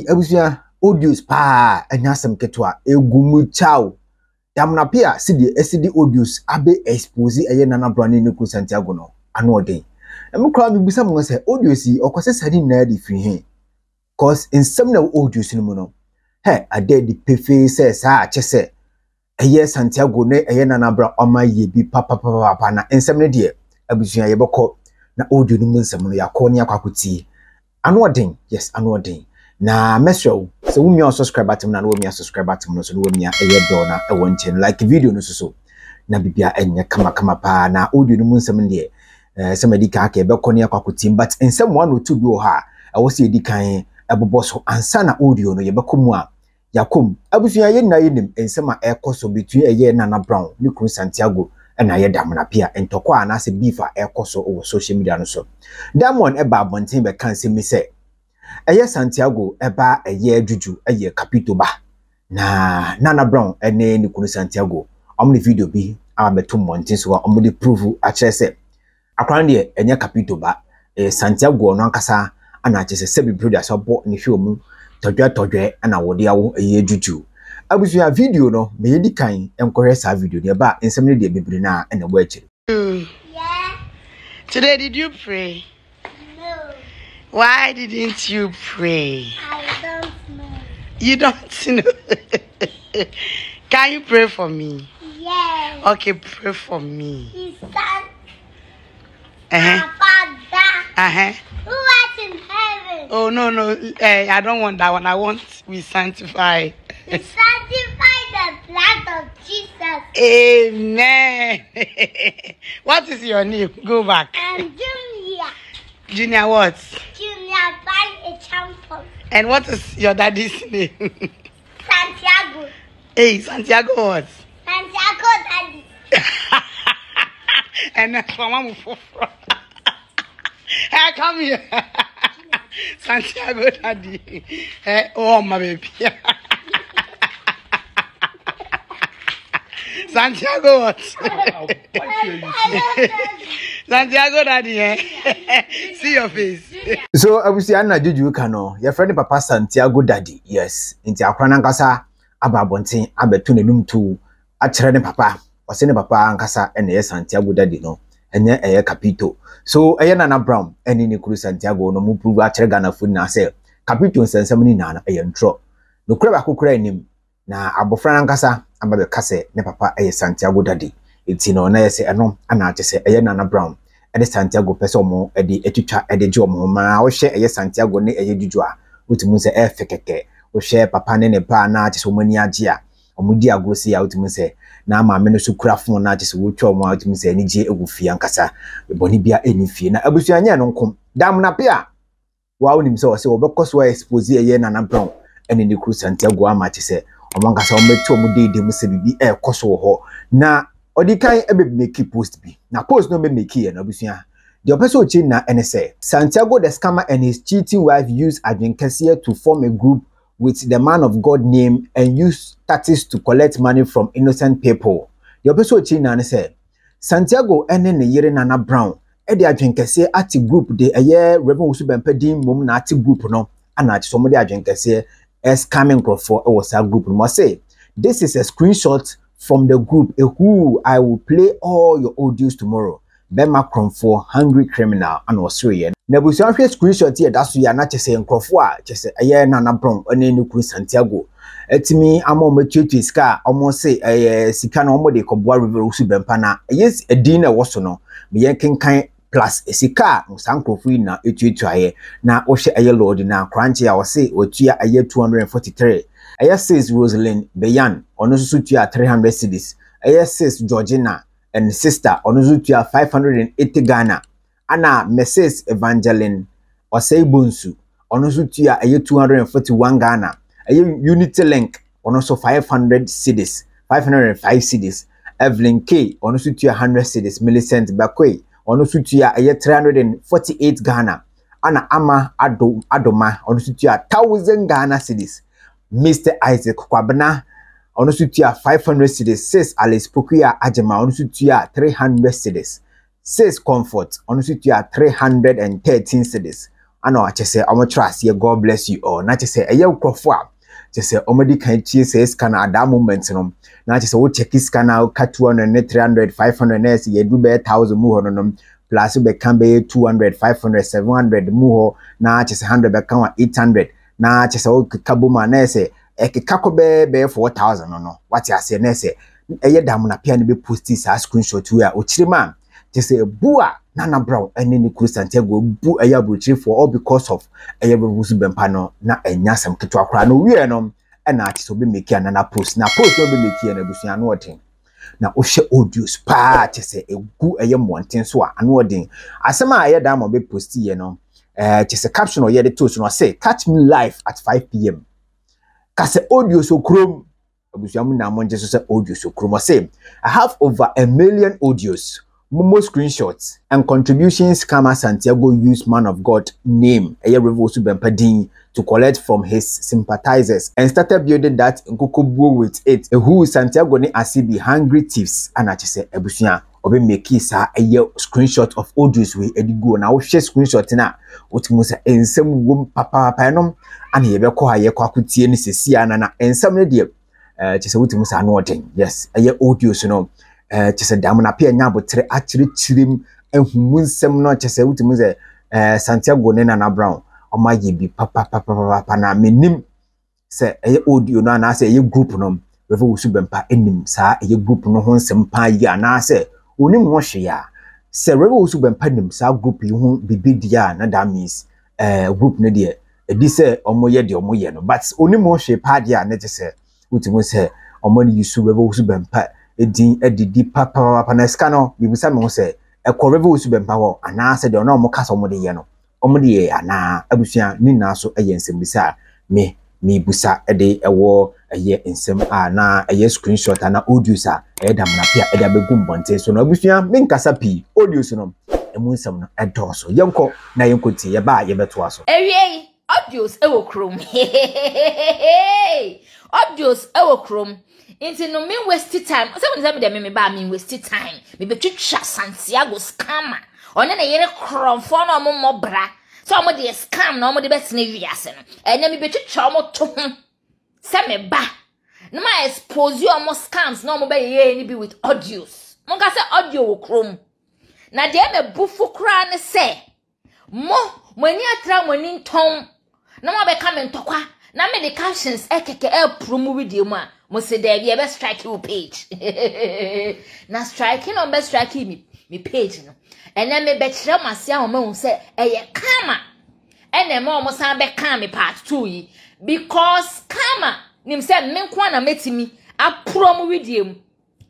Abusia audios pa anyasem ketwa egumu chao damna pia sidi audios abe expose eye Nana Browne ne ku Santiago no ano odin em kra me bisa mo se audios yi okwese sadi na di free hin cause in some na audios ni mu no he ade di pefe se sa achese eye Santiago ne eye Nana Browne oma ye bi papa na ensem ne de abusia ye beko na audio ni mu nsem no yakọ ne akwakuti ano odin yes ano odin na mesro so we me subscribe button na we me subscribe button no so we me eye do na e won chen like video no so na bibia enye kama pa na audio no mu nsem de somebody ka be kone akwakutim but nsem 1 or 2 bi o ha e wo se edi kan ebobo so ansa na audio no ye bekomu a yakom abusua ye na yenim nsem a ekoso between eye Nana Browne ni ku Santiago na ye damna pia entokwa na se beefa ekoso o social media no so diamond e ba abonten be kan se mi se eye Santiago eba eye juju eye capito ba na Nana Browne ene ni ku Santiago omni video bi abeto monten so omni prove a kire se akwan de enye capito ba Santiago no ankasa ana kire se sebi brothers obo ni hwe todwe ana wode awo eye juju abusuya video no me yedi kan enkohwe sa video de ba ensem ne de bebere na ena bo akire. Yeah. Today did you pray? No. Why didn't you pray? I don't know. You don't know. Can you pray for me? Yes. Okay, pray for me. His son, Uh-huh. Father, who art in heaven. Oh no, I don't want that one. I want we sanctify. We sanctify the blood of Jesus. Amen. What is your name? Go back. And Junior. Junior what? Junior by a champion. And what is your daddy's name? Santiago. Hey, Santiago what? Santiago daddy. And that's mama for. Hey, come here. Santiago daddy. Hey, oh my baby. Santiago what? Santiago daddy, eh? See your face. So abusia na juju kano your friend papa Santiago daddy yes inti akrana nkasa ababonten abeto nenum tu a kire ne papa o se ne papa nkasa ene ye Santiago daddy no enye eye capito so eye Nana Browne ene ne kuru Santiago no mu prove a kire Ghana fu na se capito nsensem ni na eye ntro no kura ba kokura enim na abofra nkasa ababe kase ne papa eye Santiago daddy enti no na yese eno ana akese eye Nana Browne ede Santiago pese omo ede etwitwa ede je omo ma wo hye eye Santiago ne eye dudu a otimu se efekeke wo hye papa ne pa na akese omo ni age a omo di agrosi ya otimu se na ma me no so kura fon na akese wo twa omo otimu se ni je egufie ankasa boni bia eni fie na abusua nya no nkom dam na pia wa onim se wo se wo bekoso expose eye Nana Browne ene ne kru Santiago ama akese omo ankasa omo metu omo de mu se bibi ekoso wo ho na odikan ebe make post bi na post no be make ye na busua the person change na NSA Santiago the scammer and his cheating wife used Aburokyirefoɔ to form a group with the man of God name and use tactics to collect money from innocent people. The person change na say Santiago ene ne yere Nana Browne e de Aburokyirefoɔ ati group de eye Reverend Usu Bempedim mom na ati group no ana ati somebody Aburokyirefoɔ scamming for was a group no say this is a screenshot from the group who I will play all your audios tomorrow. Bema KROM hungry criminal and Australian. Nebusian screenshot here that's we are not just saying KROM just a year Nana Browne and then you Santiago. Etimi amo metu ska almost say sika no mo de kobwa river Usu Bempana. Yes a dinner was no me yankin kind plus a sika sankrofo na etu aye na wo hye aye lord na crunchy I was say otua aye 243. Aya says Rosalind Beyan ono so tua 300 cedis. Aya says Georgina and sister ono so tua 580 Ghana. Ana Mrs Evangeline Osei Bonsu ono so tua aya 241 Ghana. Aya Unity Link ono so 500 cedis, 505 cedis. Evelyn K ono so tua 100 cedis. Millicent Bakwe ono so tua aya 348 Ghana. Ana Ama Adoma ono so tua 1000 Ghana cedis. Mr. Isaac Kwabena ono so tua 500 cedis. Says Alice Pokuya Ajema ono so tua 300 cedis. Says Comfort ono so tua 313 cedis. ano achese omo trust ye God bless you all na achese eye ukrofo a achese omo di kan tie say scan at that moment no na achese wo check scan out ka 200 300 500 na say ye do be 1000 mu ho no plus be kan be 200 500 700 mu ho na achese 100 be kan 800 na achese wo kaboma na say ekeka ko be 4000 no what you say na say eye dam na pia ne be post sa screenshot we a ochirima say bua Nana Brown and any Kuru Santiago bu aya Aburokyirefoɔ all because of aya bebusu bempa no na enya sem ketwa kra no wie no na ati so be make Nana post na post no be make na busua no odin na ohwe audios pa chese egu aya monten so a no odin asem a aya da mo be post ye no chese caption o ye de toast no say catch me live at 5 p.m. Kase audios so KROM abusua mu na mo nje so say audios so KROM say I have over 1 million audios Momo screenshots and contributions Scam Santiago used man of God name to collect from his sympathizers and started building that Nkukubu with it. Who Santiago ni asibi hungry thieves and achese ebusuya obe make sa a screenshot of audios we edigo na wo share screenshot na otimu sa ensem wom papa nom and ye be ko ha ye kwa kutie ni sesia na ensem ne de chese otimu sa no odin yes audios no chese dam na pia nya botre achiri chirim ehumunsem no chese wutimu ze Santiago ne Nana Brown oma ye bi papa na menim se audio no na se group no revo wusu bempa enim sa group no ho nsem pa yi na se onim ho hwe ya se revo wusu bempa nim sa group yi ho bibidia na that means group ne de edi se omo ye de omo ye no but onim ho hwe pa dia na chese wutimu se omo ni yusu revo wusu bempa edin edidi papa na ska no bibusa me ho se revo wusu bempa ho ana se de ona omo kasa omo de ye no omo de ye ana abusua ni na so ensem bisa me busa ede ewo ensem na screenshot na audios dam na pia ede abegum bonte so no abusua me nkasa pi audios no emu nsem no edoso yenko na yenkoti ye ba ye beto aso Eeii audios ewo KROM audios ewo KROM Inti no me waste time. Ose when say me ba me waste time. Me betwitwa Santiago scammer. One na yere KROM for no mo bra. So mo de scam na mo de betene wiase no. Enya me betwitwa mo to ho. Se me ba. Na ma expose you mo scams na mo be ye ni be with audios. Mo ka say audio wo KROM. Na de me bufu kra ne se. Mo ni atra mo ni nton. Na mo be ka me ntokwa. Na me the captions ekeke promo video mu a mo se there be be strike you page na striking on be strike me page no and then me be kire masia ho me say eye kama ene me o mo san be kan me part 2 yi because kama nim say me nko na metimi a promo video mu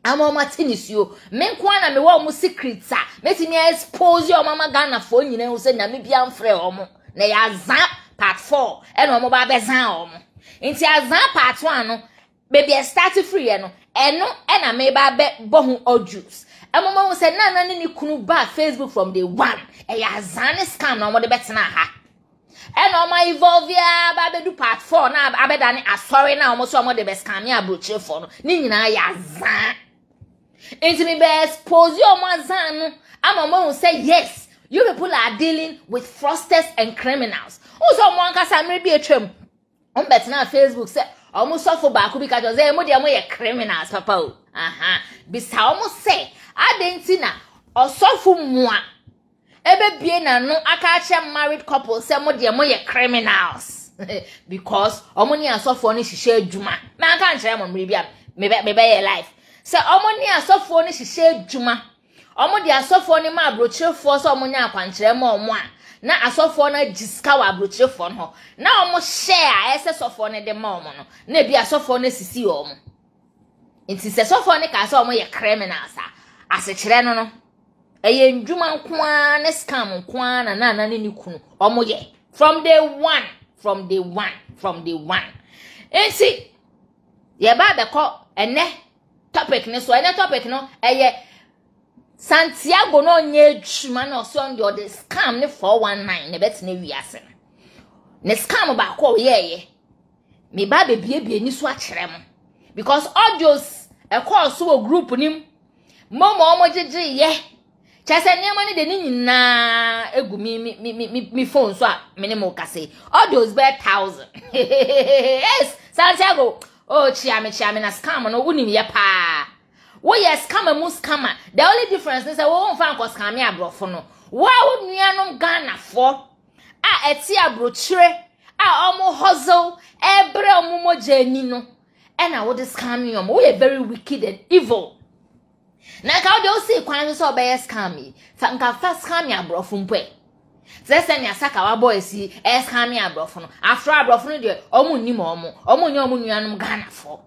ama ma tinisio me nko na me wo mo secrets a metimi expose your mama Ghana fo nyina ho say na me bia mfre o mo na ya zap part 4 and o mo ba be zan o mo nti azan part 1 no baby start free no eno na me ba be bohu audios emoma wo say Nana ni kunu ba Facebook from day 1 ya azan scam na o mo de betena ha eno ma evolve ya ba be do part 4 na abeda ni asori na o mo so o mo de be scam ya Aburokyirefoɔ no ni nyina ya azan nti me be expose you o mo azan no ama mo say yes you people are dealing with fraudsters and criminals so mo ankasa mre bi etwam on betena Facebook say almost suffer back because they mo criminals papa o bisa almost say adentina osofu mua ebe bie na no aka che married couple say mo criminals because omo ni asofo ni hihye adwuma me aka nkyere mo mre bia me be ye life say omo ni asofo ni hihye adwuma omo di asofo ni ma Aburokyirefoɔ so omo nya akwankyere mo omo a na asofo na jiska wa Aburokyirefoɔ no na omo share ese sofo ne de ma omo no na bi asofo na sisi omo nti se sofo ne ka se omo ye criminals a asekyere no eye ndwuma nkoa ne scam nkoa na Nana ne kunu omo ye from day one nti ye ba be ko ene topic ne so ene topic no eye Santiago no nye chuma no so on the scam ne 419 ne bet ne wiase ne scam ba ko ye me ba be bie ni so akere mo because audios e call so group nim momo omo jeje Chese niema ni de ni nyina egu mi phone so a minimum kase. Audios be 1,000. Yes, Santiago. Oh, chiame na scam no unim ye pa. Wo ye scam mu scammer. The only difference is say wo mfa nko scam ya brofo no. Wa wo nuanom Ghana fo. A eti Aburokyire. A omo hustle ebre omo mojani no. And I would scam you. We are very wicked and evil. Now, how do you see quite so by a scammy? Fanka first scam ya bro from pay. Send your sack our boys see a scam ya bro from after a bro from the omu ni momo, omu nyamunum Ghana for.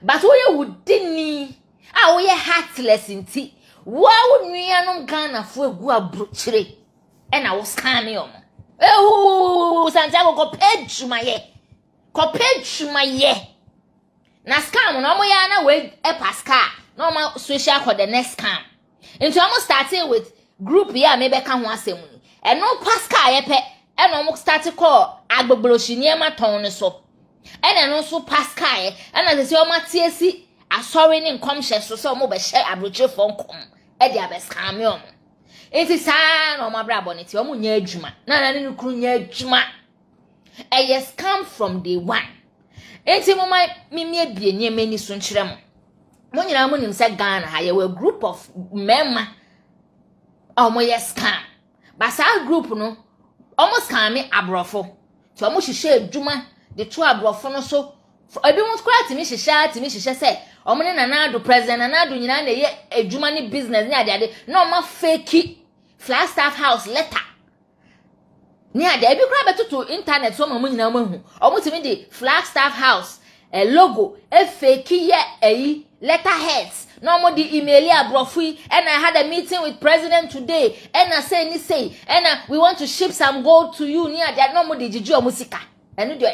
But we would didn't we are heartless in tea. Why would we Ghana for a Aburokyirefoɔ? And I was scam you. Oh, Santiago go page my ye. Go page my ye. Na scam no mo ya na we pascal no ma social for the next scam into almost starting with group here maybe kan ho asem e no pascal ye pe e no mo start call agboboloshi niema ton ne so e na no so pascal e na se o ma tiesi asori ni nkom hye so mo be hye Aburokyirefoɔ nkom e dia be scam yo enti sa no ma bra boneti o mo nya adwuma na ne kru nya adwuma e yes scam from day one. Enti mo mai mimi abie niema ni so nkyere mo. Mo nyina mo nim se Ghana ha ye we group of memma. Omo ye scam. But sa group no omo scam me abrofo. So omo hihye adwuma de to abrofo no so. Ebi mo kura timi hihye se omo ne Nana president Nana nyina na ye adwuma ni business ni ade no ma fake Flagstaff house letter. Ni ade ebi kura betutu internet so mamu nyina mahu omo timi de Flagstaff house a logo e fake ye letterheads no mo di email abrofo and I had a meeting with president today and I say and we want to ship some gold to you ni ade no mo di jiju omo sika enu de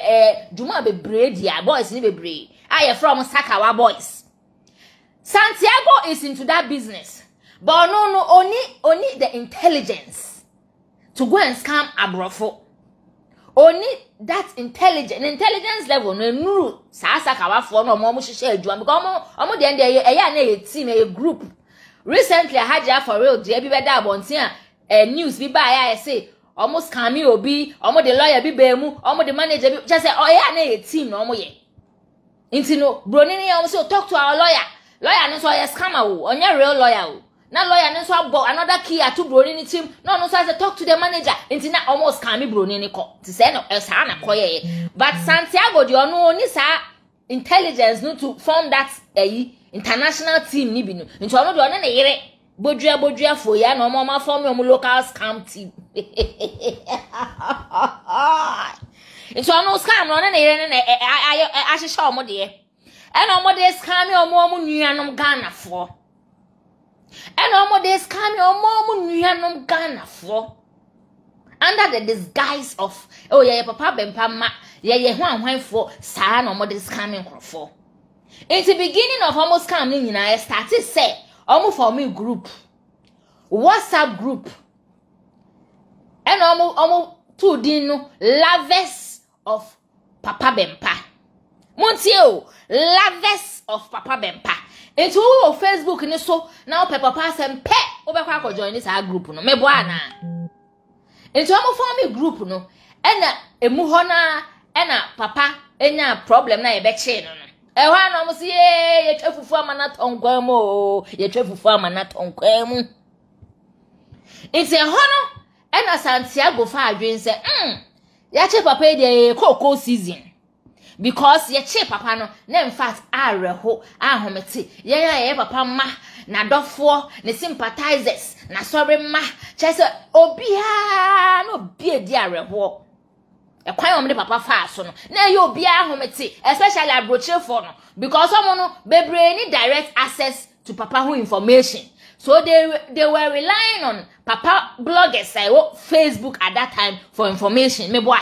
juma bebre dia boys ni bebre aye from Sakawa boys. Santiago is into that business but no only the intelligence to go and scam abrofo. Only that intelligence level no nuru Sakawa for no mo hihye adwuma because omo de ya na ye team a group. Recently I had for real dey bi beda abontin a news bi ba ya say omo scam obi omo the lawyer bi ba mu omo the manager bi just say ya na ye team no omo ye inti no broni ni omo say talk to our lawyer no so ye scammer o onya real lawyer o. Na lawyer no so abo another key to broni ni team no so say talk to the manager inti na almost scam broni ni ko ti say no sa na koye but Santiago de ono oni sa intelligence no to form that international team ni bi no inti ono de ono na yere bodua fo ya no ma form your local scam team inti ono scam no na yere na ahihye omo de e na omo de scam omo nuanom Ghana fo. And omo de scam omo nuanom Ghana for under the disguise of oh yeah papa bempa ma yeah hwan for sa na omo de scamming for. In the beginning of almost scam ni nyina I started say omo form a group WhatsApp group and omo two din no lovers of papa bempa montio lovers of papa bempa. Into Facebook ni so now papa sem pe obekwa ko join this group no mebo ana into am form group no ena emu ho na ena papa enya problem na ye be che no e ho na mo se ye twafufu amana tonkwan mo ye twafufu amana tonkwan mu into ho no ena Santiago fa adwen se ya che papa de koko season because ye che papa no na in fact areho ahomete ye papa ma na dofo ne sympathizers na sorry ma chese obia no bie di areho e kwan omde papa fa so no na ye obia ahomete especially Aburokyirefoɔ no because someone no bebre ni direct access to papa who information so they were relying on papa bloggers like Facebook at that time for information me boy.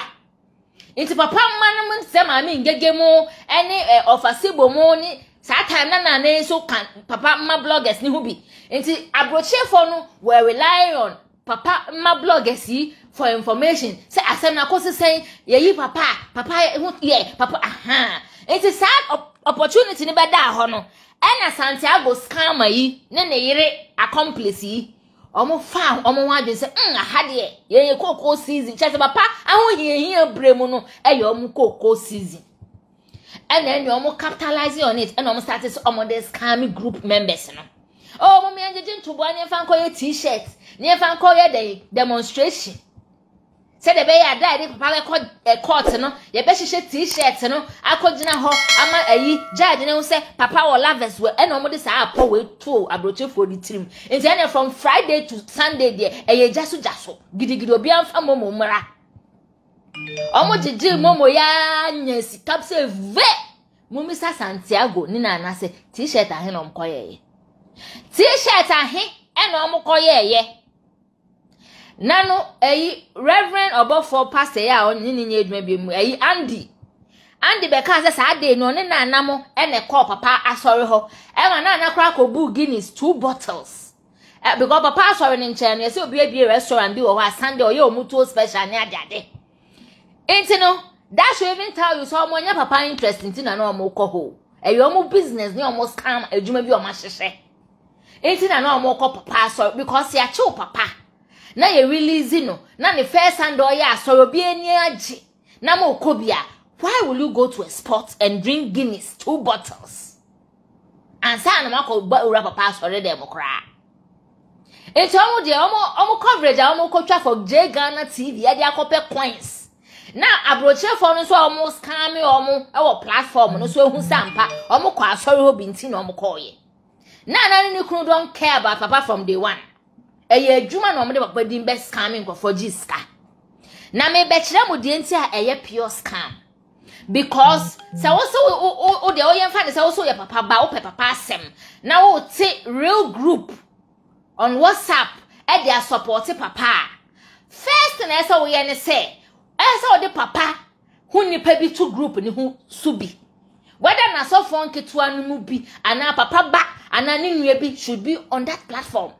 Inti papa man se ma mi ngegemu ene ofasibo mo ni sa time na so kan papa ma bloggers ni hubi inti Aburokyirefoɔ no were relying on papa ma bloggers yi for information say asem na kosi say ye papa ye papa aha inti sad opportunity ni beda ho no ena Santiago scammer yi ne yere accomplice yi omo fa omo wadwen se aha de ye cocoa season chese papa aho hie bremu no eye omo cocoa season and then omo capitalizing on it and omo started omo the Scam group members no oh mo me anjeje ntobo ane fa nko ye t-shirt ne fa nko ye demonstration said the bear died papa court no ye be hihye t-shirt no akogina ho ama ayi judge ne say papa wo lovers we and omo de sa apo we to Aburokyirefoɔ di trim enti from Friday to Sunday there eye jaso gidigidi obi amfa momo mra omo jiji momo ya nyesi capsule ve mumisa Santiago ni Naana say t-shirt ahe no mkoye t-shirt ahe and omo koye Nano Reverend Obofo pastor ya oni ni edwuma bi mu Andy beka say sa day no ne Naana mo e call papa asori ho e ma Naana kra ko bu Guinness 2 bottles because papa asori ni nche no say obi abie restaurant bi wo ho Sunday oye omuto special ne ade enti no that should even tell you so omonya papa interest enti na omo ko ho omo business ne omo scam edwuma bi omo hyehye enti na omo ko papa asori because ya chill papa na ye release no na the first and ya asoro bi eni agi na mo kobia why will you go to a spot and drink Guinness 2 bottles and say na mako ura papa asoro dem kra enti omo de omo coverage omo ko twa for J Ghana TV ya de akope coins na Aburokyirefoɔ no so omo scam omo e wo platform no so ehu sampa omo ko asoro ho binti na omo koye na ni kunu don't care about papa from day one eye adwuma na omde papa din be scamming ko for jiska na me be kire mu de nti a eye pure scam because se wo so o de o yemfa de se wo so ye papa ba wo papa asem na wo ti real group on WhatsApp e dia support papa first na se wo ye ne se o de papa hu nipa bi to group ni hu subi whether na so phone ketua no mu bi ana papa ba ana ni nwe bi should be on that platform.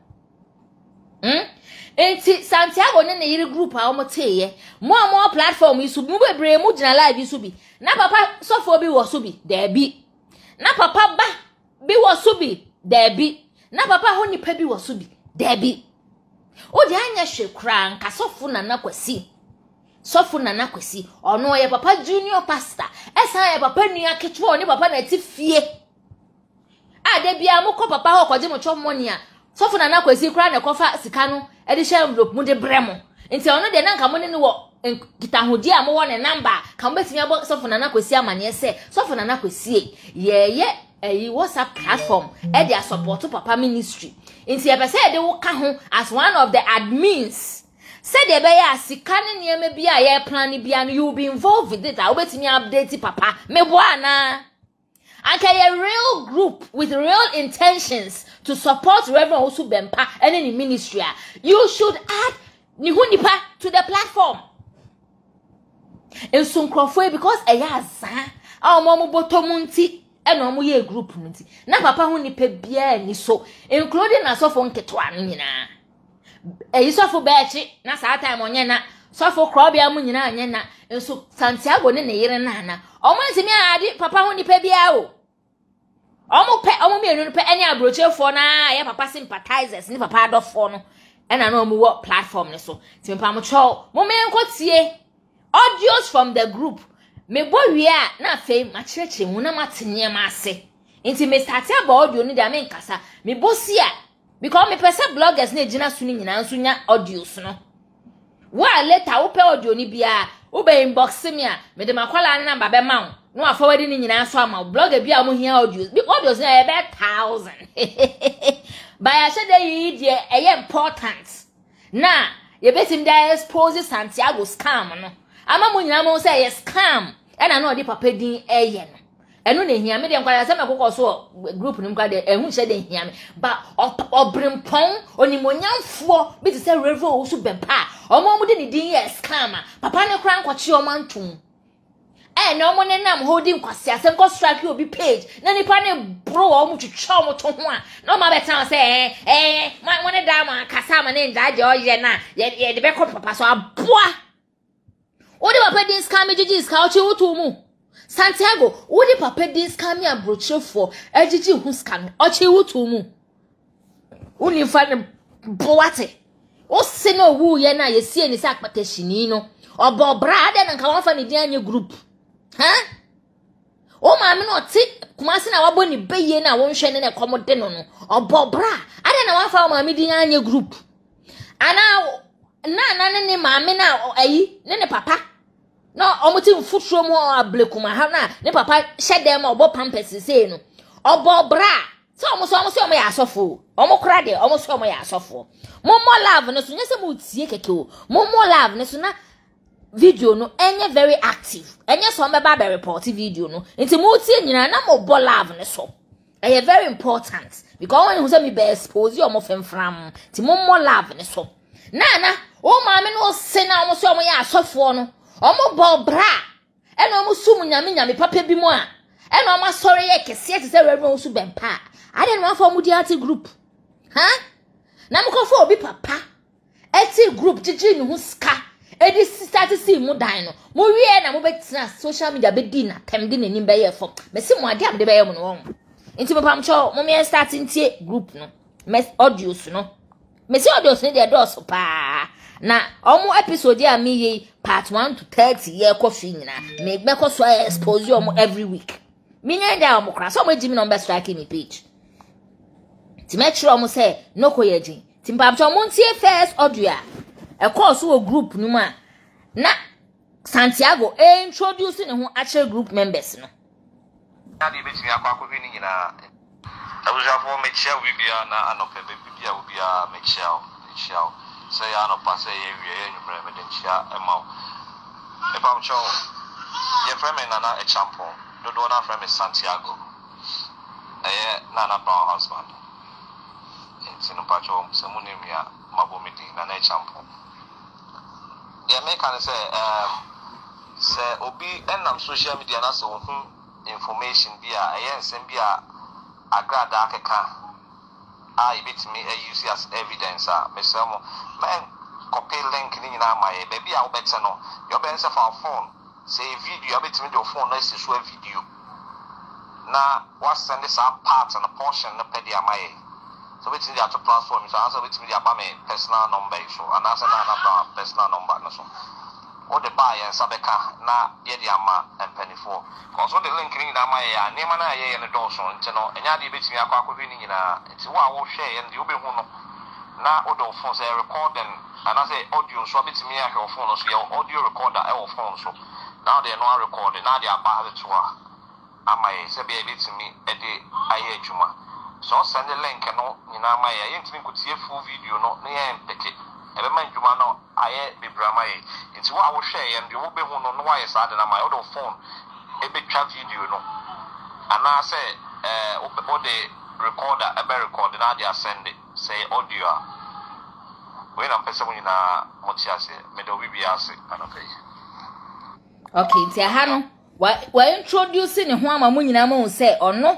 Enti Santiago ne yiri group a omoteye mo platform isu mu bebre mu gina live isu bi na papa sofo bi wo so bi there bi na papa ba bi wo so bi there bi na papa ho nipa bi wo so bi there bi o de anya hwekra nka sofo Nana kwasi ono ye papa junior pastor esa ye papa nua kecho oni papa na ti fie ade bia mo ko papa ho kwaje mo chomoni a sofo Nana kwasi kra na kofa sika no e de share envelope mu de bremo nti ono de na nka mo ne wo kitahodi a mo wo ne number ka mo betimi abo sofo Nana kwasi amane se sofo Nana kwasi ye WhatsApp platform e de support papa ministry nti e be say de wo ka ho as one of the admins said the bear sika ne niam bia ye plan bia no you be involved with it a wo betimi update papa me boana. Okay, a real group with real intentions to support Reverend Osu Bempa and any ministry. You should add Nihunipa to the platform. In some crofwe because a yaza, our momo botomunti, and no ye group munti. Na papa hunipe bia ni so, including a sofon ketwanina. A yusofu bechi, na sa time on yena, sofo crobia munina and yena, and so Santiago ne yere nana. Almost me adi papa hunipe bia. Omo me enu pe any Aburokyirefoɔ na ya papa sympathizers ni papa adofo no and I know mo platform ne so ti papa mo cho mo me nkotie audios from the group me bo wie a na afei ma kyerɛkyerɛ mu na matene ma ase nti me start aba audio ni da me nkasa me bosi a because me pese bloggers na gina so ni nyina nso nya audios no wa later wo pe audio ni bia wo be inbox me a me de makwala na number be ma no afọwadi ni nyina so ama blogger bia mo hia audios na e be 1000 by shede yi de e important na ye betim da expose Santiago scam no ama mo nyina mo say yes scam e na no de papa din eye no eno na hia me de nkwala se me kokọ so group nim kwa de ehu shede hia me ba obrimpon onimonyamfo bi te say Reverend Osu Bempa omo mo de ni din yes scam papa ne kra nkwachi o mantum no mo nenam holding kwase asem ko strike obi page na nipa ne bro o mu twetwa mo to ho a no ma betan say mo ne da ma kasa ma ne njaje o ye na ye de be ko papa so aboa o de papa din scam jiji ska o chi wutu mu Santiago o de papa din scam Aburokyirefoɔ ajiji hu ska no o chi wutu mu uni fa ne boate o se no wu ye na ye sie ni sa akpatashini no obo bra de na nka won fa ni din anye group o ma me no ti kumase na wabo ni beye na won hwe ne na komode no no obo bra ade na wan fa o ma me din anye group ana na ne ma me na ayi ne papa no omuti mfutro mu ablekuma ha na ne papa hyede ma obo pampers sei no obo bra so omo ya asofo omo kra de omo so omo ya asofo mo love no so nyese mo tie keke o mo love no so na video no enye very active enye so mbeba be report video no nti mo tie nyina na mo love no so eye very important because when you say me be expose omo femfram nti mo love no so na o ma me no se na omo so omo ya asofo no omo bo bra e na omo sum nyame papa bi mo a e na omo sorry ye kese te se reverend so bempa ade no afọ mudi ati group na mkofo obi papa ati group jiji ni hu ska edi start si mu dan no mo wie na mo betina social media be di na tem di nanim be ye fo mesi mo ade amde be ye mo no won nti papa mcho mo me start ntie group no mes audios no mesi audios ni de do so pa na omo episode a mi ye part 1 to 30 ye kofi nyina me gbe ko so expose you every week mi nya da omo kra so mo jimi number strike me page ti metro omo say no koyeji ti mpapcho mo ntie first audio a course wo group no ma na Santiago introduce ne ho actual group members no ya di betimi akwa bi ni nyina abujafo mechia we bia na anope be bia we bia mechia say ya no pass ye wie ye nwumre me de chia ema e pamcho ye frame Nana a champion do na frame Santiago Nana brown husband sinu pacho semunimia mabomidi Nana a champion the American say obi enam social media na so information bia ensem bia agrada akeka ibetimi use as evidence mesemo man copy link ni na amaye baby a obete no your ben say for phone say video abetimi the phone na see show video na what send this part and a portion na pedi amaye so betimi the platform so answer betimi the abame personal number so and answer na personal number na so o de buy and sabeka na ye di ama empenifo cause the link ni na amaye ya nema na ye ne do so nti no enya de betimi akwa akwa ni nyina nti wo share and the obi hu no na o do phone say recording and I say audio so betimi ya your phone so your audio recorder e wo phone so now they no recording now they are back to amaye say be betimi e de aye adwuma so send the link no nyina amaye ye ntimi kutie full video no na ye mpeke ebe man dwuma no aye bebramaye nti wo share and the obi hu no no why sad na amaye o do phone e be twa video no and I say o the recorder ebe record na they send it say audio we na pese mun na motiase me do bibia ase anofai okay nti ha no wa introduce ne ho ama mun nyina ma say ono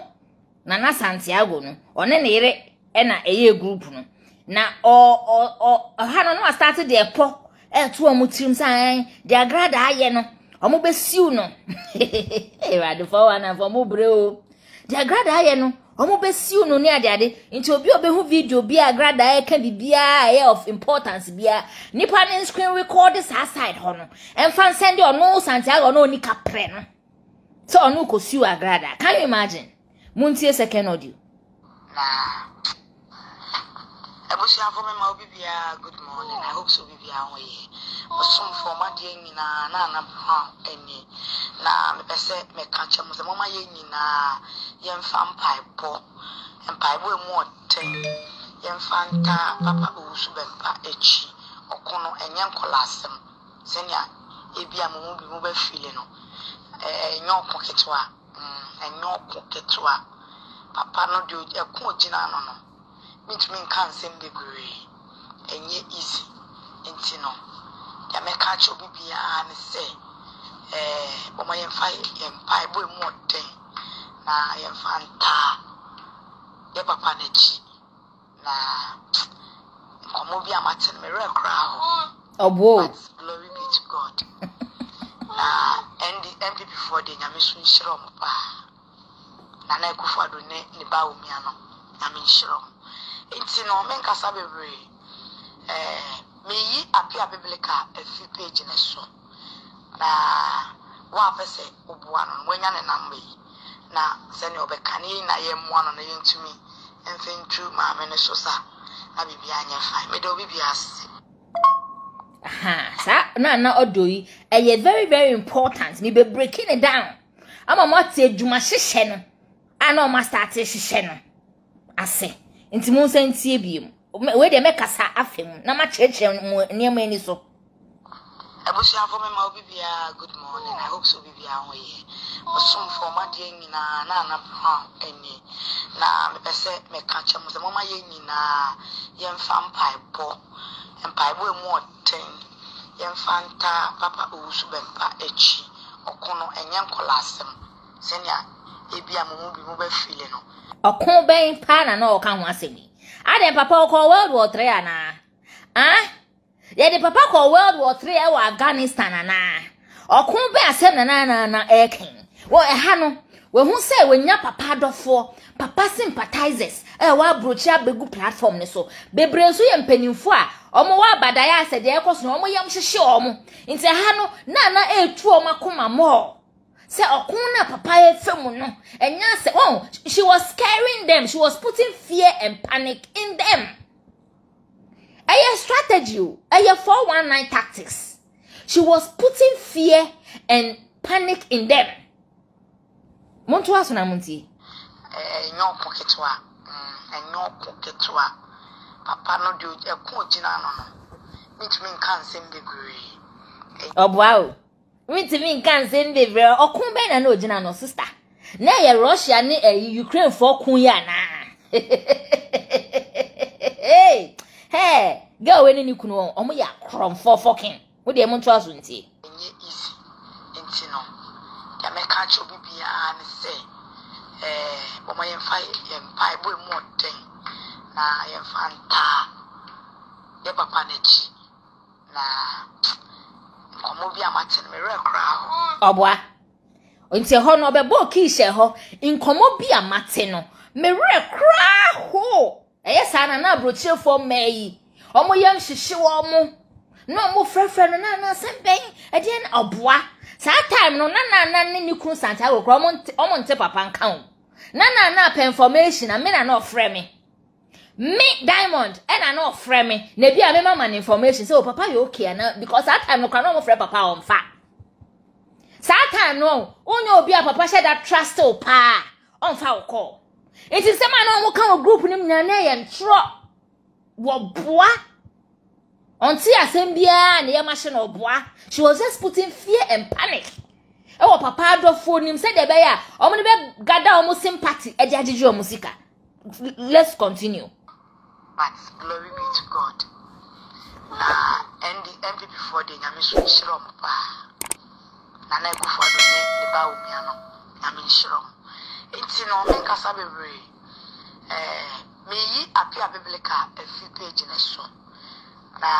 Nana Santiago no one ne yere e na eye group no na ha no start the po to amutim san de agrada aye no omo besiu no e rade for wana for mo breo de agrada aye no omo besiu no ne ade nti obi obehu video bi agrada aye ka bibia aye of importance bia nipa ne screen record this side ho no enfan send ono Santiago no ni kapre no so ono ko siu agrada. Can you imagine? Muntie second audio. Nah. Ebusia for me ma obibia good morning. I hope so bibia ho ye. Osum for ma de nyina na ha eni. Na me pese me ka chem se mama ye nyina yemfa mpaibo. Mpaibo emu oten. Yemfa nta papa osu bempa echi. Okono enye nkolasem. Senya ebia mo bi mo ba file no. Enyo koketwa. Enyo koketwa. Papa no de ekun ogina no no. Mitumi nkan sem bebre enye easy enti no ya meka cho bibia ne se boma yemfa yempa ebo emu oten na yemfa nta ye papa na chi na komo bi amaten me rekra ho obo glory be to God. And the MPP for the nyamisu nshiro mo pa na akufo-addo ne ba omiano nyami nshiro. It's no men kasa bebre me yi apia biblical a few page in a so na wa pese obuwa no wanya ne number na se ne obekani na ye mo no na ye ntumi enfentu ma me ne so sa na bibia anya fine me do bibia ase sa na odoyi eye very very important me be breaking it down ama mo ate adwuma hyehyɛ no ana ma start hyehyɛ no ase nti mo nsantie biem we de mekasa afem na ma kyerɛkyerɛ mo niam ani so abusia for me ma bibia good morning I hope so bibia ho ye osum for ma de nyina na ha eni na me pese me ka kyɛ mo se mo ma ye nyina ye mfa mpaibo emu oten ye mfa nta papa owusu bempa echi okono enye nkolasem senia ebia mo bi mo ba file no okon ben pa na o ka ho asemi ade papa okon World War 3 ana ye de papa ko World War 3 e wa Afghanistan ana okon ben asem na eken wo ha no we hu say we nya papa adofo papa sympathizers wa Aburokyi abegu platform ne so bebre so ye mpanimfo a omo wa badaya asede ekoso omo yam hyehye omo nti ha no na etu omo akoma mo se okun na papa efemu no enya se she was scaring them, she was putting fear and panic in them. Aya strategy, aya 419 tactics. She was putting fear and panic in them. Muntu aso na munti enyo poketwa papa no de ekun ogina no mitimi nkan sem bebree obwa mitimi nkan sem bebree okun be na ogina no sister na ye Russia ne Ukraine for kun ya na hey go we ni kunu omo ya KROM for fucking wo de muntu aso nti enye easy enti no ya me ka cho bibia ne se omo ye mfa ye mpa bo emu oten na ye mfa nta ye papa na chi na komo bi amaten me rekra ho obwa nti ho no bebo ki hye ho nkomo bi amate no me rekra ho eye sana na Aburokyirefoɔ mai omo yam hyehye wo mo no mo frɛfrɛ no na semben ade na obwa sa time no na ne kunu Santiago KROM omo nte papa nka ho na pa information na me na ofrɛ me Diamond na ofrɛ me na bi a me mama information say o papa you okay na because that time no kra no mo frɛ papa on fa that time no onye obi a papa share that trust o pa on fa o call it is say man no kan group nim na ye ntro wo boa onti asem bia na ye machine oboa she was just putting fear and panic e wo papa adofo nim say de be ya omo ne be gada omo sympathy e di agege omo sika. Let's continue. But glory be to God. And the MP before the Yamisu Shrom pa na akufo-addo ne ba omiano Yamin Shrom enti no me kasa bebre me yi apia biblical a few page na so na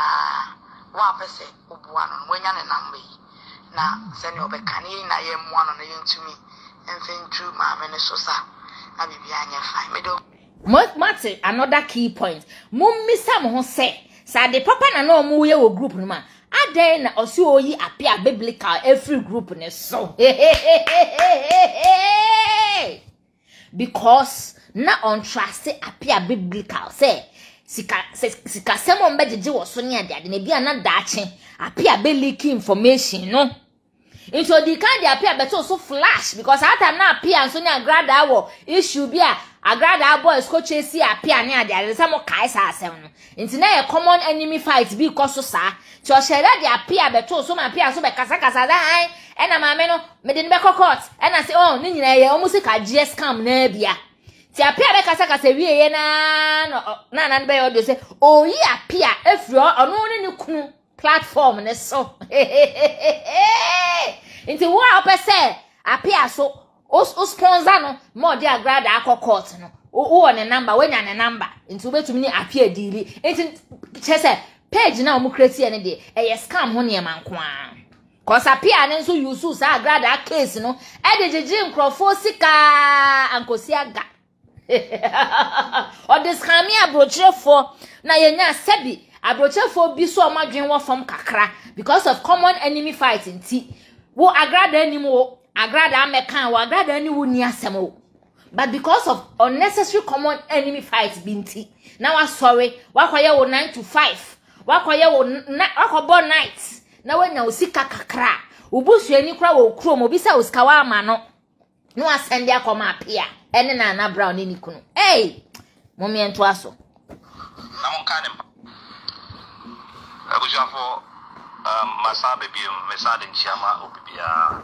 wa pese obuwa no wanya ne number na se ne obekani na ye mo no na ye ntumi enfentu ma me ne so sa na bibia anya fine me do Mate another key point. Mummisa mo ho se sa de papa na no mu ye wo group no ma. Aden na osi oyi apia biblical every group ne so. Because na on trust apia biblical say sika semo mbejeje wo so ne ade na bia na daache apia be leak information no. Into the kind de apia beto so flash because at time na apia so ne agrada wo issue bia agrada boys ko chesi apia ne ade some kai sa asem no nti na ye common enemy fight bi ko so sa ti o share de apia beto so ma apia so be kasa da ai e na maame no me de be court e na say oh ni nyina ye o mu sika GS Scam na bia ti apia be kasa wie ye na be audio say oh yi apia efro ono ni kunu platform ne so nti wo a opese apia so o sponsor no mo de agrada akọ court no wo ne number wenya ne number nti obetumi ni apia dili nti chese page na omu create ne de eye scam ho ne manko a cause apia ne so use sa agrada case no e de jeje nkrofo sika ankosi aga o de scam Aburokyirefoɔ na yenya sebi Aburokyirefoɔ bi so omadwen wo fam kakra because of common enemy fight nti wo agrada anim wo agrada amekan wo agrada ani wo ni asem wo but because of unnecessary common enemy fight binti now wa sorry wakoye wo 9 to 5 wakoye wo wakobo night na wanya osika kakra obusuani kra wo krom obi sa osika wa ama no asende akoma apia ene na Naana Brown ni kunu mommy ento aso na mon kan abusuafo masa bebi mesade nchiama obibia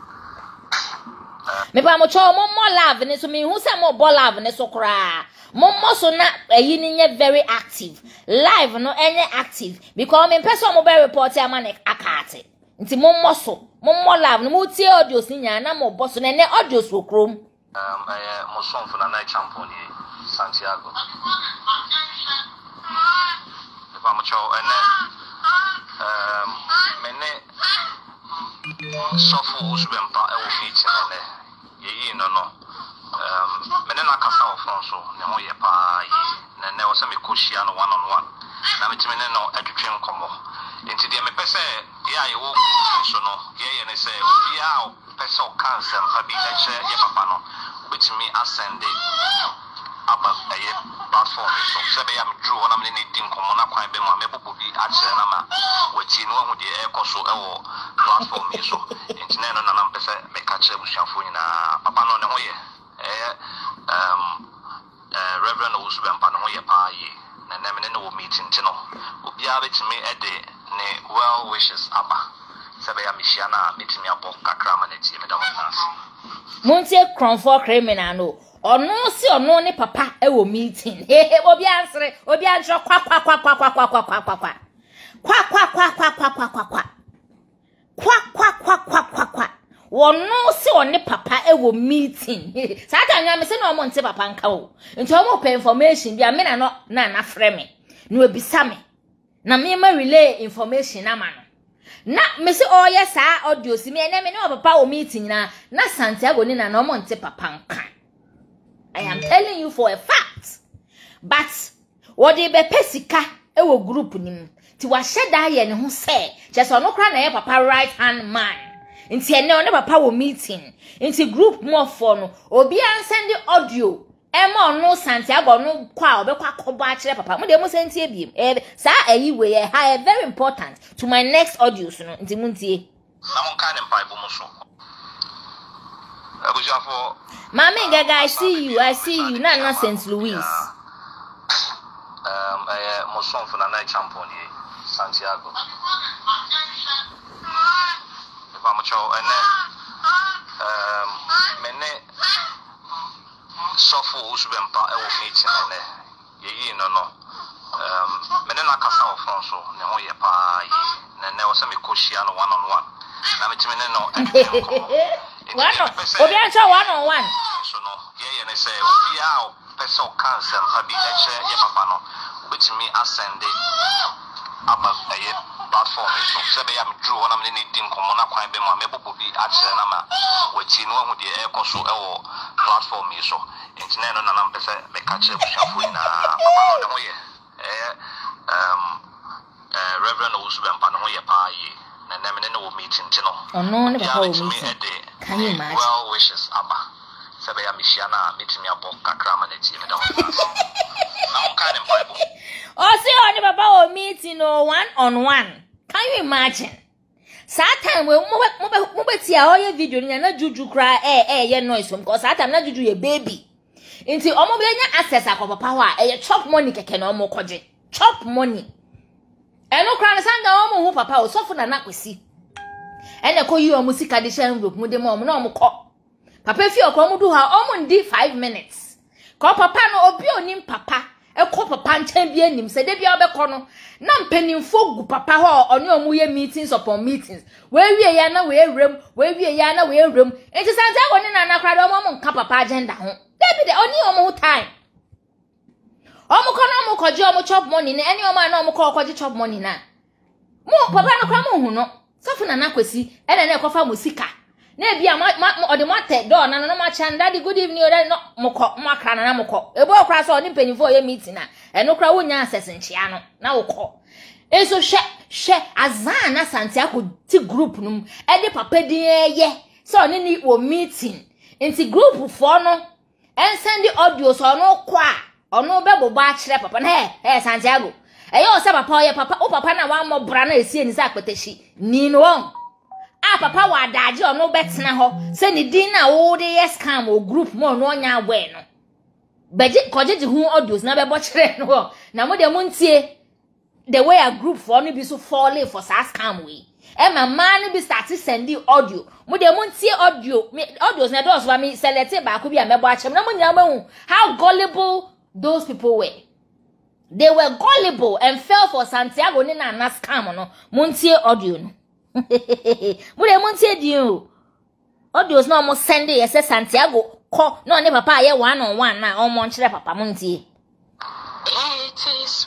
me pa mo cho mo love ne so me hu se mo bo love ne so kra mo so na ayi ni nye very active live no enye active because me person mo be report am na akate nti mo so mo love no mo tie audios ni nya na mo bo so na ne audios wo krom mo son for na night champion ni Santiago me pa mo cho ene mene sofu usbempa e wo meeting ene yeyi no mene na kasa wo front so ne ho ye pa yi ne wo se me koshia no one on one na me timi ne no adwetwe nkomo enti de me pese ya ye wo so no ye ne se ya o pese o cancer pa bi e che ye papa no bitimi ascend aba ye platform so se be ya me drew na me ne din nkomo na kwan be mu me bobo bi a che na ma wati no hu de e koso e wo platform so enti ne no na mpese me ka che bushafo nyina papa no ne ho ye Reverend Usbempa no ye pa yi na na me no meeting tino obia betimi e de ne well wishes aba sebe ya mishia na betimi abo kakra ma na tie me da mo nasi Montie KROM criminal no ono si ono ne papa e wo meeting obi ansere obi anjo kwa wono si one papa e wo meeting saka nya me se no mo nte papa nka wo nti o mo pe information bia me na no na frɛ me no ebisa me na me ma relay information na ma no na me se o yes a audios me na me no papa wo meeting na Santiago ni na no mo nte papa nka. I am telling you for a fact. But what they be pesika e wo group nim ti wa sheda ye ne ho se just ono kra na ye papa right hand man nti ene one papa wo meeting nti group mo for no obi an send audio e ma ono Santiago no kwa obekwa kobo a kire papa mo de mo senti ebiem sa ayi we ye ha very important to my next audios no nti muntie na mon kan mpa ibo mo so abusuafo Mami Gaga, I see you. Naana St. Louis. Mo son for na night champion ni Santiago. If I'm cho ene mene sofu usbempa e wo meeting ene yeyi no mene na kasa wo front so ne ho ye pa yi ne wo se me koshia no one on one na me timi ne no Obi ancha one on one. So no, ye ne say obi a person cancer pa bi e che ye papa no. Obetimi ascend aba ye platform so se be ya me drew na me ne din komo na kwan be mu me bobo bi a che na ma wati no hu de e koso e wo platform so. Internet no na mpese me ka che bushafo na papa no ne ho ye Reverend Usbempa no ho ye pa yi. Na me no meeting tino. No ne papa wo meeting. Can you imagine? Well wishes aba. Sebe ya mishia na metimi abo kakra ma na tie me da wo. Na on kan em Bible. Oh see on the papa wo meeting no one on one. Can you imagine? That time we mo betia o ye video ni na juju kra ye noise because that time na juju ye baby. Nti omo be nya access akọ papa ho a ye chop money keke na omo koje. Chop money. Eno kra na sanga omo hu papa o sofo na kwesi. Ene ko yi omo sika de shan group mu de mo na omo ko. Papa fi okọ mu du ha omo ndi 5 minutes. Ko papa no obi onim papa e ko papa nchan bi anim se de bia obekọ no na mpanimfo gu papa ho oni omo ye meetings upon meetings. We wie ya na we rem, we wie ya na we rem. Enti Santiago ni na kra de omo nka papa agenda ho. Debi de oni omo time. Omo kono omo koje omo chop money na eni omo na omo ko koje chop money na. Mo papa no kra mo hu no. Sofu na nakwesi ene na ekofa mo sika. na bia ode mo ate door na no ma chan daddy good evening daddy no mokọ mo akra na mokọ ebo okra so oni penifo ye meeting na eno kra wonya access nchia no na wokọ eso hwe azan na Santiago ti group num e de papa din ye so oni ni wo meeting inti group fo no en send audio so no kwa ono bebo ba kire papa na Santiago eyo se papa ye papa o papa na wa mo bra na esi ni sa akpatashi ni no on papa wa daje ono betena ho se ni din na wo de yes scam o group mo no nya agwe no beje kojeje hu audios na bebo kire no na mo de mo ntie the way a group for no be so fall for sa scam we ma man be start sending audio mo de mo ntie audios na do so me select ba ko bi a mebo achem na mo nyina mahu how gullible those people were. They were gullible and fell for Santiago ni na scam no mo ntie audio no mo de mo ntie dio audios na mo send yes Santiago ko no ne papa ye one on one na o mo nchire papa mo ntie it is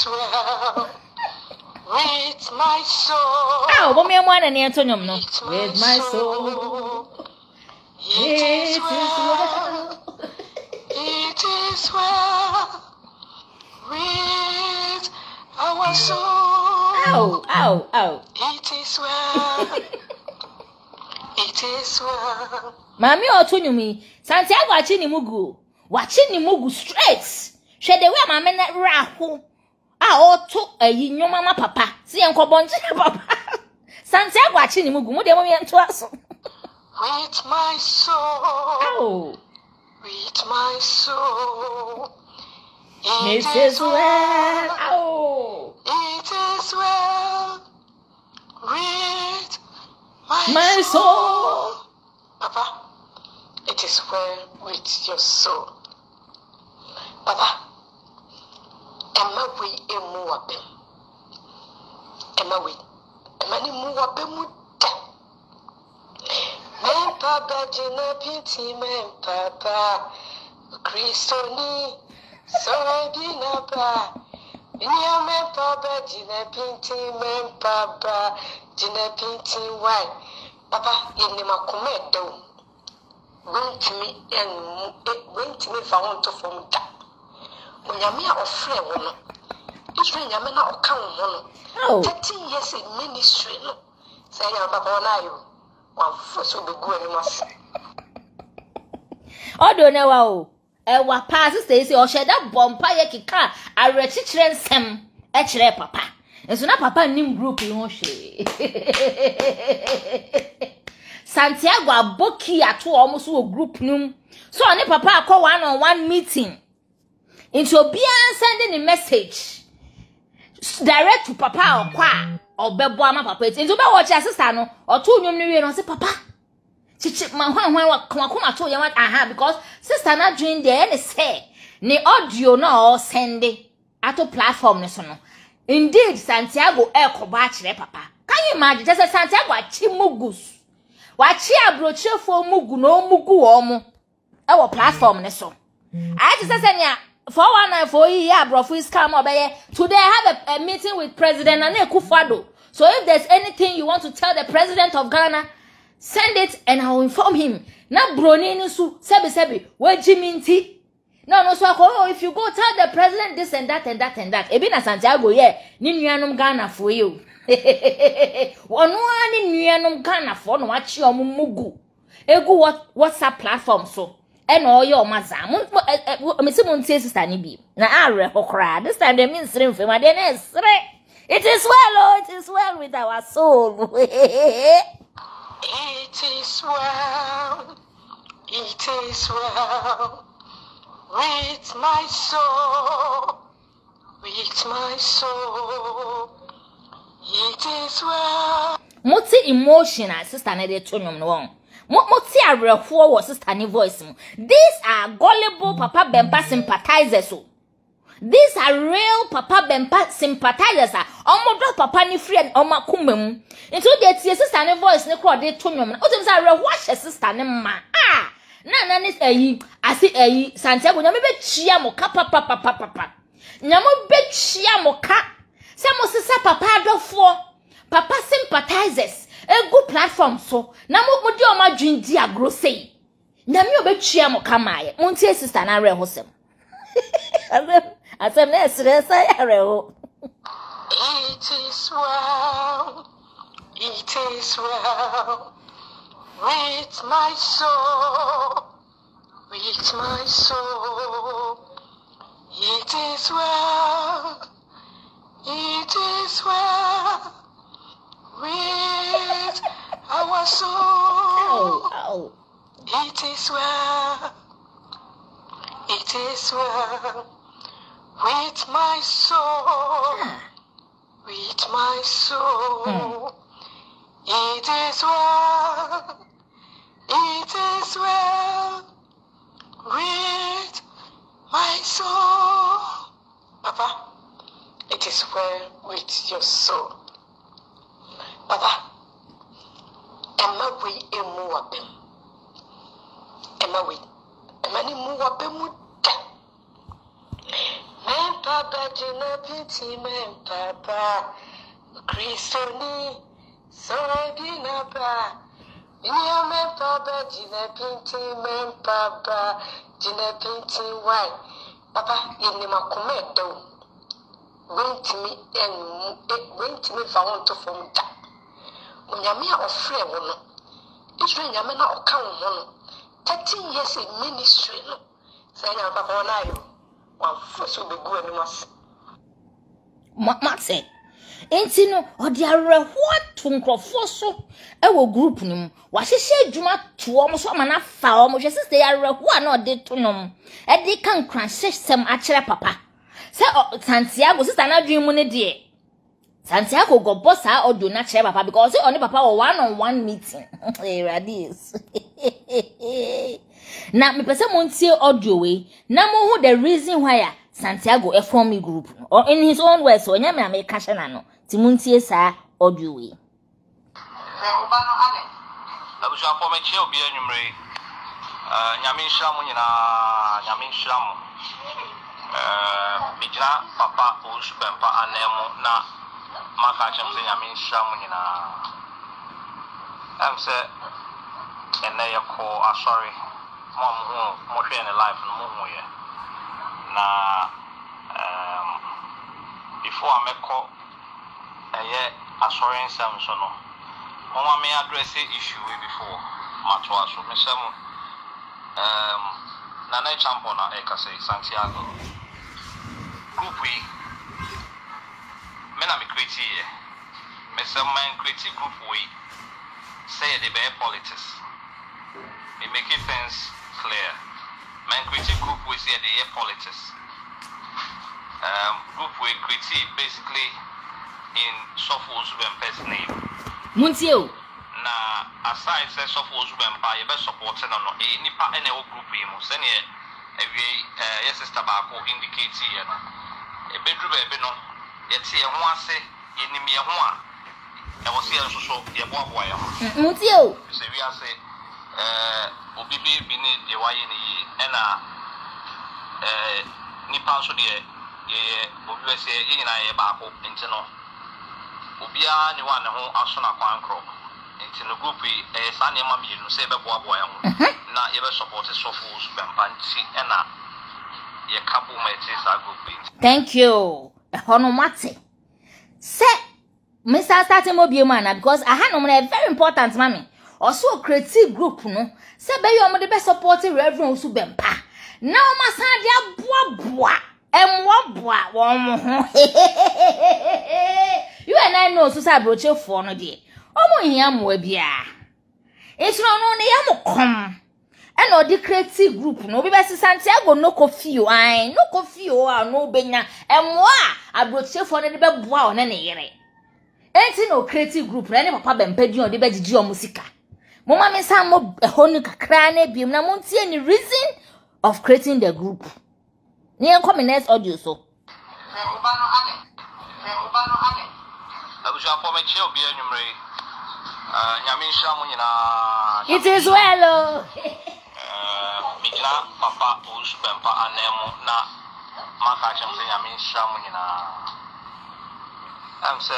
well with my soul bo me mo na ne ntonyom no with my soul it is well with our soul. Ow. It is well. It is well. Mami otunyumi Santiago achi ni mugu. Wachi ni mugu straight. Hwe de we mama na raho. Otu ayi nyoma ma papa. Si enkobonje papa. Santiago achi ni mugu. Mo de mo yento aso. With my soul. With my soul. It is well. It is well with my soul. Papa, it is well with your soul. Papa, Emma we emu wabe. Emma we. Emma ni mu wabe mu da. Papa jina piti papa Kristoni so dina pa Niame papa jina piti papa jina piti why Papa in the makume do went to me found to form that Munyamia of friend woman Israel Yamena or count 13 years in ministry no say papa na you Odo ne wa o wa pass say o sheda bompa ye kika arechichire nsem e kire papa enso na papa nim group yi ho hwe Santiago aboki ato o so group num so ne papa akọ one on one meeting into obian sending a message direct to papa okwa obebo ama papa eti nzo be watch sister no oto nwom ne wie no say papa chichi man hwan wa koma to ye aha because sister na join there and say ne audio no o send ato platform ne so no indeed Santiago koba kire papa can you imagine just Santiago achi mugus wachi Aburokyirefoɔ mugu no mugu wo mo wo platform ne so I just say nya 419 Aburokyirefoɔ Scam obeye today I have a meeting with President akufo-addo. So if there's anything you want to tell the president of Ghana, send it and I will inform him. Na broni nisu sebi wajiminti. No so if you go tell the president this and that and that and that. Ebi na Santiago ye ni nuanom Ghana for you. Wonu ani nuanom Ghana for no wachi mugu. Egu WhatsApp platform so. Eno ye o maza. Me se mo ntie sister ni bi. Na are hokra. This time they mean srim fe ma de na sre. It is well, oh, it is well with our soul. It is well. It is well with my soul. With my soul. It is well. Moti emotional sister na de tonyom no won. Moti awerefo wo sister ni voice mu. These are gullible papa bempa sympathizers so. These are real papa bempa sympathizers. Omodo papa ni friend omakumem. Into the sister ni voice ni kro de tonyom na. Otim say rehwa sister ni ma. Na ni eyi asi eyi Santiago nyame be chia mo ka papa. Nyamo be chia mo ka. Se mo sisa papa adofo. Papa sympathizers. a good platform so na mo di o ma dwen di agro sei na me obetwia mo kamaye montie sister na re hosem asem na esre sai areho. It is well with my soul, with my soul. It is well with our soul. Oh. It is well with my soul, with my soul. It is well with my soul. Papa, it is well with your soul. Papa, Emma we emu wabem. Emma we. Emma ni mu wabem muda. Papa jina binti Papa Kristoni Sorabina ba. Inya Papa jina binti Papa jina binti why. Papa yeni makume do. Went me found to form that. Unyamia of free wono. Israel Yamena or count one. 13 years in ministry. Saying Papa na you. One first will be good and must. Matse. Enti no odi areho atonkofo so e wo group nim wa hyehyɛ adwuma to omo so amana fa omo hwe sister areho na odi to nom e di kan kran system akyere papa se Santiago sister na dwen mu ne de Santiago go boss a audio na kyere papa because oni papa wo one-on-one meeting radis na me pese montie audio we na mo hu the reason why Santiago a form me group or in his own words so nya me America na no ti montie sa audio we abuja for me che obi anwumre nyame nhira mo nyina nyame nhira mo mijina papa Scăm anemo na maka chem se nyame nhira mo nyina am se ene yako sorry mo hwe ne life no mo hu ye na before I make call assurance so no mama me address issue before matwa so me say Naana champion na ekase Santiago group we me na me create here me say man create group we say the be politics it make things clear man create group we say the politics group we create basically in Sopho's Scăm's name. Muntio. Na aside say Sopho's Scăm pa ye be supporting no nipa ene o group yi mo se ne yes sister ba ko indicate here no e bedru ba be no ye tie ho ase ye nim ye ho a e wo se so ye boaboa ye ho. Muntio. Se wi ase obi bi ni de wa ye ni e na nipa so de ye obi we se ye nyina ye ba ko enti no obia ni wa ne ho aso na kwan kro enti no group e sa ne ma mienu se be boaboa ya ho na ye be support Sopho's Scămpanti e na ye kabu ma eti sa group. Thank you hono mate se Mr. starting mo biemu ana because aha no na very important mami also creative group no se be yo mo de be support Reverend Scăm na o ma san dia boaboa emwoboa wo mo ho you and I know so say Aburokyirefoɔ no de omo hia mo bia etro no ne ya mo kom e na odi creative group no obi be Santiago no coffee o ai no coffee o a no benya emwo a Aburokyirefoɔ no de be boa o na ne yere enti no creative group na ne papa be mpadi o de be gigi o musika mo ma me san mo honu kakra na biem na mo ntie ni reason of creating the group ni enko me next audio so abuja for me che obi anwumre nyame nhira mo nyina it is well mijina papa Scăm anemo na maka chem se nyame nhira mo nyina am se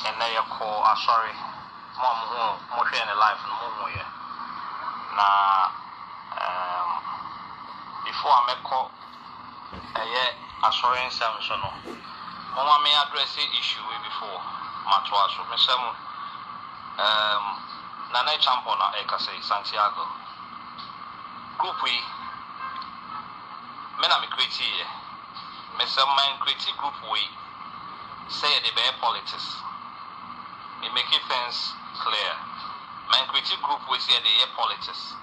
ene yako sorry mo share in life no mo ye na before I make call assurance am so no mo me address issue before matwa so me say mo Naana champion na say Santiago group we me na me create here me say man create group we say the be politics me make things clear man create group we say the politics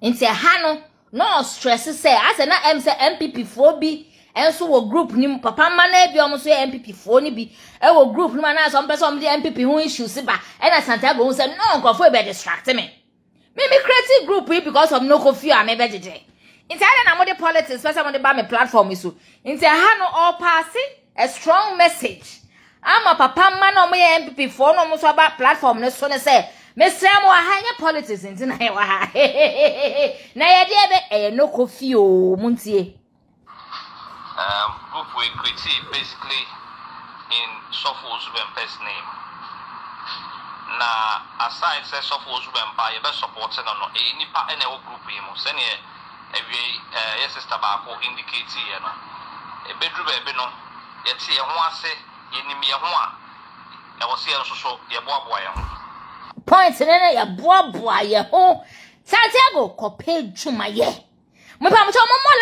Inti hano no stress say as na say MPP for bi enso wo group nim papa ma na bi omo so MPP for ni bi e wo group nim na so person the MPP hu issues ba e na Santiago hu say no nkofo be distract me create group because of no coffee am be jeje inti ada na mo the politics person mo the ba me platform so inti hano all passing a strong message ama papa ma na omo MPP for no mo so ba platform ne so ne say Mr. Hanya politics in Tinawa. Na yade no coffee o muntie. Group we create basically in Sopho's Bemp's name. Na aside say Sopho's Bempa, you be supporting on any part any group him. Send ye sister Bako indicate here no. A bedroom baby no. Yet see a one say in me a one. I was here so ye boy. Point nene ya boa ye ho Santiago kope dwuma ye me pa mo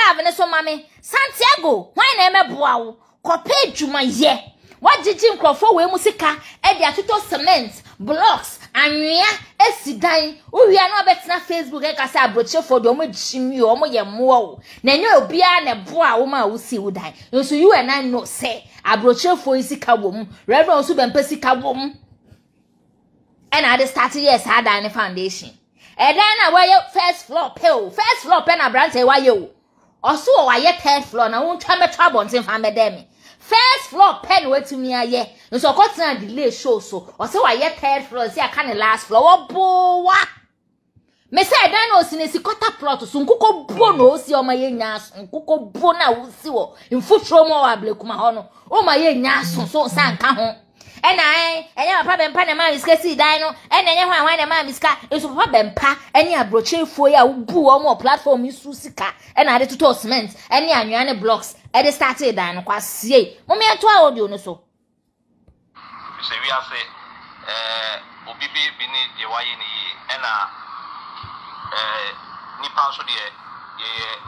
love ne so mame Santiago why na me boa wo kope dwuma ye wagigi nkrofo we mu sika e de atoto cement blocks anwea esidan uhia no betena Facebook e kasa Aburokyirefoɔ de omo gyimi omo ye moa wo na enye obia na boa wo ma wo si wo dan so you and I know say Aburokyirefoɔ sika wo mu Reverend so bempa sika wo mu. And I started yes, I had a foundation. And then I wear first floor pen a branch why you. Also, I third floor, now won't tell me trouble until I'm a demi. First floor pen wait to me a year. And so got a delay show so. Also, I third floor, see I can't last floor. Boa. Me say I don't know since he got a plot to Sunkuko Bono, see on my yas, and Kuko Bona will see what in foot from our Blakuma. Oh, my yas, so san home. And I problem Panama is Cassie Dino, and then when a man is car is a problem pa, any Aburokyirefoɔ ya boo or more platform is Susika, and I did to toss cement, any annual blocks, and they started down quite see. Mommy, I told you no so. You say we are say, Obibi beneath the YNE, and Nipan so dear,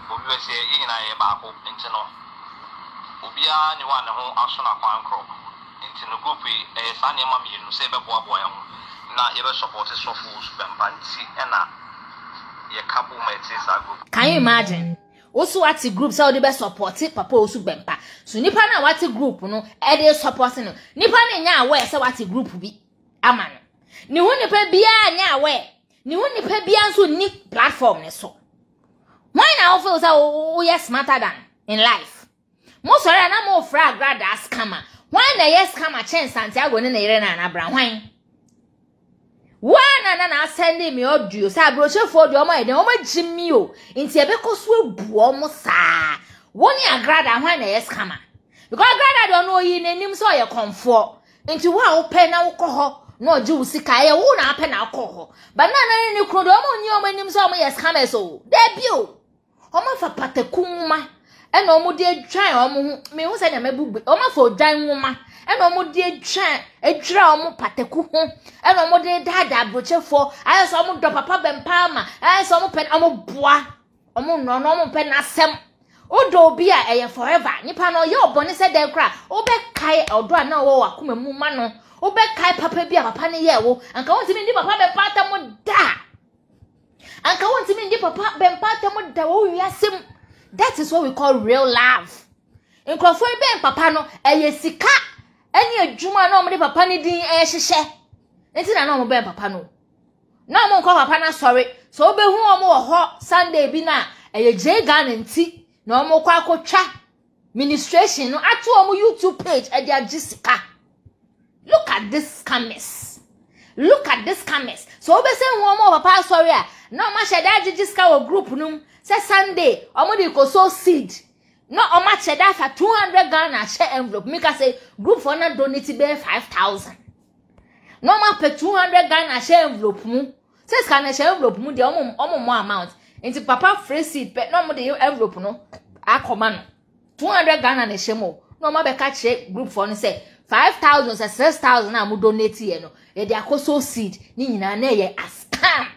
Obi say, in I Babo, internal. Obia, you want a home Asuna Quancro. In the group, a Sunday mammy, you say, boy, now you support it so fools, Bambanti, and your couple might say, can you imagine? Also, what groups are the best supported, Papa also Bempa. So, Nipana, what group, no, Eddie supporting Nipana, now where, so what group be? Aman. Ni woni pe bia nya we. Ni woni pe bia so ni platform ne so. Why now feel say we are smarter than in life? Mo sorry na mo fra grad as Scam. Why na yes Scam chance Santiago ne yere na Abra why? Why na send me audio say Aburokyirefoɔ de omo ede omo gimi o. Nti ebe koso ebu omo saa. Woni agrada why na yes Scam? Because agrada do no yi nanim so ye comfort. Nti wa wo pe na wo kɔ hɔ no ji usika ye wo na pe na akọ ba na ni kro do omo nyi omo anim so omo yes Scam so de bio omo fa pateku nwuma e na omo de adwan omo me hu se na mabubu omo fa odwan nwuma e na omo de adwira omo pateku ho e na omo de dada Aburokyirefoɔ ayo so omo do papa bempa ma ayo so omo pe omo boa omo no omo pe na sem odo bi a eye forever nipa no ye obone se den kra obekai odo a na wo wakoma mu ma no obekai papa bi a papa ne ye wo anka won timi ndi papa be pata mo da anka won timi ndi papa be pata mo da wo wiasem. That is what we call real love. Nkrofo be papa no eye sika ene adwuma na omde papa ne din hyehyɛ enti na no be papa no na mo nko papa na sorry so obehu omo wo ho Sunday bi na eye je Ghana nti na omo kwa akotwa ministration no atu omo YouTube page e dia Jessica. Look at this scammers. Look at this scammers. So obe say hu omo papa sorry a na omo sheda Jessica wo group num say Sunday omo dey go so seed no omo sheda for 200 Ghana share envelope make say group for na donate be 5,000 no ma pe 200 Ghana share envelope mu says can share envelope mu de omo more amount into papa free seat but no mo de envelope no akoma no 200 Ghana na share mo no ma be ka che group for no say 5,000 or 6,000 na mo donate here no e de akoso seed ni nyina na ye scam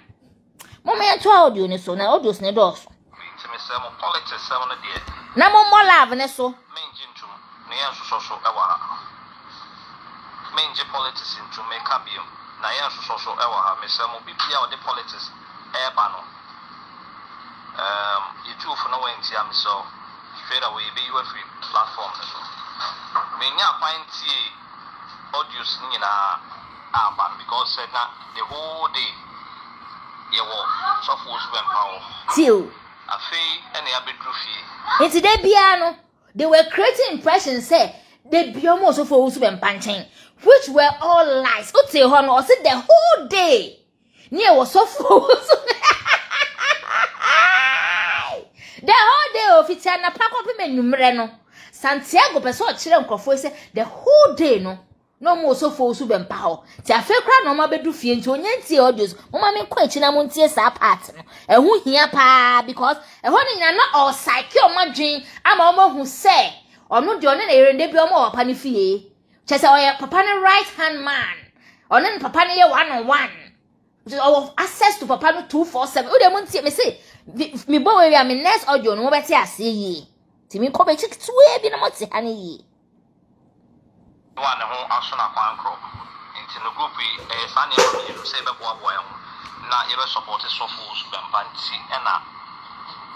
mo me to audio ne so na audios ne do so me say mo politics say no de na mo love ne so menji ntum ne yan so e wa ha menji politics ntum me ka biom na yan so e wa ha me say mo bibia o de politics e ba no YouTube for no way into am so straight away be you free platform so me nya kwanti audios ni na aban because said na the whole day ye wo so for us ben power till afi ene abedru fie it's dey bia no they were creating impression say they be almost so for us ben panchen which were all lies uti ho no say the whole day near was so for us the whole day official na pakop menumre no Santiago person chire nkofo say the whole day no mo so for su bempa ho ti afekra no ma bedu fie nti onyanti audios mo ma me kwa chi na mo ntie sa part no ehu hia pa because eho ne nya na all psyche o madwen ama o hu say ono de one na yerende bi o ma papa ne fie chese o ye papa ne right hand man ono ne papa ne ye 1-on-1 of access to papa no 247 o de mo ntie me say me bo we am next audio no mo beti ase yi ti mi ko be chi tuwe bi na mo ti hane yi one ho aso na kwankro into the group sani you say be boa boa na ye be support so fools bempa nti na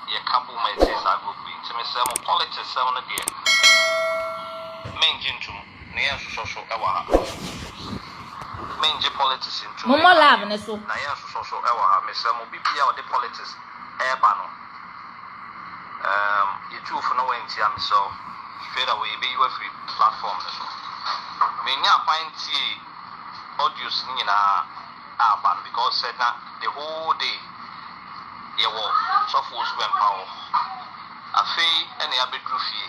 ye kabu ma ti sa group nti me say mo politics say no de menjintum ne ye so e wa ha menji politics into mo love ne so na ye so e wa ha me say mo bibia o de politics e ba no YouTube for no way into am so straight away be you free platform so me nya kwanti audios ni na aban because said na the whole day ye wo so for us ben power afi ene abedru fie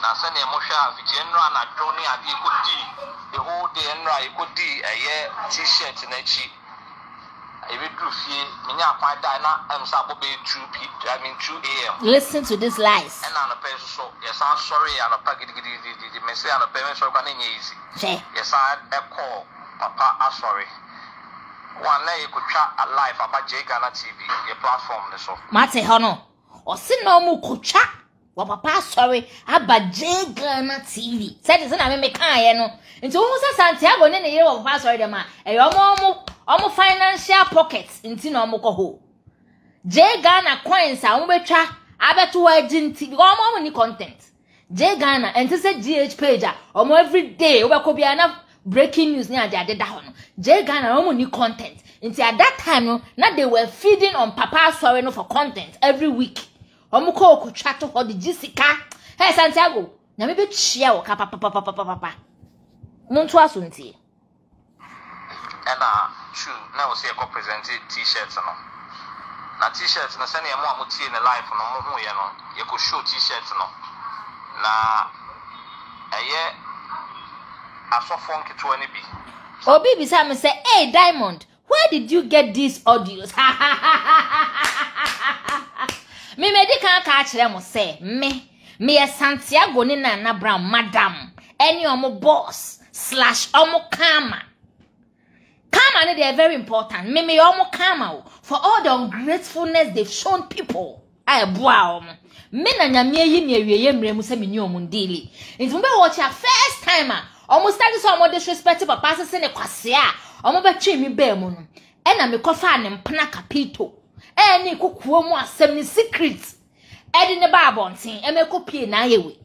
na se ne mo hwa afi enra na dro ni ade ko di the whole day enra e ko di eye t-shirt na chi ebedru fie me nya kwan da na emsa bo be 2 a.m. Listen to these lies. And on a person so yes I'm sorry and a packet the message and a payment so can easy. Yes I call papa I'm sorry. One day you could chat a live about Ghana TV, your platform so. Mate hono. O si no mu kucha. Wa papa sorry about Ghana TV. Said is na me kan ye no. Nti wo se Santiago ne yere wa papa sorry dem a. E omo financial pockets nti na omo ko ho. Ghana coins a betwa abeto agenti because omo ni content Ghana and say GH page omo every day obekọ bia na breaking news ni ade da ho no Ghana omo ni content until at that time no na they were feeding on papa sorry no for content every week omo ko okutwa to ho the Jessica hey Santiago na me be chia wo ka papa muntu asuntie and true now say ko present t-shirts no na t-shirts na sene mo amutie ne life no mo hu ye no ye ko show t-shirts no na eye asofo nketo ani bi obi bi say me say hey Diamond where did you get these audios me medical ka kire mo say me Santiago ni Naana Brown madam any omo boss / omo kama Karma, they are very important. Me almost karma for all the ungratefulness they've shown people. I wow. Me na nyamie yi me mremu se me ni omundili. Nti mbe watch your first timer. Almost started so more disrespect papa se ne kwase a. Omo be twe mi ba mu no. E na me kofa ne mpna kapito. E ni kokuo mu asem ni secret. E di ne ba abonten. E me kopie na yewe.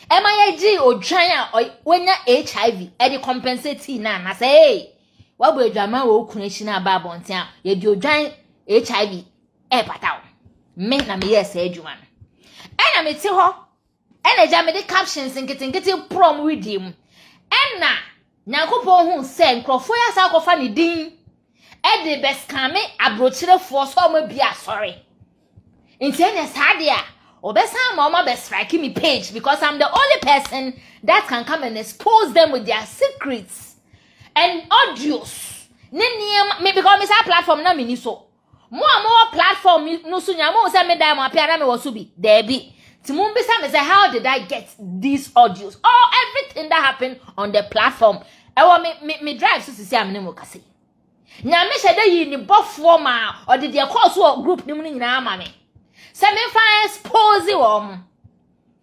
E ma ye gi odwan a wenya HIV. E di compensate na say hey. Wabo edwama wo kunachi na ba bonten a ye di odwan HIV e pataw me na me yes edwuma no e na me ti ho e na ja me de captions nkete prom redeem e na nyankopon hu se nkrofo ya sa kofa ne din e de be Scam Aburokyirefoɔ so ma bia sorry nti ene sade a obesa ma oma be strike me page because I'm the only person that can come and expose them with their secrets. and audios me because me say platform na me ni so more platform no so nya mo say me dai mo apia na me wo so bi there be ti mo be say me say how did I get these audios everything that happened on the platform e wo me drive so sisi am ne mo kase nya me hye da yi ni bofo ma o de course group ni mu nyina ama me say me fa expose wo mo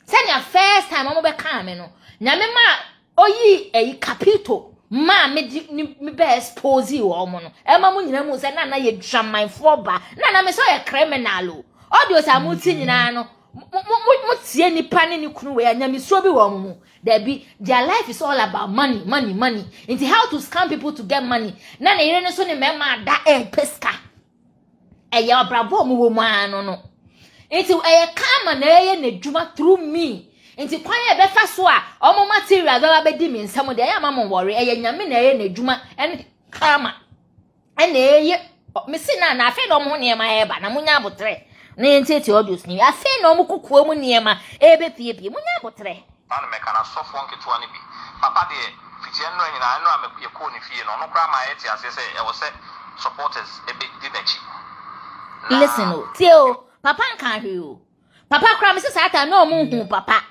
say nya first time mo be kan me no nya me ma oyi capito ma me be expose wo mo no e ma mu nyina mu say na ye draman for ba na me so ye criminal audios amuti nyina no mo tie nipa ne ni kunu we anya me so bi wo mo there be their life is all about money it's how to scam people to get money na ire ne so ne mema da peska ya bravo mo wo anu no it's kama na na djuma through me nti kwan e be fa so a omo material ba be di me nsam de ya mama worry nyame na na djuma en kama en me si na afi no mo ne ma e ba na munya abotre na ntete audios ni afi no mo kokuo mu ne ma e be pie munya abotre ana me kana sofo nketua ne bi papa de fitie no nyina no a me ko ne fie no no kra ma yeti ase se e wo se supporters e be di dachi listen o tio papa nkan hwe o papa kra me se sata no mo hu papa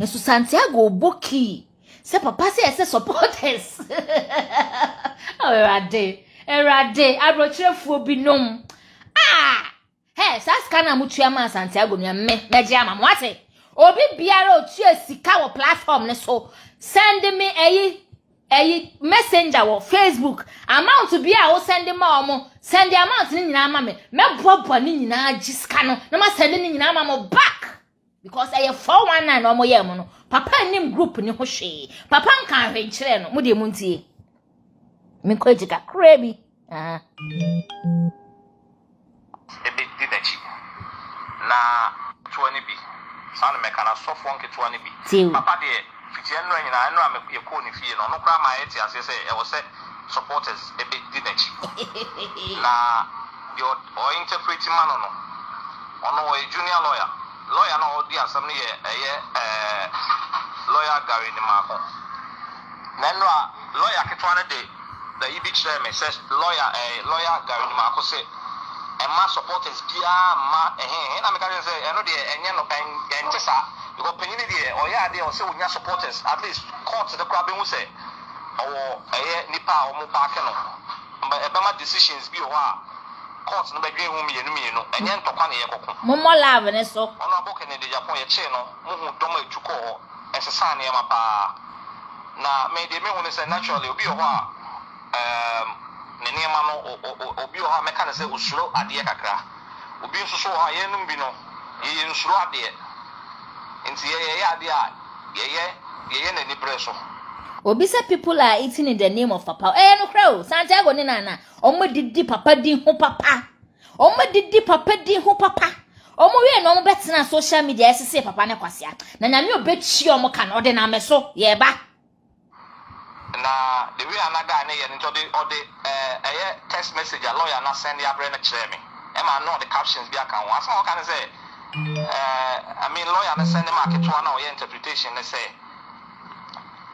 nso Santiago boki se papa se supporters erade Aburokyirefoɔ binom hey SƐCRɛTS na mutua ma Santiago no me meje ama mo ate obi biara otu asika wo platform ne so send me eyi messenger wo Facebook amount bia wo send ma omo send the amount ni nyina ama me bobo ni nyina agiska no na ma send ni nyina ama mo back because 419 no mo ye mo no papa nim group ni ho hwe papa nkan hwe nkire no mo de mu ntie me ko ejika krebi ebe di dachi na tuani bi sana me kana sofo nketua ne bi papa de fitie no nyina no a me ko ne fie no no kra ma yeti ase se e wo se supporters ebe di dachi na your or interpreting man no ono o junior lawyer no odi asam ne ye lawyer Gary ni mako na no a lawyer ketwa ne de da yibi kire me says lawyer Gary ni mako se Emma supporters bia ma na me ka say eno de enye no entesa because penny de o ya de o say unya supporters at least court the crab hu say o nipa o mo pa ke no e ma decisions bi o a court no be dwen hu mienu enye ntokwa na ye kokko mo love ne so ono aboke ne de Japan ye che no mo hu dom atuko ho esesa na ye ma pa na me de me hu ne say naturally obi o ho a neniema no obi o ha meka na se usuro ade kakra obi nso so ha ye num bi no ye nsuro ade nti ye ade a ye na ni preso obi say people are eating in the name of papa no crowd Santiago ni Naana omo didi papa di hu papa omo didi papa di hu papa omo we no omo betena social media esese papa ne kwasea na nyame obechi omo ka na ode na meso ye ba na the way anaga ne ye nto de text message a lawyer na send ya brand kire me e ma no the captions bi aka ho asa o kan say I mean lawyer na send ma ketwa na o ye interpretation na say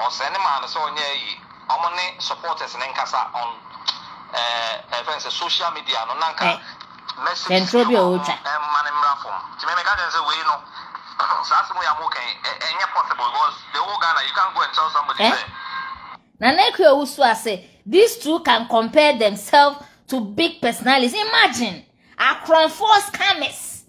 o send ma na so onye yi omo ne supporters ne nkasa on friends social media no nanka message Centrobia ucha man mrafom ti me ka say we no so asimo ya mo kan enye possible because the whole Ghana you can't go and tell somebody say Nanekwe usu ase these two can compare themselves to big personalities. Imagine KROM scammers.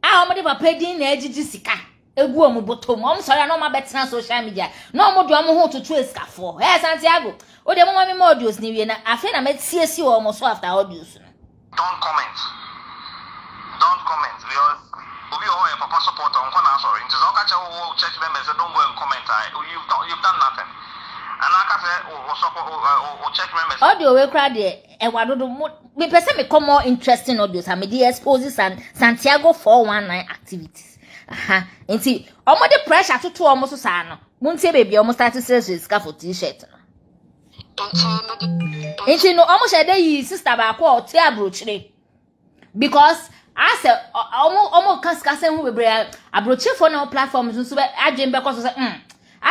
Omode papa din na ejiji sika. Egu omu botom. Om sorry no ma betena social media. No omo do omo ho tutu escafo. Santiago. O de mo ma me audios ni wie na afi na metiesi o omo so after audios no. Don't comment because obi o your papa supporter on na sorry. Nti so ka che wo church members don't go and comment. You've done nothing. And like I said, or check members. Audio we crowd me person me come more interesting audios. I me exposes Santiago 419 activities. Nti omo the pressure to almost sa no. Muntie baby almost start to sell scarf for t-shirt no. Nti no almost share dey sister ba ko o te Aburokyire. Because I say omo kan skase hu bebre Aburokyirefoɔ na platforms nso be adwen be ko so say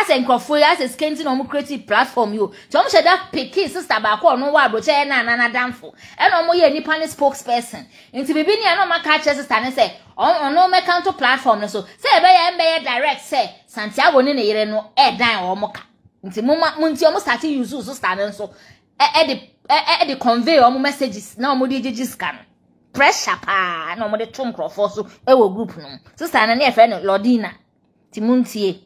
as enkrofo as a scanty no creative platform you to omo sheda pikin sister ba ko no wa Aburokyi na Naana damfo e no mo ye nipa ne spokesperson nti bibi ni no maka che sister ne say ono me counter platform no so say be ye direct say Santiago ne yere no e dan omo ka nti munti omo start use sister ne so e de convey omo messages na omo de gigi scan pressure pa na omo de to nkrofo so e wo group no sister na e friend Lodina ti muntie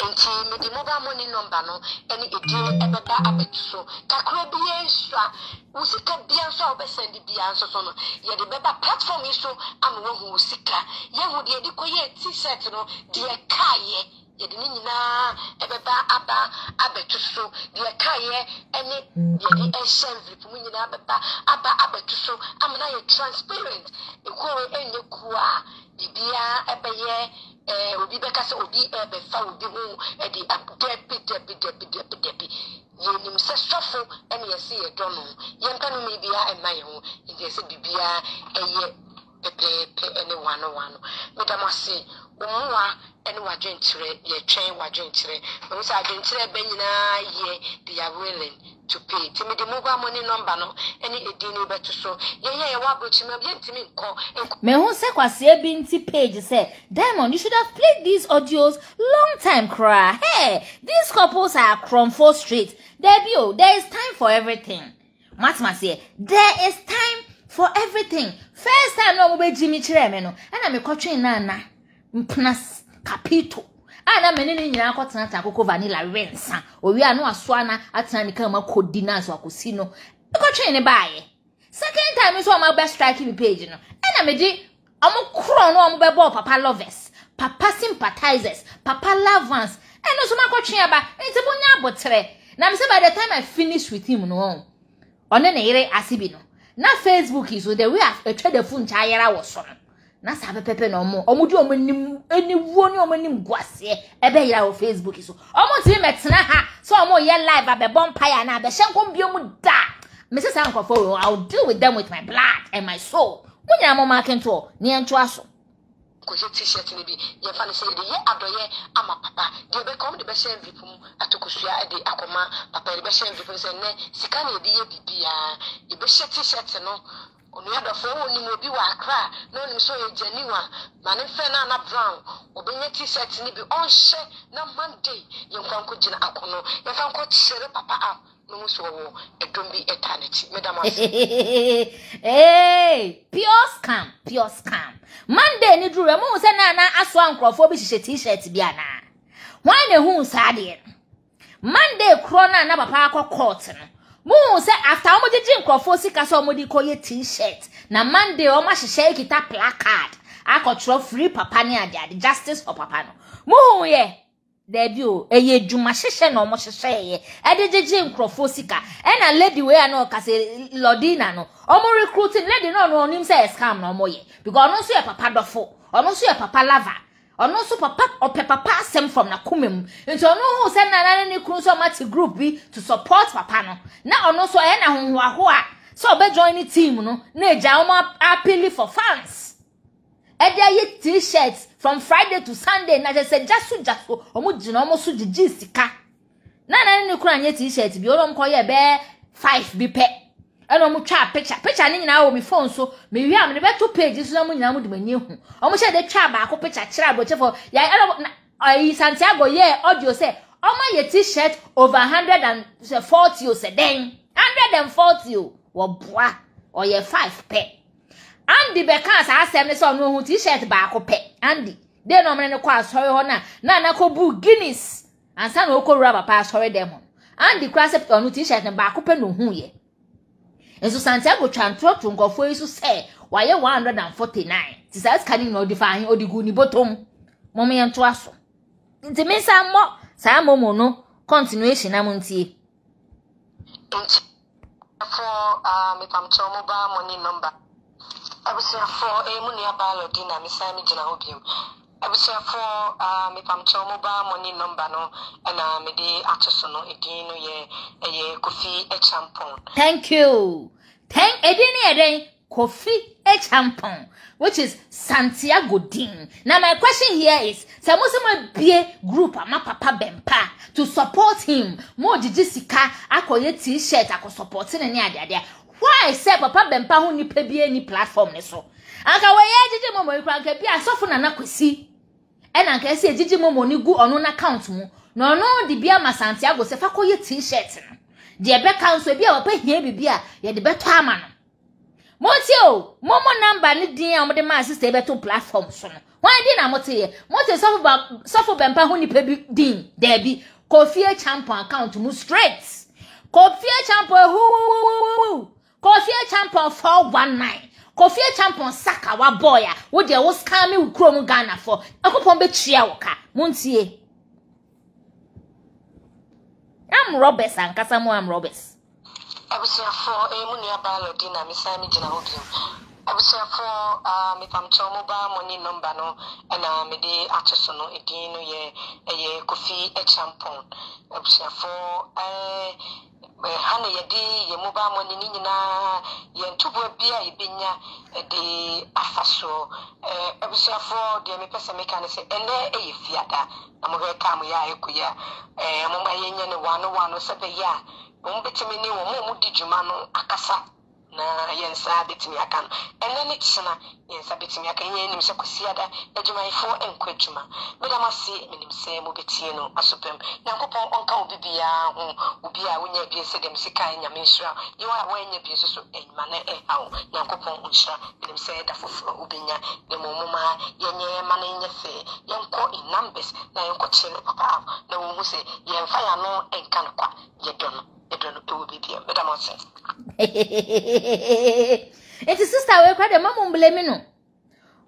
nti me di mobile money number no ene edin ebeba abetuso kakra bia nsua usika bia nso obesend bia nso so no ye de beba platform iso amwo hu usika ye hu de koye t-shirt no de kaye ye de nyina ebeba aba abetuso de kaye ene ye de envelope mu nyina beba aba abetuso amna ye transparent ekoro enye kuwa bibia ebeye obi beka se obi ebe fa obi hu e di debi yenim se sofo ene yesi ye dono yempa no me bia emaye hu ndi se bibia eye pepe ene wano medamase omwa ene wadwenkyere ye twen wadwenkyere me se adwenkyere be nyina ye they are willing to pay timi the mobile money number no ene edini beto so ye wa Aburokyi me yentimi nko me hu se kwase binti page say Diamond you should have played these audios long time cry hey these couples are KROM straight there is time for everything matma say there is time for everything first time no mo be jimi kire me no na me kotwen Naana mpnas capito ana mene ni nyina akotena ta akoko vanilla rensa owi anu aso ana atena ni kama kodi na so akosi no ekotwen ne baaye second time so ma be strike me page no na me di omo kro no omo be ball papa lovers papa sympathizers papa lovers eno so ma kotwen aba enti bonya abotre na me say by the time I finish with him no one na yere asibi no na Facebook is so the way I trade the phone cha yera wo so no na sa pepe no omo di omo nim eniwuo ni omo nim guase ebe yira wo Facebook so omo ti metena ha so omo ye live abe bonfire na abe hyenkom biom da me se sa nkofo I'll deal with them with my blood and my soul munya mo makento ni encho aso ko t-shirt ni bi ye fa ne se de ye adoye ama papa de be kom de be share vipum atokosua de akoma papa de be share vipum se ne sika na de ye bibia e be share t-shirt no onu ya da fo woni mo bi wa Accra no ni so ye janiwa ma ne fe na brown obenye t-shirt ni bi on she na Monday ye nkwanko gina akono ye fa nko chere papa am no so wo edombi eternity madam hey pure scam Monday ni duru mo se Naana aso ankrofo bi hihye t-shirt bi ana why na hu sa de Monday kro na papa akọ court no mu se after omo gigi nkrofo sika so omo di koye t-shirt na Monday omo hihye kita placard akotro free papa ni ade justice for papa no mu ye debi o eye djuma hihye na omo hihye ye ade gigi nkrofo sika e na lady we na okase Lodina no omo recruiting lady no onim say scam na omo ye because ono so ye papa dofo ono so ye papa lava ono so papa ope papa asem from na kumem nti ono hu se Naana ni kru so mati group bi to support papa no na ono so e na honho a so be join the team no na eja omo appeal for fans e dey ye t-shirts from Friday to Sunday na je say jasu omo jina omo so gigi sika Naana ni kru anye t-shirt bi onom ko ye be 5 bi pe eno mu twa picture ni nyina wo mi phone so me wi am ne beto page so na mu nyina mu de manye hu omo she de twa ba ko picture kira Aburokyirefoɔ ya eno Santiago ye audio say omo ye t-shirt over 140 o se den 140 o wo boa o ye 5 pe Andy beka sa asem ne so no hu t-shirt ba ko pe Andy de no mene ne kwa asori ho na ko bu Guinness ansa na okowura papa asori dem Andy kwa accept onu t-shirt ne ba ko pe no hu ye enso Santiago twantro nkofo yi so say waye 149 ti sa scanning no define odigu ni bottom momo ye nto aso nti me sa mo sa momo no continuation na montie for me pam cho mobile money number abusia for munu ba Lodina me sa me gina obium abusia for me pam cho mobile money number no na me de atoso no edin no ye Kofi Champon. Thank you. Edin Kofi Echampon, which is Santiago Dean. Now my question here is, Samusama be group ama papa bempa to support him. More jisika akoye t-shirt ako supporting any idea. Why say papa bempa hu ni pe any platform ne so? Anka we ye jiji momo ikwa nka bia sofo na nakwesi. E na nka se jiji momo ni gu ono na account mu. No no di bia ma Santiago se fa koye t-shirt no. De be council bia wa pa hia bibia ye de beto ama no. Motio, momo number ni din a mo de ma sister beto platform so no. Why din na motie? Motie sofo bempa hu ni pe din debi Kofi Echampon account mu straight. Kofi Echampon hu Kofi Echampon 419. Kofi Echampon saka wa boy a wo de wo scam me KROM Ghana for. Akopon be chia wo ka. Montie. I'm Roberts and Kasamo am Roberts. I was here for a money about dinner, Miss Sammy Jinaudi. I was here for me pam mobile money number no and me de achesono edin no ye Kofi Echampon. I was here for hana yedi ye mobile money ni nyina ye ntubo bia ibenya de afaso I was here for de me pesa me kan say ene e fiada na mo he kam ya ekuya mo ma ye nya ne wano se be ya mo betimi ni wo mo di djuma no akasa na yensa betimi aka no ene ne tsena yensa betimi aka yen nim se kwasiada adjuma ifo enkwajuma medama se menim se mo betie no asopem yankopon onka obibia ho obia wonya bie se dem sika nya menhira yewa wonya bie so enma na awo yankopon onhira menim se da foforo obinya de momoma yenye ma na nya fe yenko in numbers na yenko chele papa na wo hu se yenfa ya no enka no kwa yedono it will be there. Madam said. It is sister we cry the mama blame no.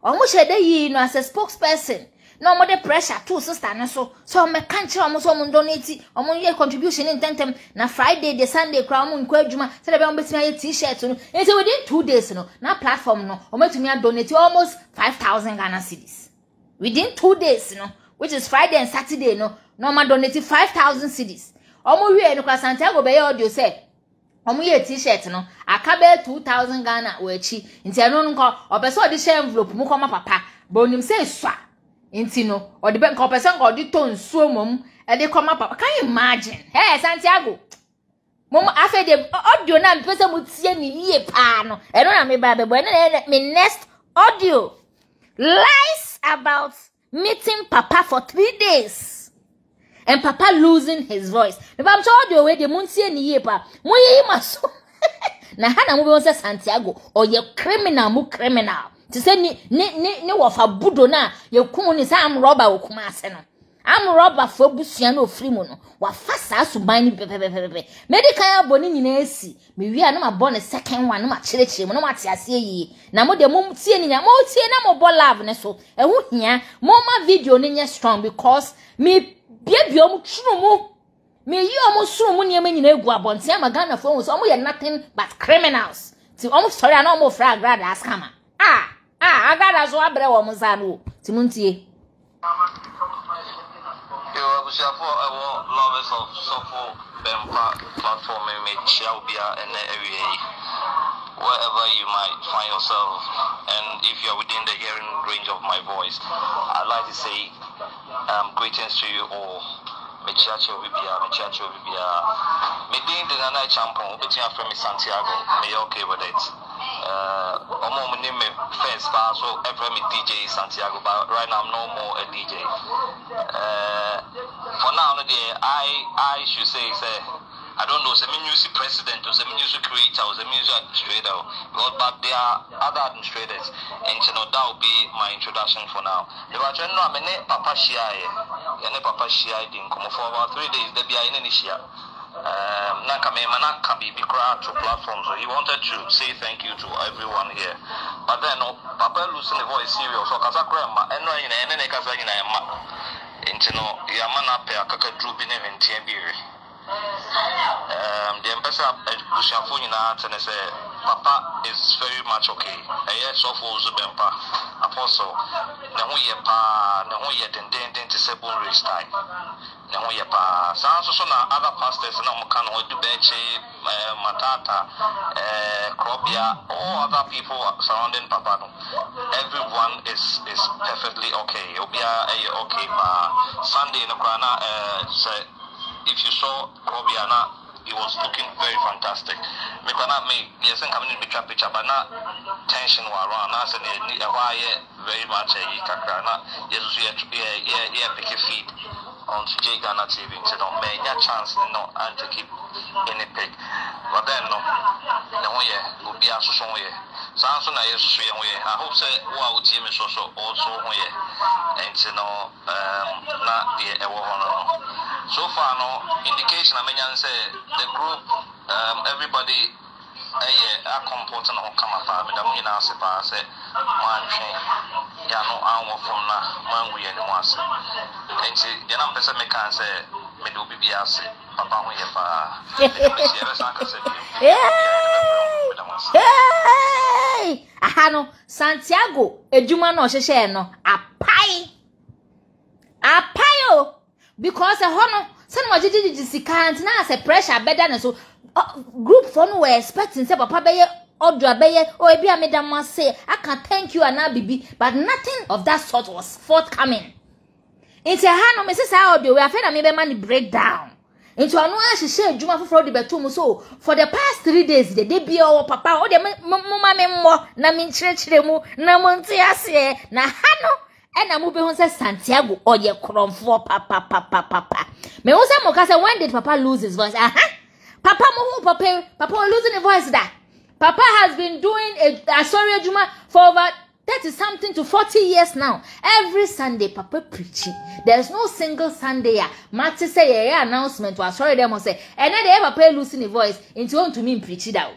Almost a day no as a spokesperson. No more the pressure to sister and so me can't almost donate your contribution in tentem na Friday the Sunday crown kwajuma say be betima your t-shirt no. And so within 2 days no na platform no o metumi donate almost 5,000 Ghana cedis. Within 2 days no, which is Friday and Saturday no ma donate 5,000 cedis. Omo wie no kwa Santiago be audio say omo ye t-shirt no aka be 2,000 Ghana o achi nti eno nko opeso odi share envelope mu koma papa ba onim say swa nti no odi be nko opeso nko odi to nsuo mom e de koma papa. Can you imagine? Hey Santiago mom afa de audio na mpese mu tie ni yie pa no eno na me ba be bo me next audio lies about meeting papa for 3 days. And papa losing his voice. If I'm told you where the muntie ni yepa, mo ye maso. Na hana mo be say Santiago or ye criminal criminal. To say ni wo fa budo na ye kum ni say am robber wo kuma ase no. Am robber for busua no free mo no. Wa fa sa suban ni pepepepe. Medical aboni nyina esi. Me wi a no ma born second one no ma chire mo no ma te ase yi. Na mo de mo tie ni nya mo tie na mo bo love ne so. Ehu hia mo ma video ni nya strong because me Bia mu tunu mu me yi omo sunu mu niam nyina egu abonte ama Ghana fo so omo ye nothing but criminals ti omo sorry na omo fra grada Scam agada so abre wo mo za no ti muntie yo abushafo ewo lovers of sofo bempa platform me chia bia ene area wherever you might find yourself, and if you are within the hearing range of my voice, I'd like to say greetings to you all. Mechacho Vibia, Medin the Naana Champon, between from Santiago, may okay with it. My name first, so every DJ Santiago, but right now I'm no more a DJ. For now, I should say, I don't know, some music president or some music creator or some music administrator, but there are other administrators, and you know, that will be my introduction for now. The Rajan, I'm a Papa Shia, and a Papa Shia didn't come for about 3 days, they'll be in Indonesia. Nakame Manakabi Bikra to platforms, so he wanted to say thank you to everyone here. But then, Papa losing the voice serious, so SÄCRÄTS, and then I can say, and you know, Yamana Paka Drew Bine and TMB. The ambassador Bushafuni and say Papa is very much okay. Yes, of all Zubempa. apostle ne ho ye pa ne ho ye den to say bone race time ne ho ye pa so na other pastors na mo kan ho du beche matata krobia all other people surrounding papa no everyone is perfectly okay obia okay pa Sunday no krana say if you saw krobia na he was looking very fantastic. Me cannot make yes and coming in picture but not tension war around us and very much a kakrana yes pick a feed on J Ghana TV so don't make a chance no and to keep any pick. But then no will be a so sounds na yes I hope say what team is also and not the so far no indication I mean say the group everybody a comporting on come up with them in our say one train ya no our from na man we anyone say and see you know person me can say me do be say papa ho ye pa hey aha no Santiago edwuma no hye no apai o because a hono send my jiji can't na say pressure better than so group for no were expecting say papa beye odra beye o ebi amedam say I can thank you and na bibi but nothing of that sort was forthcoming into ha no me say audio we after na me be man breakdown into anu a hye adwuma foforo de beto so for the past 3 days the day be o papa o de mama me mo na me nchirechire mu na mo nti ase na ha no ena mu be hu say Santiago oye kromfo papa me hu say mo ka say when did papa lose his voice papa mo hu papa losing his voice that papa has been doing a sorry juma for over 30 something to 40 years now. Every Sunday papa preaching. There's no single Sunday Matty say announcement was sorry them say and then they papa losing his voice into on to me preach it out.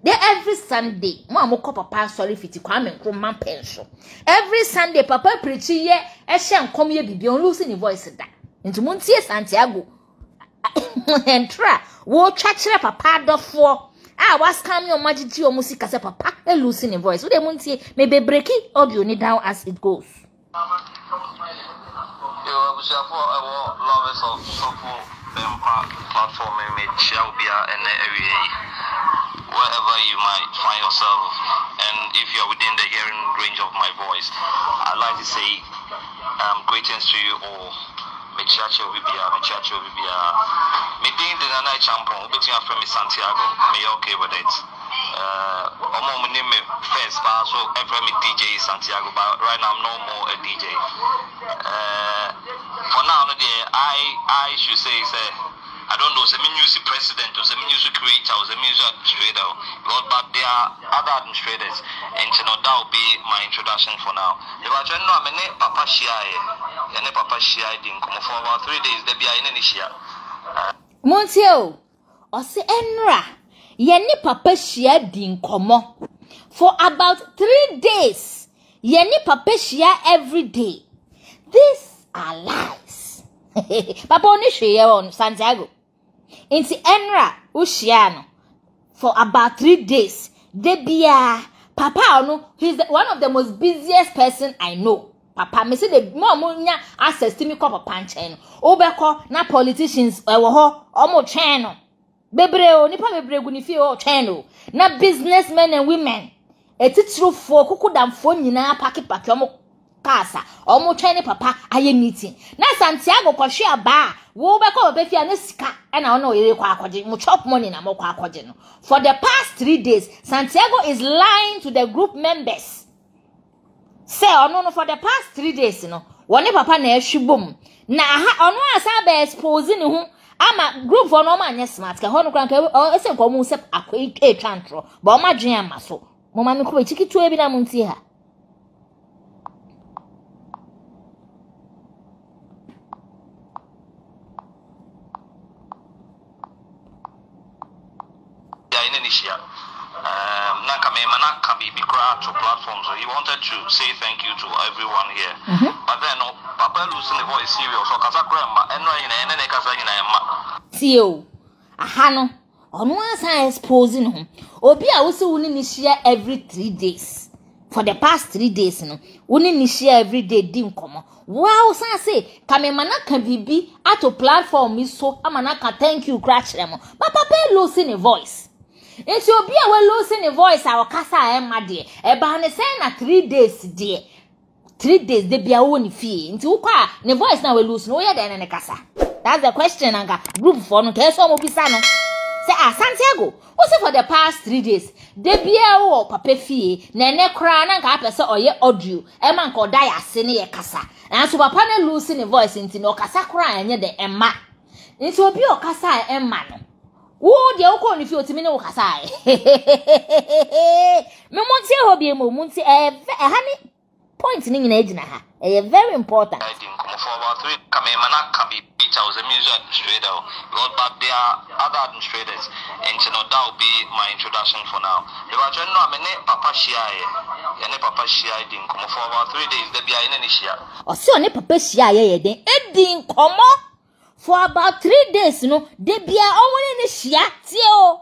There every Sunday, mama call papa sorry fiti kwame man pension. Every Sunday papa preach ye e shem come ye bibi on losing the voice that. Into Montie Santiago. Entra wo twakire papa dofo. Was Scam your majiti or music as a papa e losing the voice. Wo de Montie may be breaking audio ni down as it goes. Lovers of softball platform and shall be wherever you might find yourself, and if you're within the hearing range of my voice, I'd like to say greetings to you all. Mechacho Vibia. Me being the Naana champion, between our friend Santiago, me okay with it. My name first, so every me DJ is Santiago, but right now I'm no more a DJ. For now, I should say, I don't know, the music president, or the music creator, or the music administrator, but there are other administrators, and that will be my introduction for now. If I don't know, I'm a Papa Shia, and a Papa Shia didn't come for about 3 days, there be in Indonesia. Monsieur, or say Enra, Yenny Papa Shia didn't come for about 3 days. Yenny Papa Shia every day. These are lies. Papa only share on Santiago. Inti Enra Ushiano for about 3 days. Debia Papa no, he's one of the most busiest person I know. Papa me say the more access to me call papa nchen. Obeko na politicians ewo ho omo twen no. Bebre o nipa bebre gu ni fie o twen no. Na businessmen and women etitirofo kokudamfo nyina paki omo kasa omo twen papa aye meeting. Na Santiago kwhwe aba wo be ko be fia na sika e na ono yere kwa akwaje mo chop money na mo kwa akwaje no. For the past 3 days Santiago is lying to the group members. Say ono for the past 3 days no woni papa na ehwibom na ha ono asa be expose ni hu ama group for no ma anya smart ka hono kran ka ese ko mu se akwai twantro ba o ma dwen ama so mo ma me ko be chikitu e bi na mo ntie ha. Platforms, so he wanted to say thank you to everyone here. But then, Papa losing the voice serious. So, Kazakrema, and Kazayina. Tio, Ahano, on one side exposing him. Obi, I also winning this year every 3 days. for the past 3 days no woni ni share every day di nkomo wow san say kamemana ka bibi ato platform so amana ka thank you crash them but papa losing a voice enti obi a we losing a voice a okasa emma de e ba ne say na 3 days de 3 days de bia woni fie enti wo kwa ne voice na we lose no ye de ne kasa that's the question anga group for no keso mo bisa no say Santiago also for the past 3 days de bia wo papa fie na ne kra na nka apese oye audio e man ko da ya se ne ye kasa na so papa na lose ne voice nti no kasa kra anye de emma nti obi o kasa emma no wo de wo ko ni fie otimi ne wo kasa me monti e hobie mo monti ha ni point ni nyina ejina ha very important for about 3 kamemana can be Peter was a music administrator but there are other administrators and you know that will be my introduction for now if I don't know I'm papa shia ye papa shia din come for about 3 days there be in any shia o se o ne papa shia ye den edin komo for about 3 days no de bia o woni ne shia tie o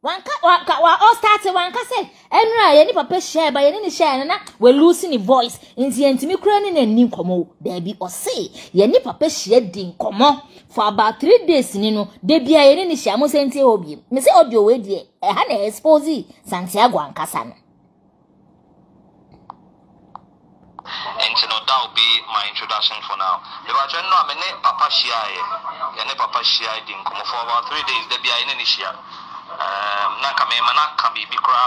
wanka all start wanka say enra ye ni papa share ba ye ni share na we lose ni voice nti entimi kura ni na ni komo there be o say ye ni papa share din komo for about 3 days ni no de bia ye ni share mo senti obi me say audio we die ha na expose Santiago ankasa no and you know that will be my introduction for now if I don't know I'm papa share ye papa share din komo for about 3 days de bia ye ni share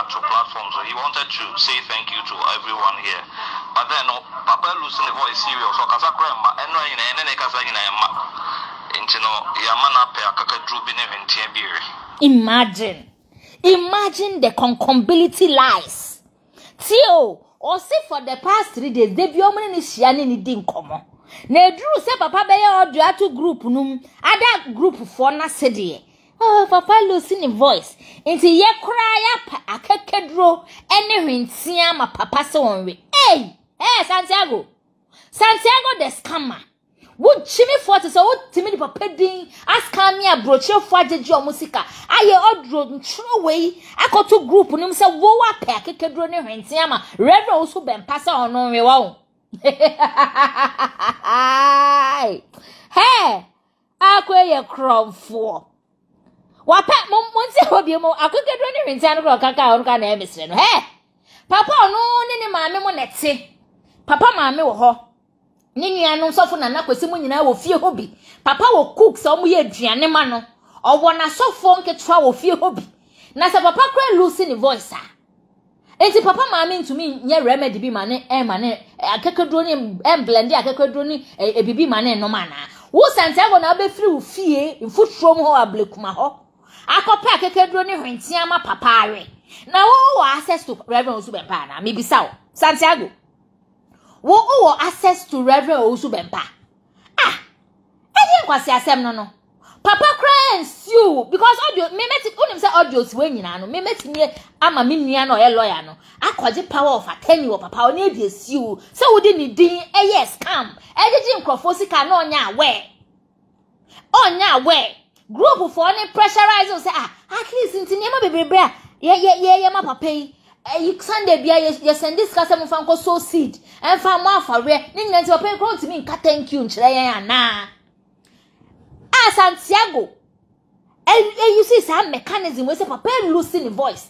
to platforms so he wanted to say thank you to everyone here but then no papa losing the voice serious so kasa krema eno ene kasa ina yama intino yama na pe akaka drubi ne hwentia biere imagine the concombility lies tio o say for the past 3 days they be omni ni hia ni di nkomo na eduru say papa be ya audio atu group num other group for na sede oh papa losing the voice inti ye kura ya akekedro ene hwentia ma papa se wonwe Santiago the scammer would chimney forty so timid papa din aska me Aburokyirefoɔ agyeji omusika aye odro ntro wei akoto group nim se wo wa pa akekedro ne hwentia ma reverend also bempa se ono nwe wa akoye kromfo wapa monti hobie mo akokedro ne hwentia no kaka onu ka na emesre no papa onu ne maame mo nete papa maame wo ho ni nuanu sofo na nakwesi mu nyina wo fie hobi papa wo cook so mu ye aduane ma no owo na sofo nketwa wo fie hobi na se papa kra lose ni voice enti papa maame ntumi nye remedy bi ma ne akekedro ni blend akekedro ni ebibi ma ne no ma na wo Santiago na be free wo fie mfutrom ho ablekuma ho akopa akekedro ni hwentia ma papa are na wo access to Reverend Osubempa na mebisa wo Santiago wo access to Reverend Osubempa edi nkwasi asem no papa cries you because audio me meti unim say audio si we nyina no me meti ni ama me nua na o lawyer no akoje power of attorney wo papa oni edi esiu say wo di ni din yes scam edi nkrofo sika na onya we group for any pressurize say at least ntini ma bebrebe a ye ma papa yi Sunday bia ye send this kasa mo fan ko so seed en fa mo afare ni nyina nti papa ko ntimi nka thank you nkyere yan ana Santiago you see some mechanism we say papa losing the voice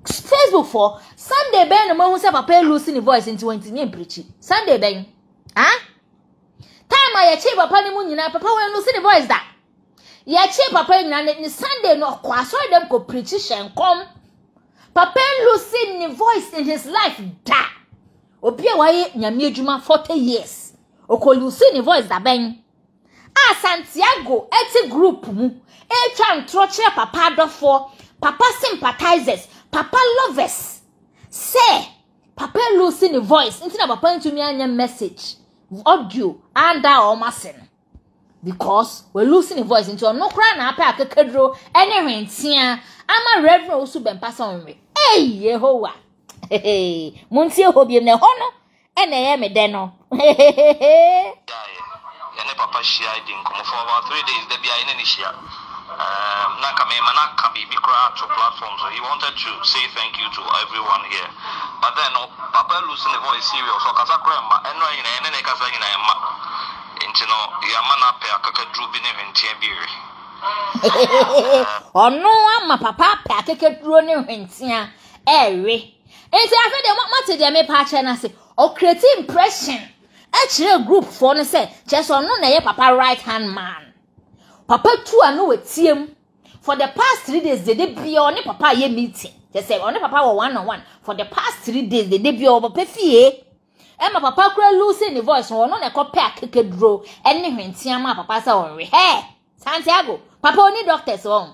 Facebook for Sunday ben no mo say papa losing the voice into ntimi preach Sunday ben time I achieve papa ni mu nyina papa we losing the voice that ya che papa nyina ni Sunday no kwa so dem ko preach shenkom papa losing the voice in his life da obi a waye nyame adwuma 40 years oko losing the voice da ben Santiago eti group mu twa ntroche papa adofo papa sympathizers papa lovers say papa losing the voice intina papa ntumi anya message audio and o masen because we losing the voice into no kra na apa akekedro ene hwentia ama Reverend Osubempa sonwe Yehowa muntie hobiem ne ho no ene ye me de no ne papa share din come for about 3 days there be in share na ka be to platforms so he wanted to say thank you to everyone here but then no papa losing the voice serious so kasa krema eno ina ene kasa ina ma enti no ya ma na pe akaka dru bi ne hwentia biere ono ama papa pe akaka dru ne hwentia ewe enti afa de mate de me pa che na se o create impression e kire group for no say just ono na ye papa right hand man papa tu anu wetiem for the past 3 days they be on papa ye meeting they say on papa were one-on-one for the past 3 days they be over pefie Emma papa kura losing the voice ono na ekope akeke dro ene hwentia ma papa say on hey Santiago papa oni doctors on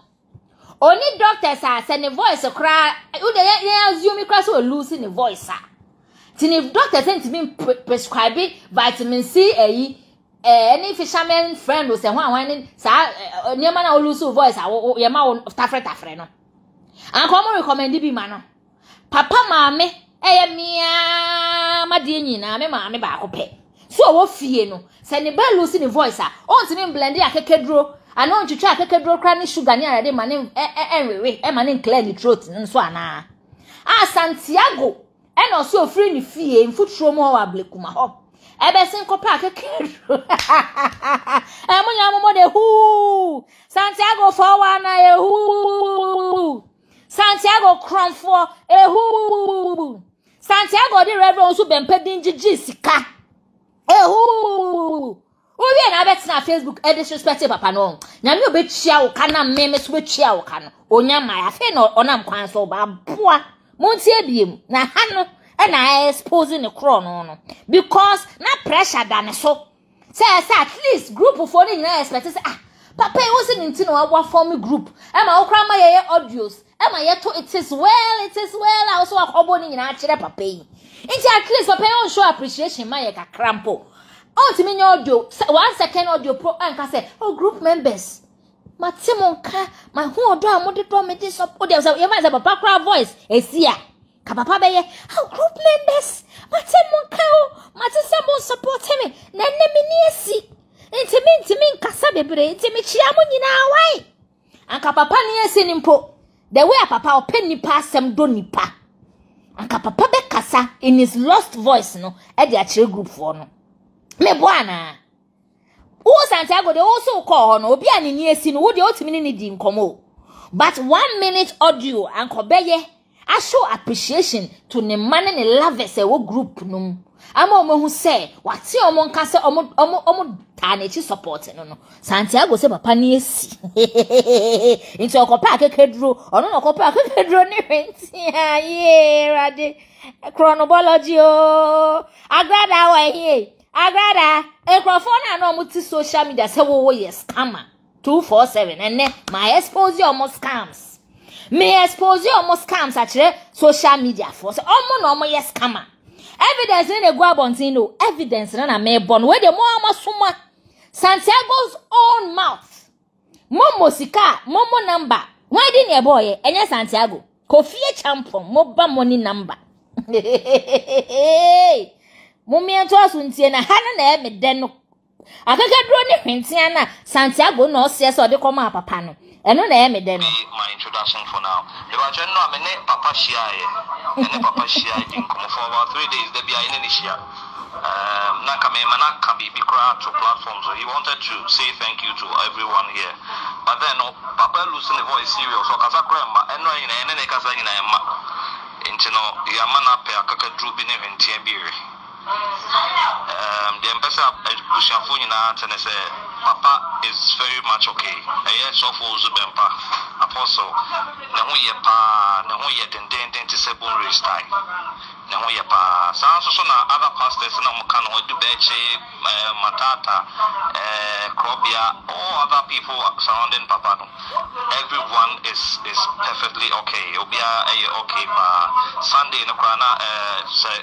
oni doctors are say the voice kura you dey assume kura so losing the voice ah tini doctors sent me prescribe vitamin C any fisherman friend will say one sa nyama na lose voice ye ma tafre no an come recommend bi ma no papa maame mia ma de nyina me maame ba akopɛ so wo fie no se ne ba lose ne voice on timi blend akekedro ana on twitwa akekedro kra ne sugar ne ade ma ne enwewe ma ne clear ne throat nso ana Santiago eno so free ne fie mfuturo mo wa blekuma ho ebesin ko pa kekedro munya mo de hu Santiago for one hu Santiago KROM for hu Santiago the reverend so bempedin gigi sika hu obi na bet na Facebook disrespect papa no nyame obechia wo kana meme so bechia wo kana onya ma afi no onam kwan so ba boa montie biem na hano na exposing the KROM no because na pressure than so say at least group for the na expect say papa e was in tin wa form group e ma okra ma ye audios e ma ye to it is well also akobo ni na kire papa yi nti at least papa on show appreciation ma ye ka crampo on ti me audio 1 second audio pro anka say group members matimonka my hu odo amode do me dey support dem say you papa cry voice esia ka papa be ye group members matimonka matisemo support me na ne me ni esi intimi nkasa bebre intimi chia mo nyina wai anka papa ni esi nimpo the way papa open nipa asem do nipa anka papa be kasa in his lost voice no e de akire group for no me boana o Santiago de also call no obi ani ni esi no wo de otimi ni di nkomo but 1 minute audio anka beye I show appreciation to the man and the lovers wo group no ama omo say wati omo nka say omo tanechi support no Santiago say papa ni esi into okopa akekedro ono no okopa akekedro ni hwentia ye rade chronology o agrada wa here agrada microphone na omo ti social media say wo yes scammer 247 and my expose almost scams me expose almost scams actually social media for so omo yes scammer evidence in the go abontino evidence na me born where the more suma Santiago's own mouth momo sika momo number why didn't your boy enya Santiago kofie champion mobile money number mummy to asuntie na hana na me den no akagadro ne hwentia na Santiago no se so de koma papa no eno na me den no my introduction for now the wajen no amene papa shia din come for about 3 days there be in Indonesia na kame mana kabi bikra to platforms so he wanted to say thank you to everyone here but then no papa losing the voice serious so kasa krema eno ene kasa nyina ma intino ya mana pe akakadru bi ne hwentia biere the ambassador Papa is very much okay. Yes, so for Zubempa, Apostle, Nahuya den to Sebun race time. Nahuya pa. Sound other pastors Namukan or Dubeche, Matata, Krobia, all other people surrounding Papa. Everyone is perfectly okay. Obia okay, Sunday in the Krana say.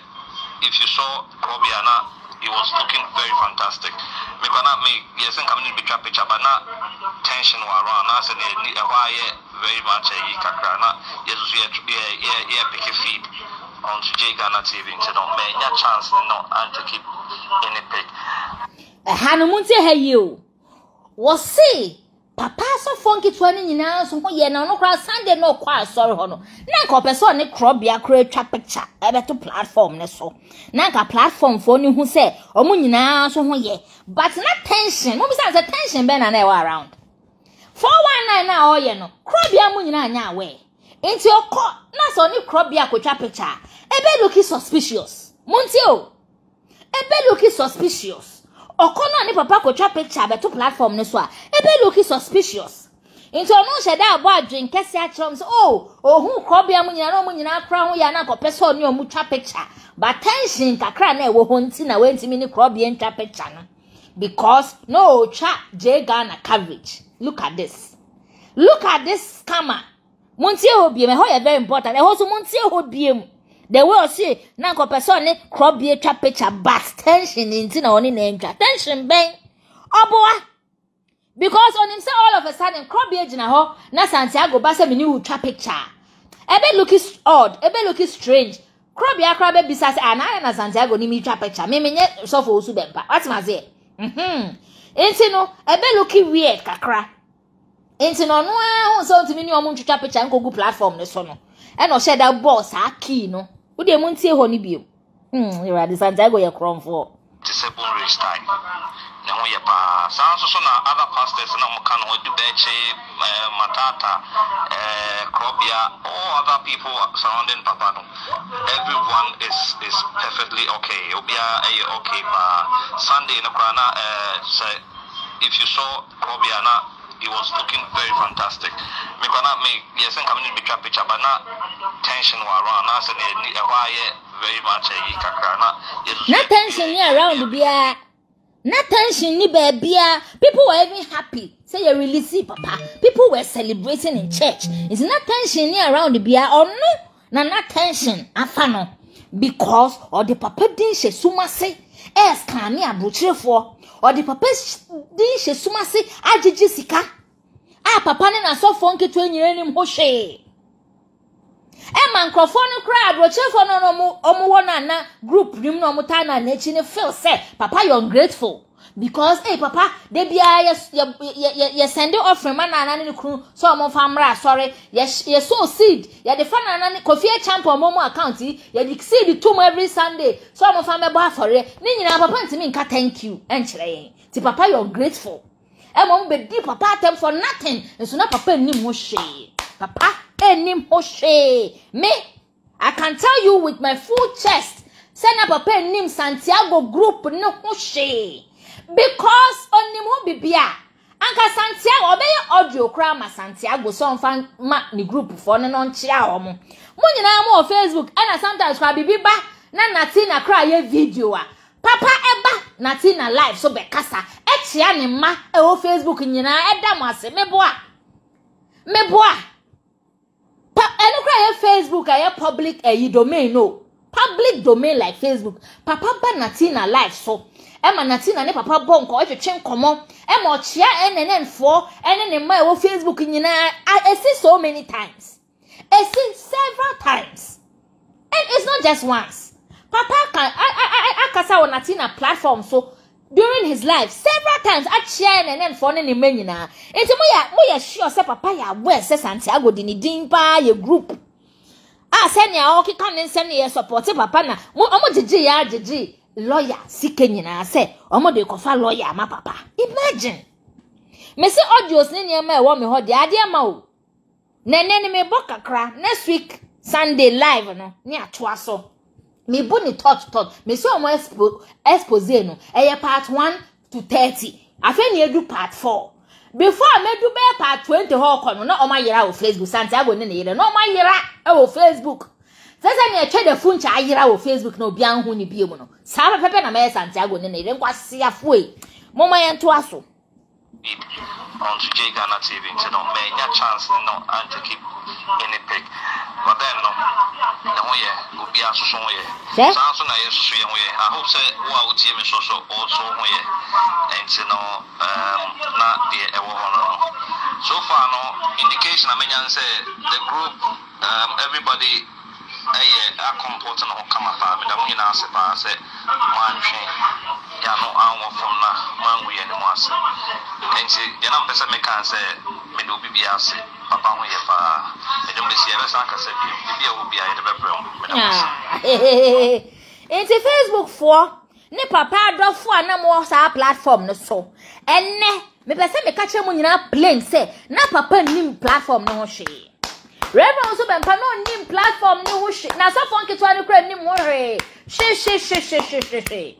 If you saw Kobiana, it was looking very fantastic. Maybe not me, yes, and coming in picture, but not tension around us and very much a Kakrana. Yes, we are pick a feed on Ghana TV. So don't make a chance, and to keep in a pick. Hanumunte, hey, you was see papa so funky 20 nyina so ho ye na no kra Sunday no kwa sorry ho no na nka person ne krobia kra twa picture ebeto platform ne so na nka platform fo ni hu se omo nyina so ho ye but na tension mo bi say tension be na na e around 419 na o ye no krobia mo nyina anya awe enti okọ na so ni krobia ko twa picture ebe looking suspicious montio ebe looking suspicious okono ni papa ko twa picture beto platform ne so a ebe looking suspicious into no sheda abo adwen kese a chom so hu krobia mu nyina no mu nyina kra ho ya na ko pese oni omu twa picture but tension kakra na ewo ho nti na wentimi ni krobia ntwa picture no because no twa J Ghana coverage. Look at this scammer montie obie me ho ya very important e ho so montie obie the way see na ko person ne krobia twa picture but tension nti na oni na ntwa tension ben oboa because on himself all of a sudden krobia gina ho na Santiago ba se me ni twa picture ebe looking odd ebe looking strange krobia krabe bisa se na Santiago ni mi twa picture me menye so for osu bempa what ma say enti no ebe looking weird kakra enti no no a so ntimi ni omu twa picture nko gu platform ne so no e no share that boss a key no wo de montie ho ni bio you are the Santiago ye KROM for disable race time na ho ye pa so na other pastors na mo kan ho du beche matata krobia all other people surrounding papa no everyone is perfectly okay obia okay pa Sunday na krana say if you saw krobia na he was looking very fantastic. Me kana me yes and coming in be picture but na tension around na say very much kakra na tension ni around bia na tension ni bia people were even happy say you release papa people were celebrating in church it's not tension ni around bia or no na tension afano because or the papa din she sumase Scαm Aburokyirefoɔ or the papa din she sumase agigi sika papa ne na so fonke to nyire nim ho hwe man microphone kra Aburokyirefoɔ no omo na group nim no omo ta na echi ne feel say papa you ungrateful because papa de bia ye send offering man na ne kru so omo famra sorry ye so seed ye de fa na ne Kofi champion omo account ye de seed to every Sunday so omo fam be afore ni nyina papa ntimi nka thank you enkyere yen ti papa you ungrateful mom be di papa attempt for nothing so na papa nim ho hwe papa enim ho hwe me I can tell you with my full chest say na papa enim Santiago group no ho hwe because onim ho bibia anka Santiago obeye audio kra ma Santiago so mfa ma ni group for no nchia ho mo nyina mo Facebook and sometimes kra bibi ba na Natina kra ye video a papa eba Natina live so be kasa chia ni ma o Facebook nyina eda mo ase meboa pa enu kra ye Facebook aye public domain no public domain like Facebook papa ba Natina live so Emma Natina ne papa bonko o twetwe nkomo Emma o chia NNN4 ene ne ma o Facebook nyina I see so many times I see several times and it's not just once papa can akasa on Natina platform so during his life several times I chia NNN4 ne ma nyina enti mo ya sure say papa ya aware say Santiago di ni din pa ye group senya o kika ne nsem ne ye support papa na omo gigi ya gigi lawyer sike nyina say omo de kofa lawyer ma papa imagine me say audios ne niam e wo me ho de ade ma o nene me bokakra next week Sunday live no ni atoa so me bu ni touch me say omo expose no e part 1 to 30 afa ni edu part 4 before me do be part 20 ho kono na omo yera o Facebook Santiago ne yera na omo yera e o Facebook sasa ni eche de funcha ayira wo Facebook na obi anhu ni bie mu no sa pepe na me Santiago ne ire nkwase afo e moma ye nto aso on to Ghana TV you know me nya chance no and to keep in it pick but then no ho ye obi asoso ho ye sanso na ye soso ye ho ye I hope say wo a utie me soso also ho ye and you know na the e wo ho so far no indication amenya say the group everybody a comporting of come up, I mean, I say, ya no anwo from na mangu ye ne mo ase enti ye na mpese me kan se me do bibi ase papa ho ye pa e do me se ye san ka se bibi e obi a ye de bebrem me na ase enti Facebook for ne papa adofo ana mo sa platform no so enne me pese me ka che mo nyina plain say na papa nim platform no ho hwe Reverend so bempa no nim platform no ho hwe na so fon ketwa ne kra nim ho hwe she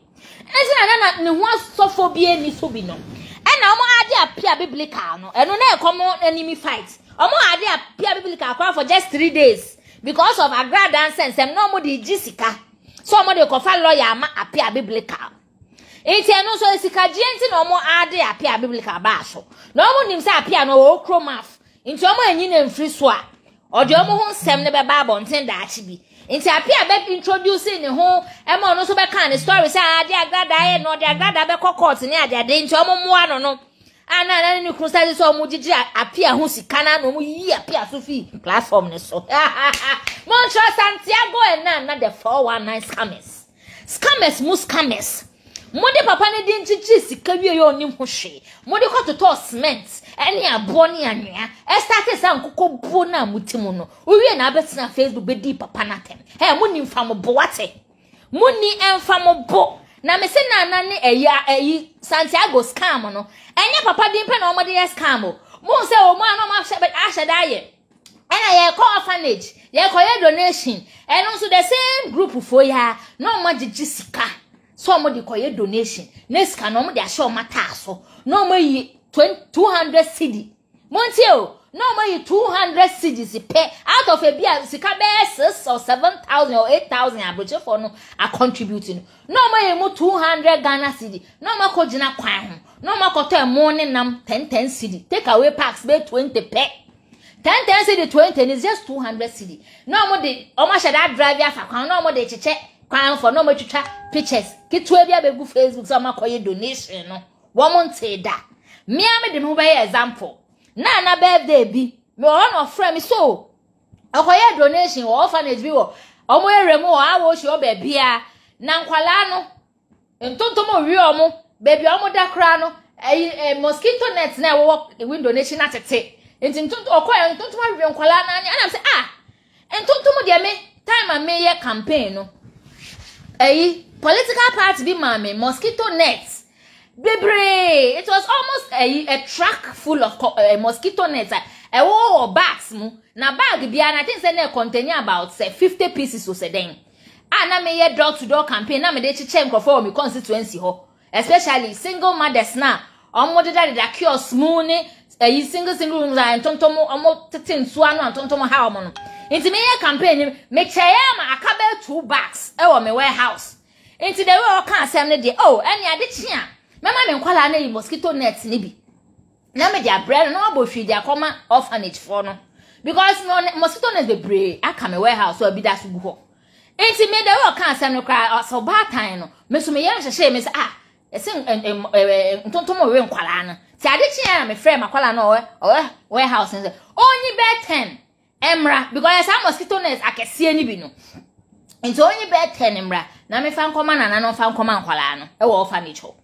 Ezi na ne ho asofo bi ani so bi no na omo ade apia biblical no eno na ekomo enemy fight omo ade apia biblical for just 3 days because of agrada and sem no mo de jisika so omo de kofa lawyer ama apia biblical enti eno so sika gienti na omo ade apia biblical ba so na omo nim say apia no o kromaf enti omo anyi na mfiri so a ode omo ho sem ne be ba abonten da achi bi Inti apia be introducing ne ho ema no so be kan story say ade agrada ye no de agrada be court ne ade nti omomoa no ana ni krusa so omugigi apia ho sika na no yi apia so fi platform ne so Montro Santiago na the 419 scammers mode papa ne di ngigi sika wie yo onim ho hwe mode kototo cement ene abo ne anwea e start say nkoko bo na mutimu no owie na abetina Facebook be di papa na tem muni mfamo bo wate muni emfamo bo na me se na ne eyi Santiago scam no enye papa di mpe na omode ye scam mo se o mo na ma ahye daye ena ye ko orphanage ye ko ye donation eno so the same group for ya no ma gigi sika so mo di koye donation neska no mo di asho mata so no mo yi 200 cedi montio no mo yi 200 cedis pay out of a bia sika be 6 or 7,000 or 8,000 abroche for no are contributing no mo yi mo 200 Ghana cedi no mo ko gina kwan ho no mo ko to morning nam 10 cedi take away packs be 20 pay 10 cedi 20 is just 200 cedi no mo de o ma shada driver fa kwan no mo de cheche kwan for no mo twitwa pictures kitwe bia be gu Facebook so ma koye donation no wo mo nte da me am de me be example Naana birthday bi me one of friend me so akoye donation wo orphanage bi wo omo eremu wo awo shi oba bia na nkwala no ntontomo wi omo baby omo dakra no mosquito net na wo window donation atete enti okoye ntontomo wi nkwala na anya am say ntontomo de me time am me campaign no political party bi ma me mosquito nets Bebre, it was almost a truck full of mosquito nets. Bags mu. Na bag bi and I think say na contain about 50 pieces o seden. Na me ye door to door campaign na me dey chiche mkrofo mi constituency ho. Especially single mothers na. Omo de da kiosk mu ne single rooms and tontomo omo tetin so anu and tontomo ha omo no. Inti me ye campaign me cheye ma akabe 2 bags e wo me warehouse. Inti the way o kan asem ne dey eni ade chia. Mama me nkwala na yi mosquito net ni bi. Na me dia bread no abohwi dia koma orphanage for no. Because no mosquito net be brave. Aka me warehouse so bi da so gu ho. Enti me dey we kan asem no kra so ba tan no. Me so me ye hwehwe me say ese ntontomo we nkwala no. Ti ade chia me frɛ makwala no warehouse say onyi be 10 emra because some mosquito net akese ni bi no. Enti onyi be 10 emra na me fa nkoma na no fa nkoma nkwala no e wo orphanage ho.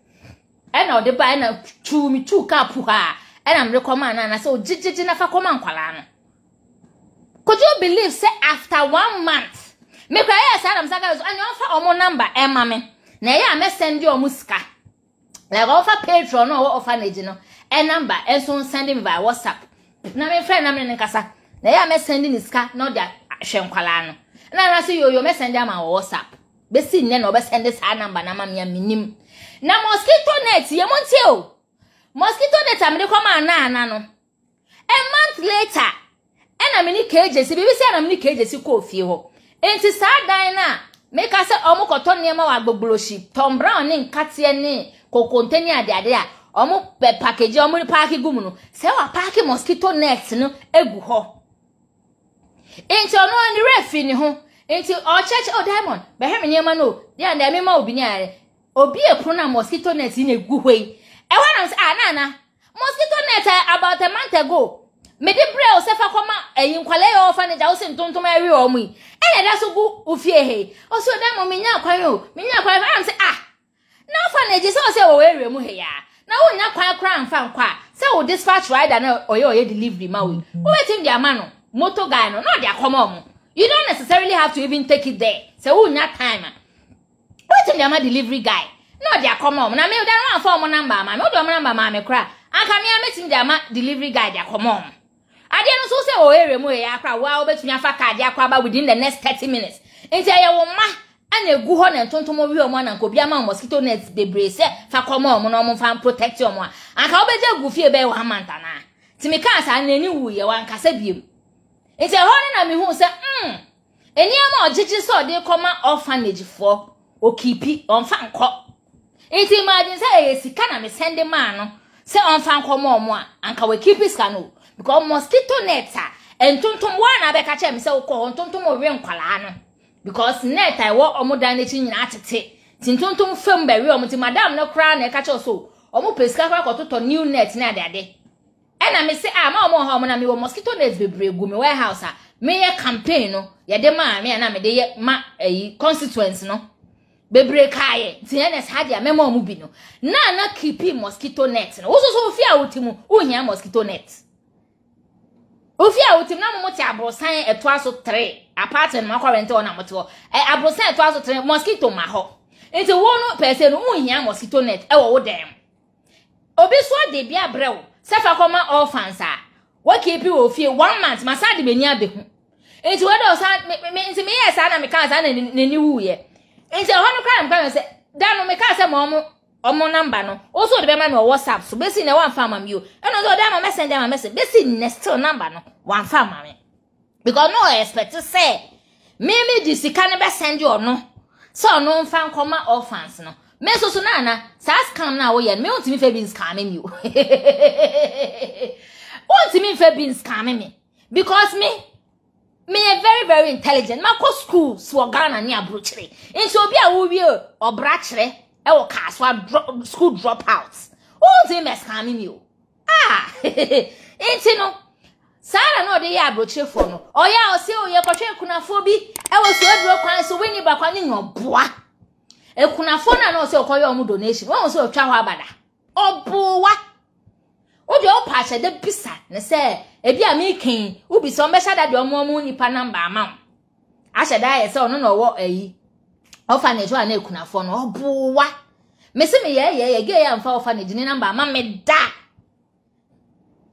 Ena de ba na mi 2 cup ha ena me recommend na say ojijiji na fa koma nkwala no. Could you believe say after 1 month me kwa ya say na msaka so anya ofa omo number ema me na ya me send you omo sika like ofa patron no orphanage no e number e so send me by WhatsApp na me friend na me nkasa na ya me send ni sika no dia hwe nkwala no na say yo me send am WhatsApp be si nne no be send sa number na ma me minim. Na mosquito net ye monte o. Mosquito net amede kwama Naana no. A month later, ena mini KJC bibi se na mini KJC ko fie ho. Enti sa dan na make say omo koto niema wa gbogboloshi. Tom Brown ni nkate ne kokonteni ade a omo package omo pack gumu no. Se wa pack mosquito net no egu ho. Enti ono ni refi ni ho. Enti o church Diamond be he me niema no. Ya na me ma obi ni are. Obi epro na mosquito net in egu hoi. E wana say Naana mosquito net about a month ago. Me de bre o se fa koma nkwale ya orphanage o se ntontom awi o mu. E na da so gu ofie he. O so da mo menya kwan o. Menya kwan am say na orphanage so say wo area mu he ya na wo nya kwan kran fa nkwa say wo dispatch rider na oye delivery ma we wo wetim dia ma no motor guy no dey come you don't necessarily have to even take it there say wo nya time wetim dia ma delivery guy no dey come na me dey run for mo number ma me do mo number ma me kra anka me ametim dia ma delivery guy dey come ade no so say wo area mu ya kra wa obetumi afa card akwa ba within the next 30 minutes enti aye wo ma ana egu ho na ntontomo wi omo na nko bia ma mosquito net bebre se fa komo omo na omo fa protect omo anka obeje gu fie be wa manta na timi ka sa na ni wu ye wa nkasa biem enti ho na me hu se eni ama ogigi so de koma orphanage for okipi on fa nko enti imagine say e sika na me send man no se on fa nko mo omo anka we keep sika no because mosquito net entontom wa na be ka che me se wo ko entontom o we nkwala no because net I wo omodan na chi nyina atete tintontom fam ba we omti madam no kra na ka che so omo pesika kra kototo new net na ade ena me se ma omo ha omo na me wo mosquito net bebre gu me warehouse me ye campaign no ye de ma me na me de ye ma constituents no bebre kaye tienes hadia me mo mu bi no na keep mosquito net no wo so fi a wotimu wo hia mosquito net Ofia utim na mo ti abrosan eto so 3 apartment ma kwa rent na mo ti ho abrosan eto so 3 mosquito ma ho enti wo no pese no unhia mosquito net e wo dem obi so de bia brew se fa koma orphans a wo keep wo fie 1 month ma sa de beni abehu enti wo do sa enti me yes na me kan sa na ni wu ye enti ho no kan kan se da no me kan se mo omo number no also de be ma me WhatsApp so besi na wan fa ma mi o eno do da ma message ma message besi next number no wan fa ma me because no expect to say me di sika ne be send you no so no fa nkoma orphans no me so na sa scam na wo ye me untimi fa bi scam me o untimi fa bi scam me because me very very intelligent ma ko school so Ghana ni Aburokyire nti obi a wo wie obra kire e wo kaswa school dropouts untimi me scam me o enti no Sara no de ya Aburokyirefoɔ no oya o se oye kɔhwe kunafo bi e wo so aduro kwan so weni ba kwan ni oboa e kunafo na no se okoye omu donation won se otwa ho abada oboa o de o pa che de bisa ne se e bia me kin u bi so mbe shada de omu nipa number ama a shada ye se ono no wo orphanage wa na kunafo no oboa me se me ye ge ya mfa orphanage ni number ama me da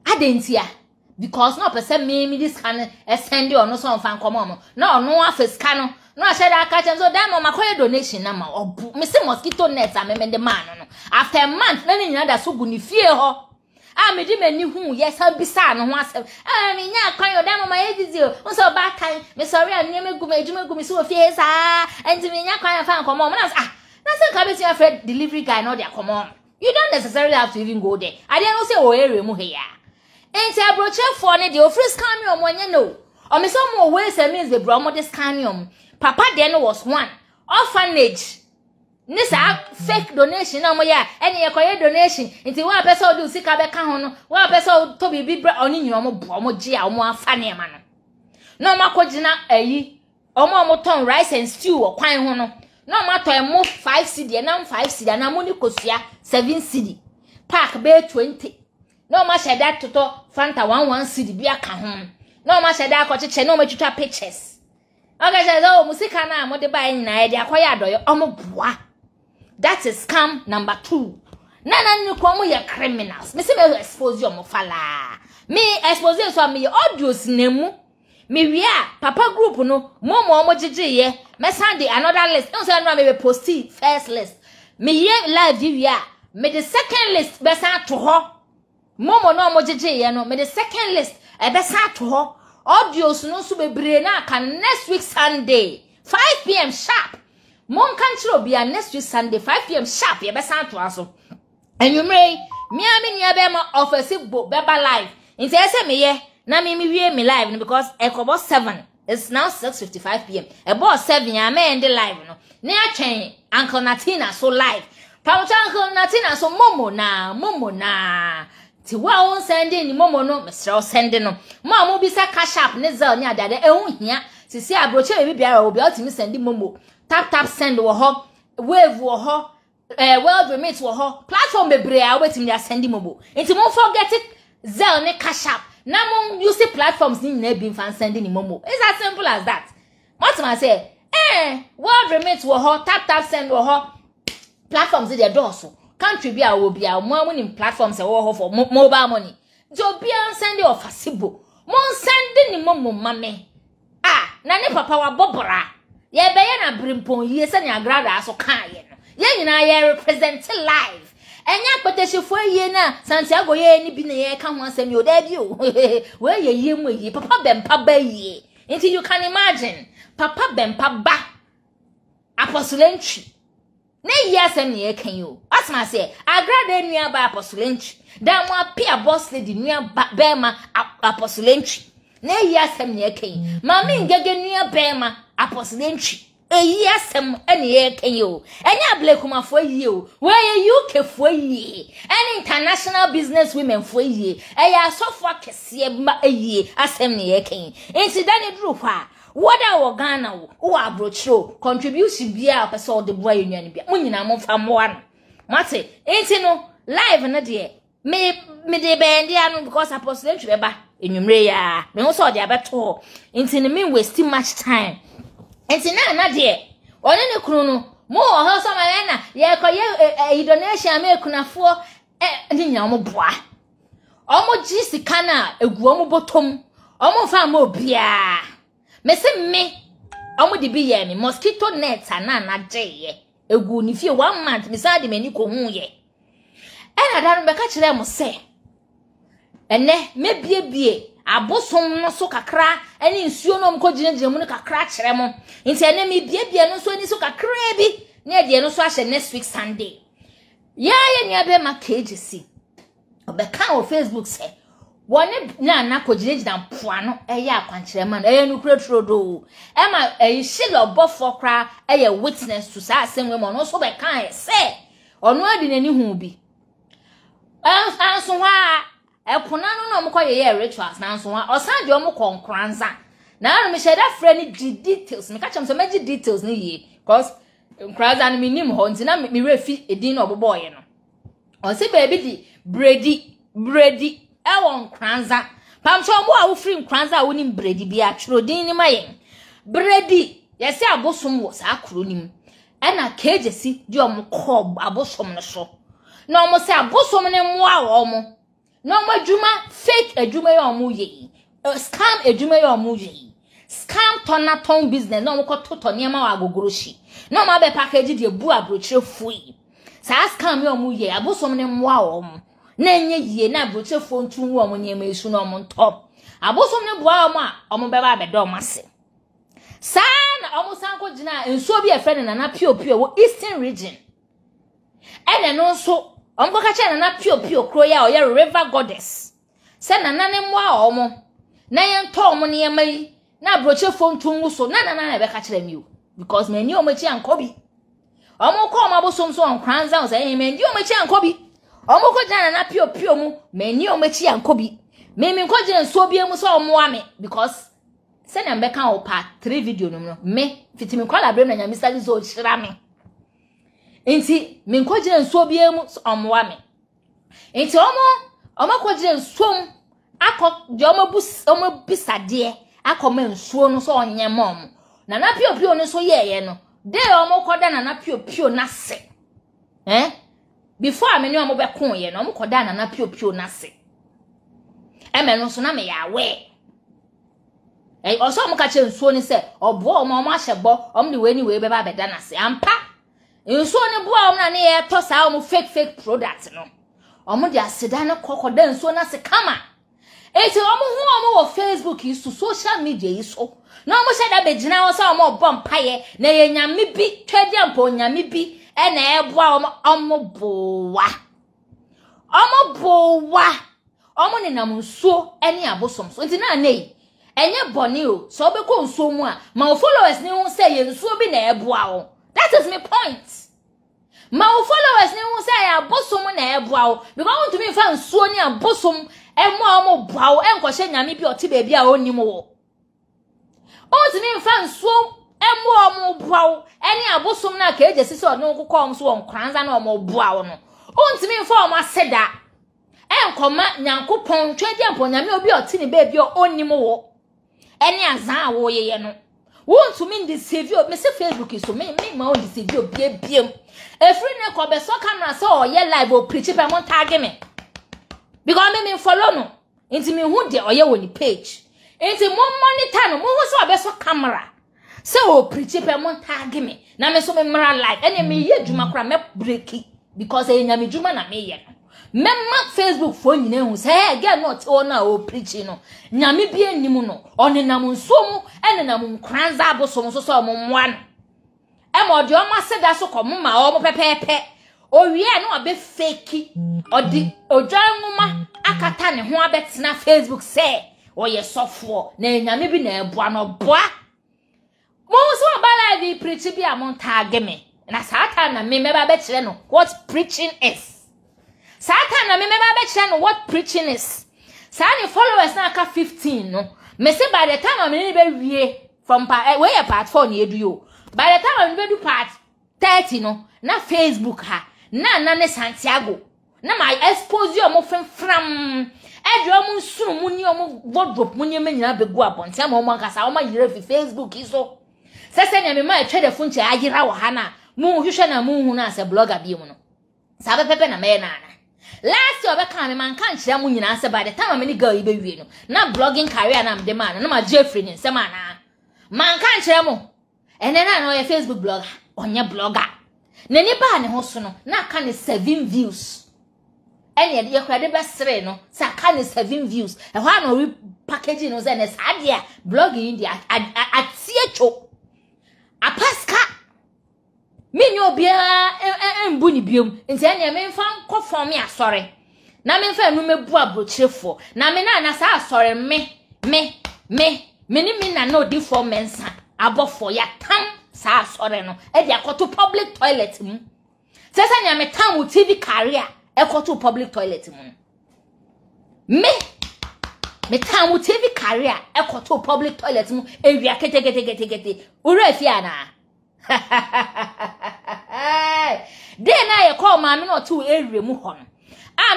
adentia because no person me this can send you no so fan come on no afes can no I said I catch so that mo makoye donation na ma obu me say mosquito net a me the man no after a month na nyina da so gu ni fie ho me di mani hu yes bisa no ho asem me nya kwan yo da mo ma edizi o so ba kan me sorry ani me gu me so fie sa enti me nya kwan fan come on na say ka be see afraid delivery guy no dey come on you don't necessarily have to even go there I dey no say o area mu he ya enti Aburokyirefoɔ ne de ofri scam onye no o me so mo we say means the bro mo de scam papa then was one orphanage nisa fake donation na mo ya ene ye koye donation enti wa pesa o do sika be ka ho no wa pesa o to bibi bra oni nyi mo bo mo gi a mo afa ne ma no makogina omo ton rice and stew o kwan ho no no mato mo 5 cedi na 5 cedi na mo ni kosua 7 cedi pack be 20 no ma sheda toto fanta 1 cedi bia ka ho no ma sheda akocheche no ma twitwa pictures okay so musika na mo de ba nyina e de akoya adoyo omo boa that is scam number 2 nana ni ko mo ye criminals me se me expose you mo fala me expose so me audios nemu me wia papa group no mo gigeye me send another list no say no me post first list me ye live wia me the second list be san to ho mo no gigeye no me the second list e be san to ho audios no so bebre na kan next week Sunday 5 p.m. sharp mon kan chiro bia next week Sunday 5 p.m. sharp ye be san to aso enwumre me nia be ma office bo be ba live nti ese me ye na me wie me live because ekobo 7 it's now 6:55 p.m. about 7 ya me end live no na atwen Uncle Natina so live pawcha Uncle Natina so momo na ti wa on sending ni momo no mesra sending no mo bi sa cash app ne za ni adade ehun hia sisi Aburokyirefoɔ bi biara obi otimi sending momo tap send wo ho wave wo ho world remit wo ho platform bebre a wetim dia send mobo enti mo forget it Zelle ne cash app na mo use platforms ni na bi fan send ni momo it's as simple as that what man say world remit wo ho tap send wo ho platforms dey do so country bi a wo bi a mo amunim platforms e wo ho for mobile money jo bi an send your fasibo mo send ni momo mame na ne papa wa bobora ye be ye na brimpon ye se ne agrada aso kan ye no ye nyina ye represent live enya koteshifo ye na Santiago ye ni bi na ye ka ho asem yo da bi o we ye ye mu ye papa bempa ba ye until you can imagine papa bempa ba apostolentry na ye asem ne ye kan yo asma say agrada nua ba apostolentry da mo apia boss lady nua ba ma apostolentry na ye asem ne ye kan mama ngege nua ba ma apostolentry eyi asem ene ye kan yo enya blekumafo yi o we ye UK fo yi any international business women fo yi eya asofo akese ma eyi asem ne ye kan incident duru kwa woda wo Ghana wo Aburokyirefoɔ contribution bia opese o de boa yenwan bia munyina mo fa moa no mate enti no live na de me de bendi anu because apostolate be ba enwumre ya me ho so de abeto enti ne me waste much time enti na de one ne kunu no mo ho so ma na ye ko ye donation me kunafo ni nya mo boa omo ji sika na egu omo botom omo fa ma obia me se me omo de bi ye me mosquito net na je egu ni fie 1 month me sa de mani ko hu ye ena da no be ka kire mo se ene me bie abosom no so kakra ene nsuo no mko ginegine mu no kakra kire mo nti ene me bie no so ni so kakra bi na de no so ahye next week Sunday ya ye ni abe ma KGC obeka o Facebook se wone na ko ginegine mpoano eye akwankire ma no eye no kureturo do e ma shilo bofo kra eye witness to sa asem we mo no so beka se ono adi nani hu bi anso ha epona no mo koye rituals na anso ha osan de mo konkranza na no me sheda frɛ ni details me ka chem so meji details ni ye cause nkranza no minim ho ntina me refi edin no oboboye no o se baby di bredi ewon nkranza pamcho mo a wo free nkranza wo ni bredi bi a twrodin ni mayen bredi yesi abosom wo sa akronim ena kejesi di omo ko abosom no so no mo se abosom ne moa wo mo no mo adwuma fake adwuma ye omo ye scam adwuma ye omo ye scam tonaton business no mo ko toto niam wa agogoroshi no ma be package de bu Aburokyirefoɔ yi sa scam ye omo ye abosom ne moa wo mo na enye yie na Aburokyirefoɔ ntu wo omo niam esu no omo ntop abosom ne boa omo a omo be ba be do omo ase sa na omo san ko gina ensuo bi e frɛ ne na pio wo Eastern region ene no so omo ka che na pio kro ya o ye river goddess se na ne moa omo na ye nto omo ne ye mai na Aburokyirefoɔ ntu wo so na be ka kire mi o because me ni omo chi ankobi omo ko omo abosom so on kranza o se me ndi omo chi ankobi omo ko gina na pio mu me ni omo chi ankobi me ko gina nsuo bi mu so omo ame because se na mbeka o pa 3 video no me fitimi kwala brem na nya misali zo chira me enti me ko gina nsuo bi mu omo ame enti omo ko gina nsuom akọ de omo bisade akọ ma nsuo no so onye mom na pio no so ye no de omo koda na pio na se before ameni omo be kon ye no omo koda na pio na se no so na me ya we oso omo ka che nsuo ni se obo omo ahyebo omo de we ni we be ba beda na se ampa nsuo ni bo omo na ne ye to sa omo fake product no omo de aseda ne kokoda nsuo na se kama eti omo hu omo wo Facebook isu social media iso na omo sheda be gina wo sa omo bom paye na ye nyame bi twede ampo nyame bi na eboa omo bowa omo ne nam nsuo ene abosom so enti na nei enye boni o so be ko nsuo mu a ma followers ni hu say ye nsuo bi na eboa wo that is my point ma followers ni hu say ya abosom na eboa wo because want to me fa nsuo ni abosom emu omo boa wo enko hye nyame bi ote ba bi a onim wo want to me fa nsuo emu omubuawo eni abosom na ka ejesi se onu kokko so won kranza na omubuawo no ontimi mfa omu aseda enkoma nyankopon twedi ampo nyame obi oti ni baby onim wo eni azan wo yeye no wontumi ndisave o me se Facebook so me ma on ndisave o biem efri ne ko be so camera so o ye live o preach pe mon tag me because me follow no inti me hu de o ye woni page inti mon monitor no mo hu so be so camera se o preach pe mon tag me na me so me mra live ene me ye djuma kra me breaki because e nya me djuma na me ye no memma Facebook fo nyina hu se get not ona o preaching no nyame bi anim no onenam nsomu enenam nkranza abosom so so ommoa no e mo de o maseda so komo ma o mo pepepe o wie no abe fake odi odwan nwuma akata ne ho abetena Facebook se o ye sofo na nyame bi na eboa no boa mo so ba live preach bi amon tag me na satan na me meba be kire no what preaching is. Satan na me meba be kire no what preaching is. Sani followers na aka 15 no. Me say by the time me be wie from where part 4 na edu yo. By the time me do part 30 no na Facebook ha na ne Santiago. Na my expose you mo fram edu mo sunu mu ni mo wardrobe mu ni nyina begu abonte ma mo nkasa o ma yire fi Facebook iso. Sese na me ma etwe de funche agira wo ha na mu hwehwe na mu hu na se blogger bi mu no. Sabe pepe na me Naana. Last year obeka me man kan kire mu nyina se by the time me ni girl ibe wie no na blogging career na me man na ma Jeffrey ni se man man kan kire mu ene na no ye Facebook blogger onye blogger na ni ba ne ho so no na ka ne 7 views ene ye kwade be sere no sa ka ne 7 views e ho na we packaging no se ne sadia blogging india atie cho apaska minyo obia embu ni biom nti ene me mfa nkọ form ya sore na me mfa enu mebu Aburokyirefoɔ na me na sa asore me ni na no di for mensa abofo ya tam sa asore no e di akoto public toilet mu sesa nya me tam TV career ekoto public toilet mu me tam TV career ekoto public toilet mu ewia kete ura fia na then I call my no to area mu hon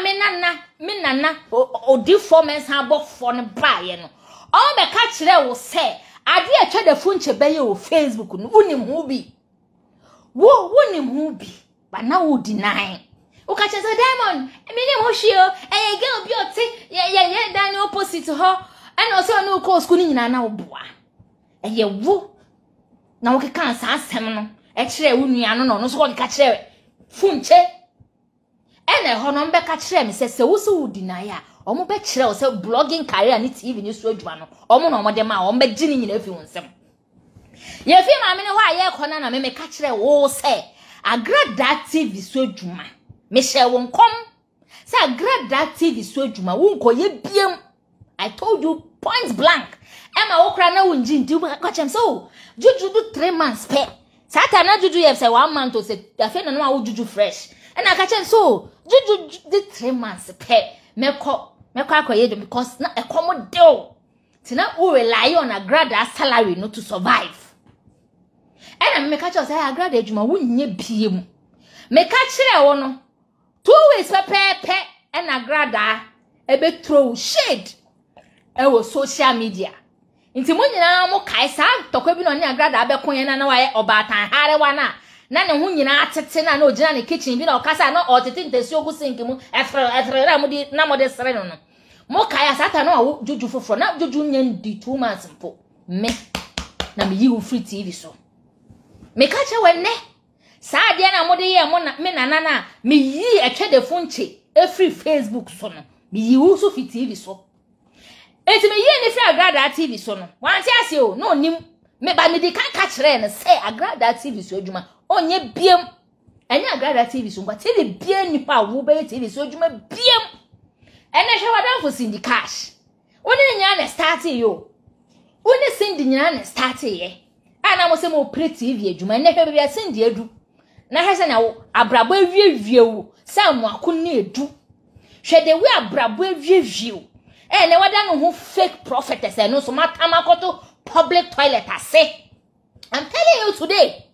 me nana odi for men san bo for ne bae no o be ka kire wo se ade a twa da funche be ye wo Facebook no unim hu bi wonim hu bi ba na wo deny o ka kire Diamond me nim hu hwio e girl bi oti ye dan opposite ho and also no call school nyina na wo boa e ye wo na wo kan sa asem no e kire wo nua no so wo ka kire funche ene ho no mbe ka kire me se wo so wo deny a omo be kire wo se blogging career ni TV ni so adwuma no omo no omo de ma omo be gini nyina afi wo nsem ye fi ma me ne ho aye kona na me ka kire wo se agrada TV so adwuma me hye wo nkom se agrada TV so adwuma wo nko ye biem I told you point blank Emma okra na wunji nti ka chem so juju do 3 months pe sata na juju ye say 1 month to say afi na no juju fresh and I ka chem so juju the 3 months pe meko akoye do because na ekomo deal tina we rely on a grad salary no to survive and me ka chem say a grad adwuma wunye biem me ka kire wo no 2 weeks pe and a grad ebe throw shade e wo social media nti mo nyina mo kai sa tokwa bi no ne agrada abekon na waye obatan harewa na ne ho nyina atete na ogina ne kitchen bi na okasa na otete ntesi ogu sink mu efre ra mo di na mo de sere no mo kai asata na wo juju foforo na juju nya ndi 2 months mpo me na me yi free TV so me ka che we ne sa de na mo de ye mo na me na me yi etwe de funche e free Facebook so no me yi wo so free TV so enti me ye ne fi agrada TV so no wanti ase o no nim me ba me di kan ka kire ne say agrada TV so adwuma onye biem enye agrada TV so ngwa TV biem nipa a wo be TV so adwuma biem ene hwe wadan for sindi cash woni nya na start yo woni sindi nya na start ye ana mo se mo pre TV adwuma ene hwe bia sindi edu na hwe se na wo abrabo awie wo sam akonni edu hwe de we abrabo awie ne wada no ho fake prophetess no so matamakoto public toilet ase I'm telling you today.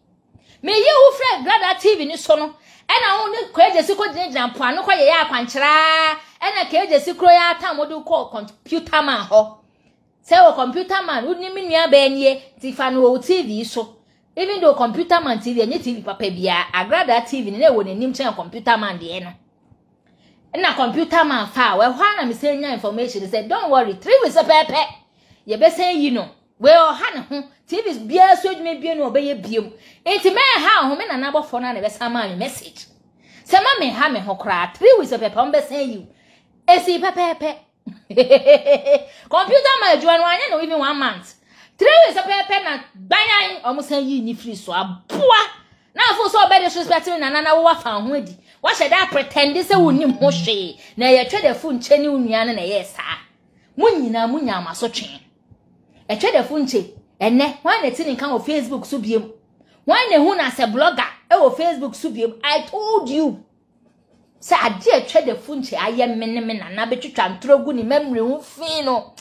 Me you friend Grada TV ni so no. Ena wo ne kwaje si ko gyina mpo ano kwaye ya kwankyera. Ena kwaje si kro ya ta modu call computer man ho. Say wo computer man uni me nua ba nie ti fa no wo TV so. Even though computer man TV any TV papa bia Agrada TV ne wo nanim chen computer man de no. Na computer man fa we hwa na me say nya information they say don't worry 3 weeks pepe. Ye be say you know. We o ha ne ho TVs bia so dwuma bia no obeye biem. Enti me ha ho me na nabofo na be sama me message. Se ma me ha me ho kra 3 weeks pepe on be say you. Esi pepe. Computer man adwuma no anya no even 1 month. 3 weeks pepe na banyan o mo say you ni free so aboa. Na afo so obede disrespect me na nana wo fa ho adi. Wa she da pretend say wonim ho hwe na ye twa da fu nche ni unua na ye sa. Munyina munya amaso twen. E twa da fu nche enne wan na tini kan o Facebook so biem. Wan na hu na se blogger e o Facebook so biem. I told you. Say ade e twa da fu nche aye meneme na betwitwa ntrogu ni memory hu fin no.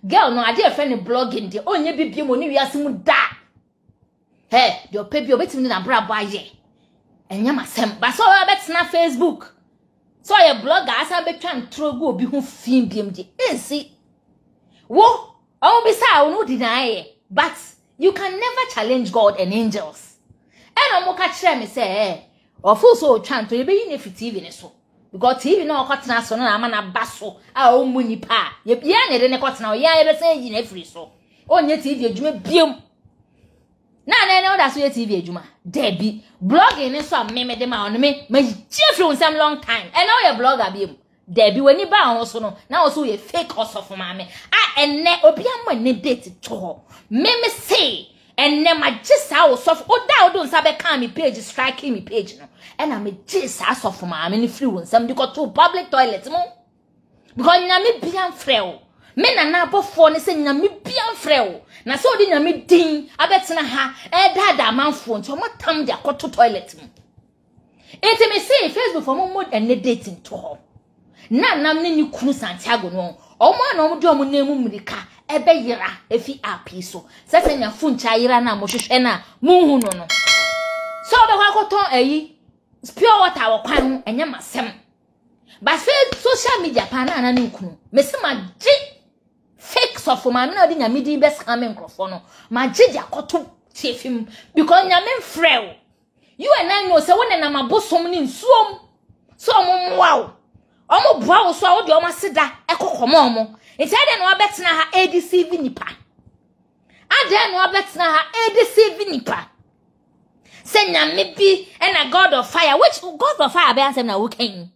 Girl no ade e fe ni blogging de onye bibiem oni wiase mu da. Hey, your baby obetimi na bra boaye. Enya masem ba so betna Facebook. So your blogger asa betwa ntrogu obi hu fin biem de. Ensi. Wo, o be say o no deny. But you can never challenge God and angels. And omo ka kire me say, ofu so twanto ye be yi na TV ne so. Because TV na okotena so na ama na baso a o mu nipa. Ye bia ne de ne kotena o ya ye be say yi na free so. Onye TV adwuma biem. Na oda so ye TV adwuma. Debi blogging ne so ameme de ma ono me from some long time. And now you blogger biem. Debi wani ba ho so no na wo so ye fake also for mame. Enne obi am ne date to ho. Me say enne ma gisa wo so oda odo nsa be kan me page striking me page no. Ena me gisa so for mame ni free won sam di ko to public toilet mo. Because nyame bian frɛ me na na abofo ne se nyame bian frɛ na so odi nyame din abetena ha dada amanfo nti o matam de akoto toilet mo. Enti me say Facebook for mo enne dating to ho. Na nam ne ni kunu Santiago no omo na omo de omo nemu mrika ebe yira efi api so sese nya funcha yira na mo hwehwe na munhu no so be kwa koton ayi pure water wo kwan ho enye masem but social media pa na ne kunu mesi ma gi fake so for ma me na odi nya medi be scam microphone no ma gi dia koto tiefim because nya me frɛ you and I know say when na mabosom ni nsuom so omo wow omo bua wo so a wo de omo aseda ekokomo omo enti ade no abetena ha ADCV nipa ade no abetena ha ADCV nipa se nyame bi and a God of fire which God of fire be ansem na wo kan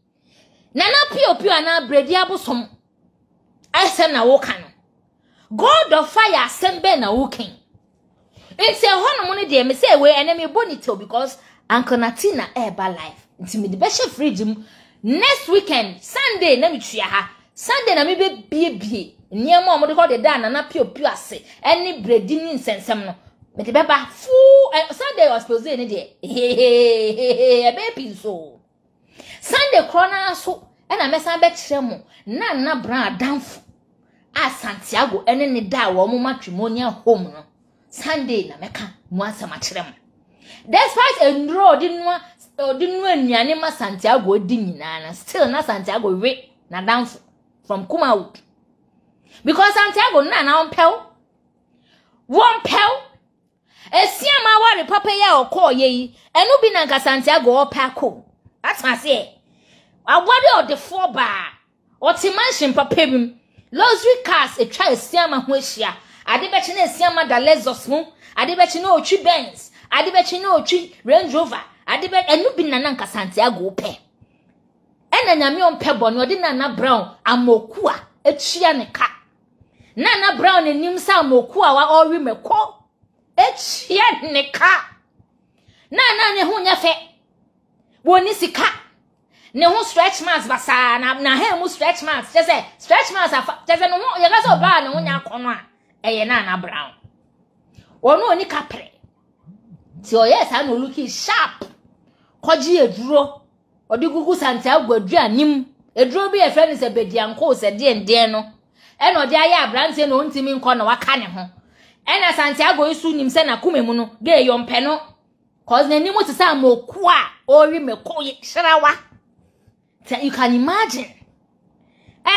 nana pio ana bredi abosom asem na wo kan God of fire asem be na wo kan enti ho no mo ne de me say we ene me bonito because Uncle Natina eba life enti me de be she fridge mu next weekend Sunday na mitria ha Sunday na me be bie niam o mo de ko de da na pio ase any bredi ni nsensem no me de beba fu Sunday was supposed ni de e be pinso Sunday krona so e na mesan be kire mo na bra adamfo a Santiago ene ne da wo mo matrimonial home no Sunday na meka mo asama kire mo despite enro di nu anuane ma Santiago di nyina na still na Santiago we na danfo from Kumawood because Santiago na ompel esiama ware papa ya okọ ye enu bi na nka Santiago opako atase awade o de 4 bar o ti mansion papa bim luxury cars e twa esiama ho ahia ade be chi na esiama da Lexus mu ade be chi na otwi Benz ade be chi na otwi Range Rover adibe enu bi nana nka Santiago pe ena nyame ompe bone odi Nana Brown amokua etua ne ka Nana Brown enim sa amokua wa ori meko etua ne ka Nana ne ho nya fe woni sika ne ho stretch marks basa na he mu stretch marks je stretch marks afa je no ho ye ga so ba ne ho nya kono a eye Nana Brown wono oni kapre ti o yes I no looking sharp koji eduro odi gugu Santiago adu anim eduro bi e friend se bedianko se de no e no de aye abrante no ntimi nko na waka ne ho ena Santiago isu nim se na kumemu no ge yompe no cause na nimu te sa moku a ori meko shirawa. You can imagine.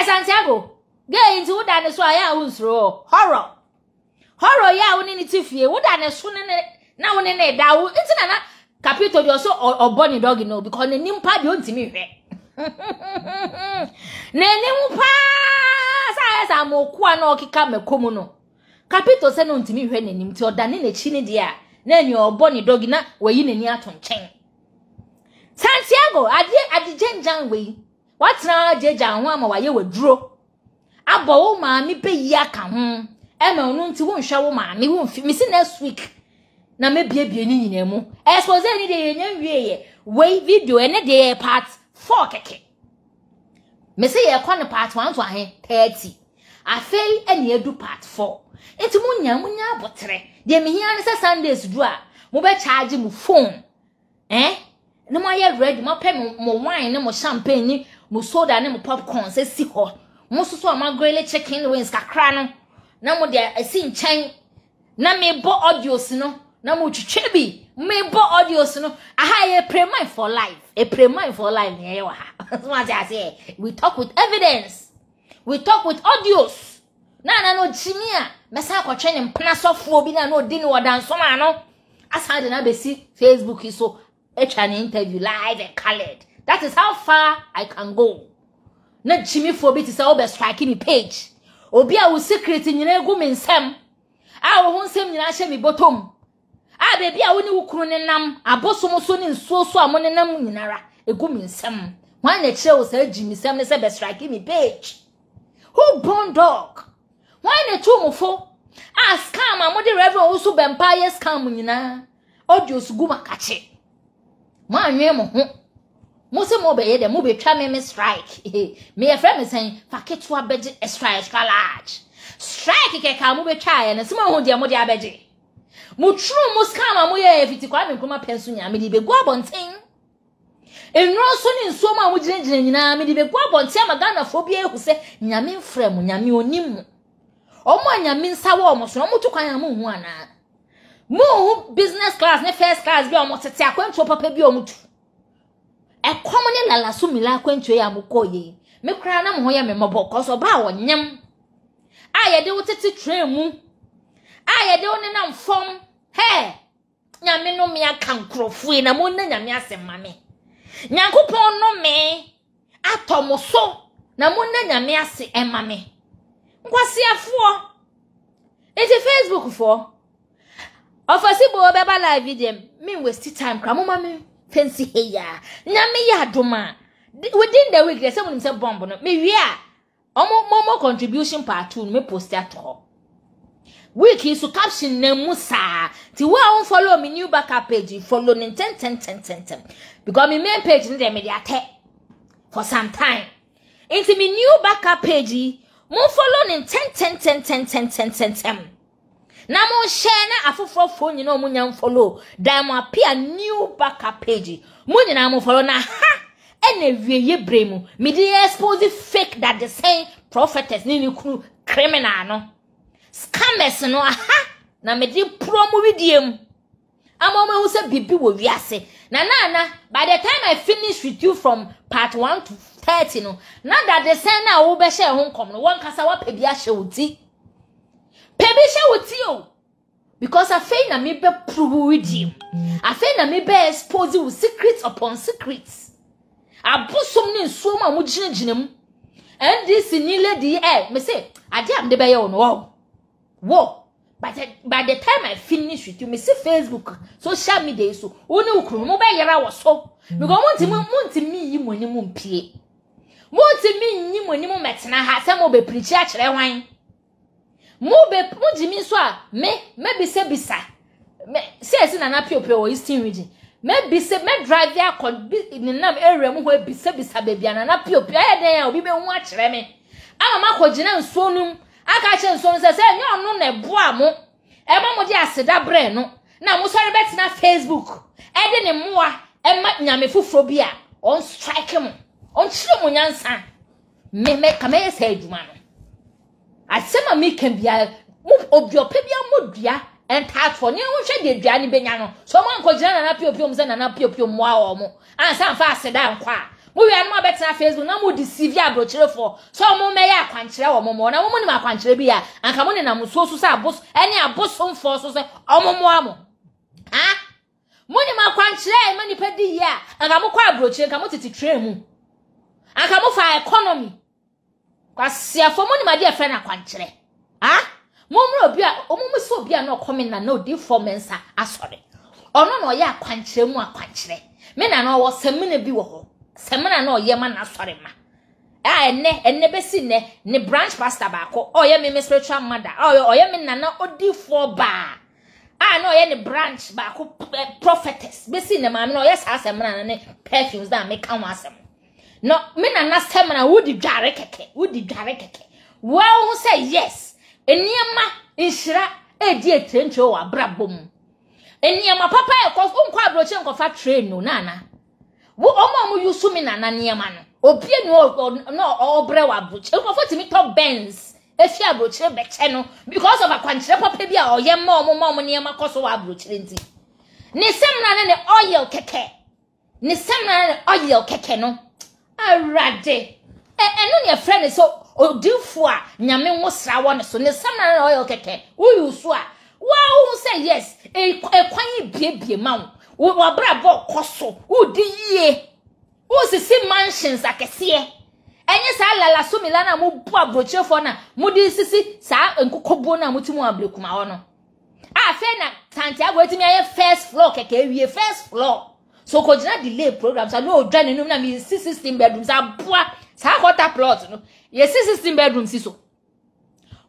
Santiago ge inti wuda ne so aya unsro horror ya woni ni tifie wuda ne so ne na woni ne dawo inti na capito de so oboni dog no because ne nimpa de ontimi hwe ne nimpa sa moku a na okika mekomu no capito se no ontimi hwe ne nimti odane na chi ne dia na enyo oboni dog na wayi ne ni atonchen Santiago adi jenjan we watra jeja ho ama waye waduro abo wo maami be yi aka ho ema onu nti wo nhwa wo maami wo misi next week na mebiebie ni nyina mu expose ni de yenya wieye we video ene de part 4 keke misi ye kwa ne part 1 to ahe 30 afei ene edu part 4 enti munya abotre de mehia ne se Sundays du a mo be charge mu phone no mo ye ready mo pe mo wine ne mo champagne ni mo soda ne mo popcorn se si ho mo so so ma grilled chicken wings kakra no na mo de asi nchan na me bo audios no na mo twetwe bi me bo audios no aha ye pray mind for life ne ye wa so I say we talk with evidence, we talk with audios na no chimia mesa akotwe ne mpena sofo bi na no di ni wodanso ma no asa de na besi Facebook so an interview live and colored. That is how far I can go. Na Jimmy Fobi to say obe strike me page. Obi a wo secret nyina egu me nsem. A wo nsem nyina hye me bottom. A baby a wo ni wukuru ne nam, abosom so ni nsuo so amone nam nyinara egu me nsem. Wan na kire wo say Jimmy sem ne say be strike me page. Who born dog? Wan na tumufo? A scam amode reverend wo so bempa ye scam nyina. Audios gu makache. Ma anwe mo ho mo se mo be ye de mo be twa me strike me ye friend me saying faketo abeje extra large strike ke ka mo be twa ye na se mo ho de mo de abeje mo true mo scam mo ye fiti kwa me kuma pensu nya me di be go abonten enro so ni nso ma mo gire nyina me di be go abonten magana fo bi ehu se nyame mfrem nyame onim omo nyame nsa wo mo so mo to kwan mo hu ana mo business class ne first class bi o mo tete akwantu papa bi o mo tu e komo ne lala so mila akwantu ya mo koye me kra na mo ho ya me mobo koso ba wo nyem a ye de wo tete train mu a ye de wo ne na mfom he nyame no me aka nkrofue na mo na nyame asema me nyankopon no me atomo so na mo na nyame ase ema me nkwasiafo enti Facebook for ofasi bo beba live video me waste time kra mama me fancy heya nyame ya doma within the week there's someone say bomb no me wi a omo contribution part 2 me post ato week is so caption na musa ti wa on follow me new backup page follow me 10 because me main page no dey me dey ate for some time into me new backup page mo follow me 10 na mo share na afoforo phone nyina mo nyam follow dan mo appear new backup page mo nyina mo follow na ha ene wieye bremu me dey expose fake that the same prophetess ni kunu criminal no scammers no aha na me dey promo vidiem amoma hu se bibi wo wiase na by the time I finish with you from part 1 to 30 no na that the same na wo be share ho nkom no won kasa wa pebi a shewuti pebisha wutio because I feel na me be prove with you. I feel na me be expose you secrets upon secrets. Abosom ni nsuo ma mo ginegine mu. And this ni lady me say ade am de be ye no wo. But by the time I finish with you me see Facebook social media so woni ukuru mo be yera wo so because monti mi yi moni mu mpie. Monti mi yi moni mu metena ha se mo be preach a kire hwan. Mo jimi so a me bisa me say na piopio o Eastern region me drive ya ni nam area mu ho bisa baby na piopio e den ya obi be hu a kire me ama makogina nsuo num aka che nsuo se nya onu na eboa mo e ma mo di aseda bre no na mo sori bet na Facebook e de ne moa e ma nyame fufuro bi a on strike mo on chire mo nyansa me ka me say aduma no asema me can be obio pebia modua and tart for near which the Gianni Benano. So one could Jana Pium and an appium more. And some fast down qua. We are more better Facebook, no more deceive ya brochure for. So more may I quantre or more, no woman my quantre beer, and come on in a musosu bus, any a bus home forces or more. Ah? Money my quantre, money per year, and I'm a quad brochure, come to train. And come for economy. Because for money, my dear friend, a quantre. Ah? Momo bia omo so bia no come na no deformance asore ono no ya kwankyere mu akwankyere me na no wo semina bi wo ho semina no ye ma na asore ma enne besi ne branch pastor baako oye me spiritual mother oye me na odifo ba no ye ne branch baako prophetess besi ne ma me no ye sa semina ne perfumes da me kan wasem no me na semina wudi dware keke wow who say yes Eniema inshira edi etrencho wa brabom. Eniema papa e ko nkwa abroche nkofa train no nana. Wo omo yusu mi nana niema no. Obie no obre wa abroche. Nkofo timi top Benz. Efi abroche beche no because of akwankyere papa bia oye ma omo niema koso wa abroche nti. Ni semna ne oil keke. Ni semna ne oil keke no. Arade. Eno ne friend so Odifo a nyame nwosra wo ne so ne samna oil keke wo yusu a wo say yes kwan biebie ma wo bra bo koso wo di yie wo sisi mansions akese enye sa lala so milana mo bu abrochefo na mo di sisi sa nkokobo na motimu ablekuma ho no fe na Santiago etimi aye first floor keke wie first floor so ko jina delay program so no odwa nenum na mi 16 bedrooms aboa sa quarter plot no yes 16 bedrooms so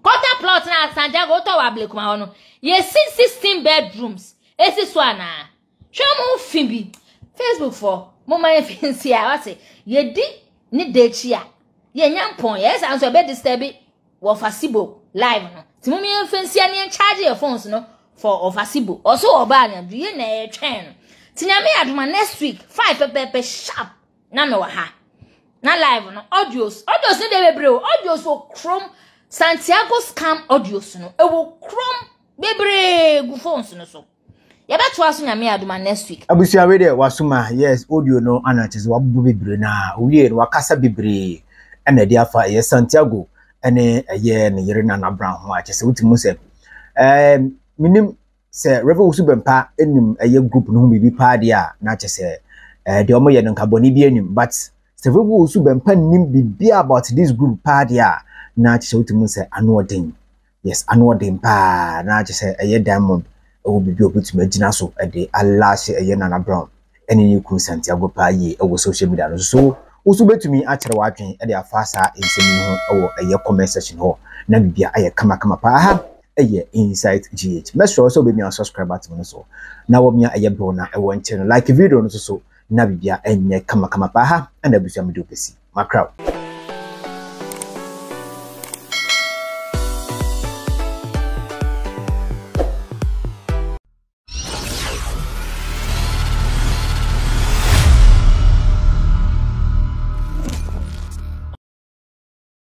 quarter plot na Santiago to wa blekuma ho no yes 16 bedrooms esi so ana hwe mo fimbi Facebook for mo ma fancy a wase ye di ni dechi a ye nyampon yes anso be disturb wo fasibo live no ti mo me fancy a ne charge your phones no for ofasibo also oba na du ye na e twen no ti nyame aduma next week 5 pepe sharp na no ha na live no audios ni de bebre audios o KROM Santiago Scam audios no e wo KROM bebre gu phones no so ya beto aso nyame aduma next week abusia we de wasuma yes audio no anacheze wabubu bebre na owie no wakasa bebre ena de afa ye Santiago ene ye ne yere na Brown ho achese utimu se minim se revo usubempa enim eye group no bibi pa dia na achese de omo ye nka boni bi enim but several also been nim be about this group party na che utimu se anoden yes anoden pa na che se eye diamond o bibi obutu magina so e de Allah se eye Nana Brown eni ni ku Santiago pa yi e wo social media no so usu betumi a kire wadwen e de afasa ensemi ho wo eye comment section ho na bibia aye kama pa ha eye Insight GH make sure so be me subscribe button no so na wo me eye bro na e won channel like video no so na bibia enye kama pa ha and abusua me do pesi macrow